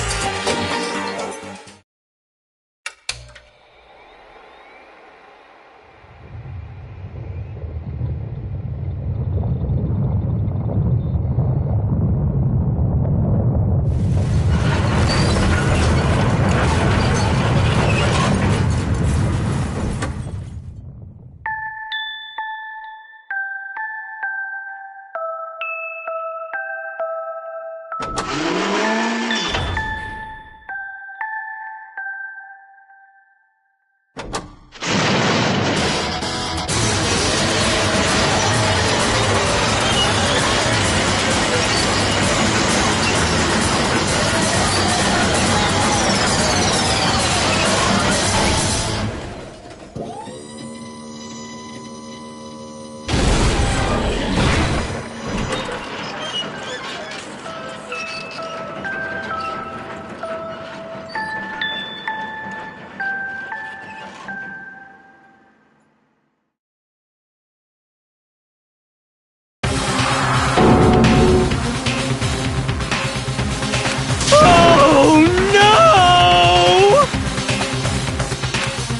Oh no!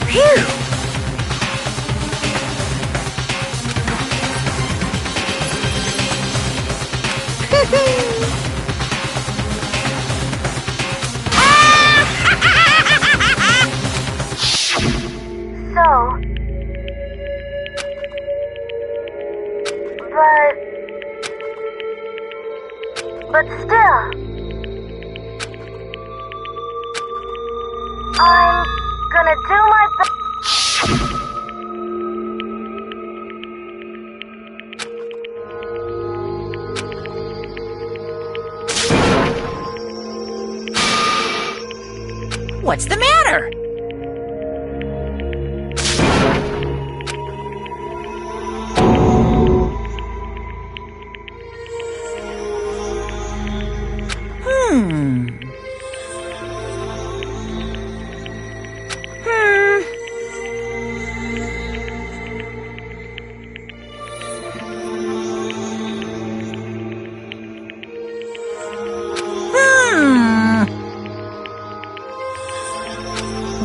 Phew! But still, I'm gonna do my best. What's the matter?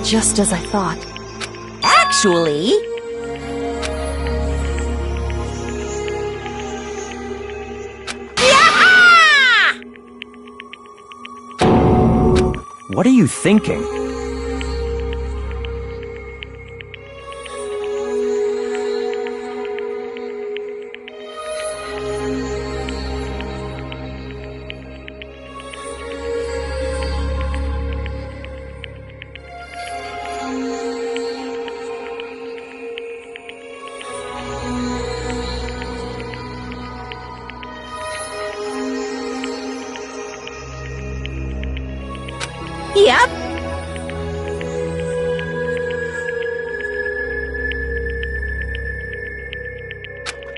Just as I thought. Actually... What are you thinking? Yep.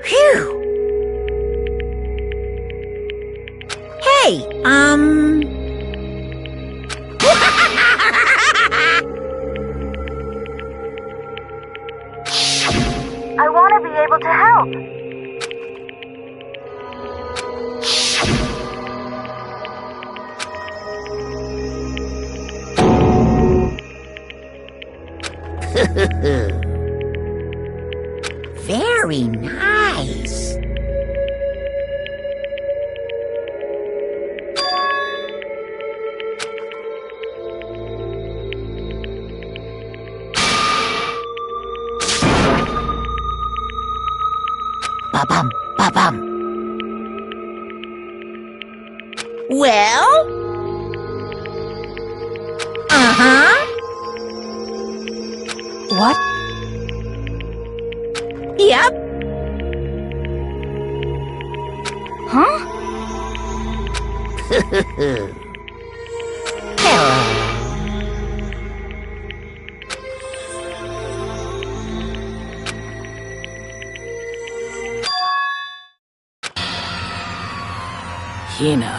Phew. Hey, I want to be able to help. Very nice. Ba-bum, ba-bum. Well? Uh-huh. What? Yep. Huh? Hina.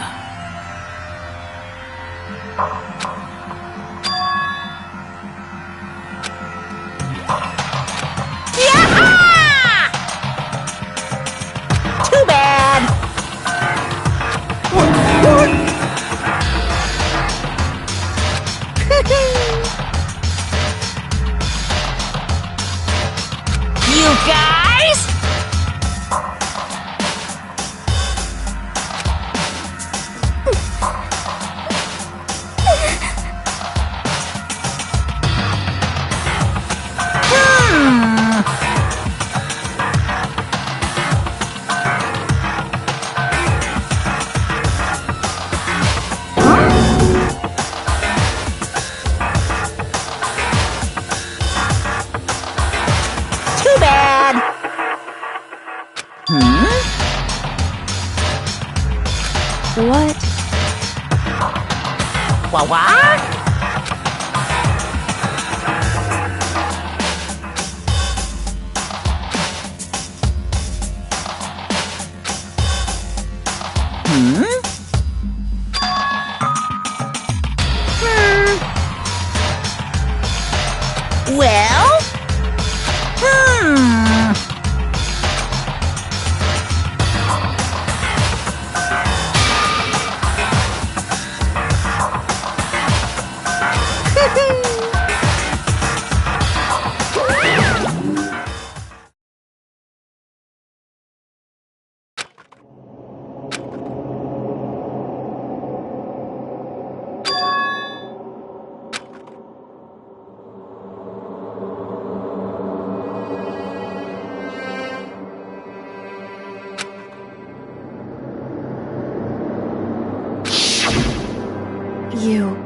Too bad. You guys? Too bad. What? What? Well? You.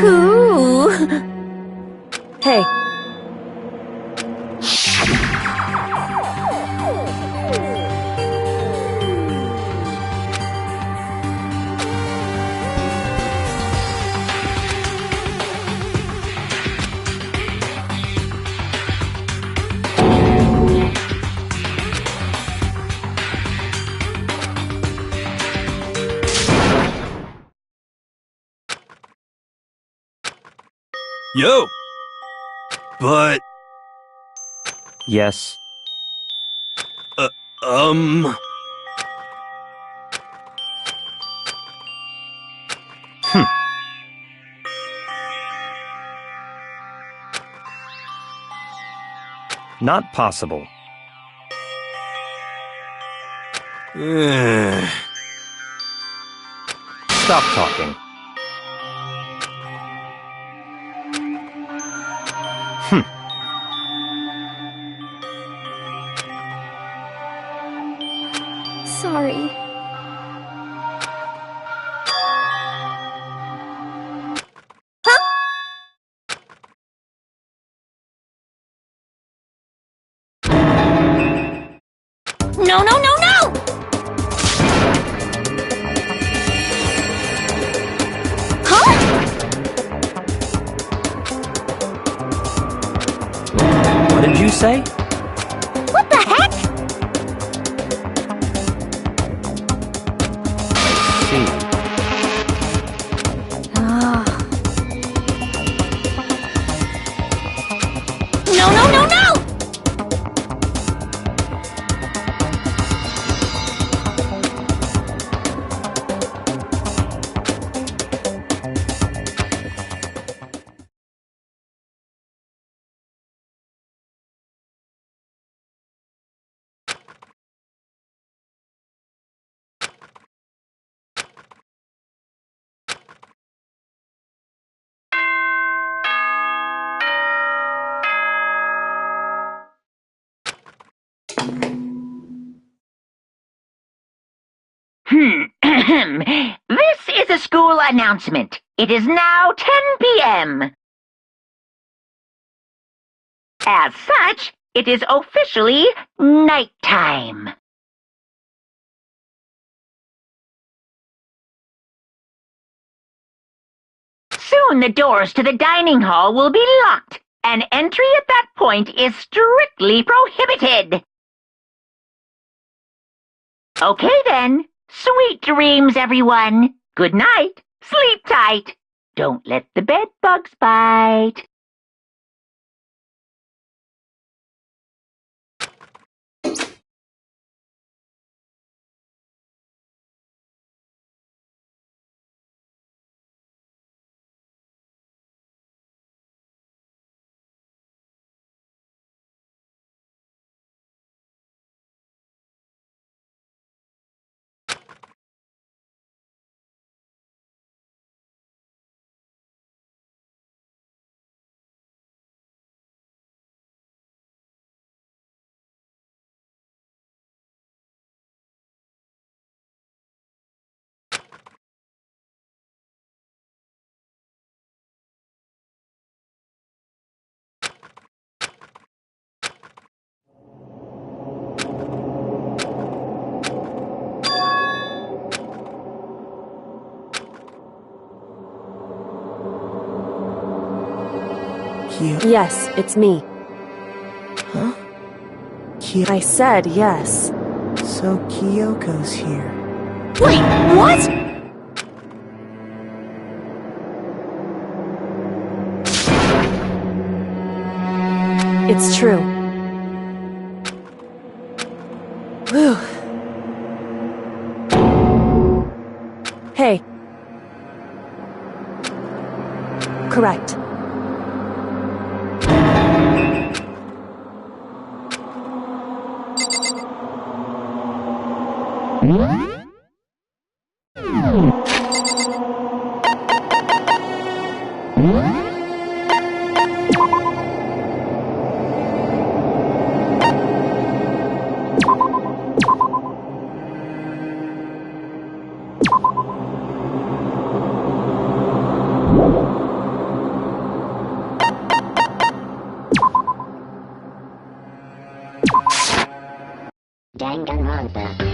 Who? Hey. Yo! But, Yes. Not possible. Stop talking. Sorry. No, no, no, no! What did you say? What the heck? See. No, no, no, no! This is a school announcement. It is now 10 p.m. As such, it is officially nighttime. Soon the doors to the dining hall will be locked, and entry at that point is strictly prohibited. Okay then. Sweet dreams, everyone. Good night. Sleep tight. Don't let the bed bugs bite. Yes, it's me. Huh? I said yes. So Kyoko's here. Wait, what? It's true. Whew. Hey. Correct. Danganronpa.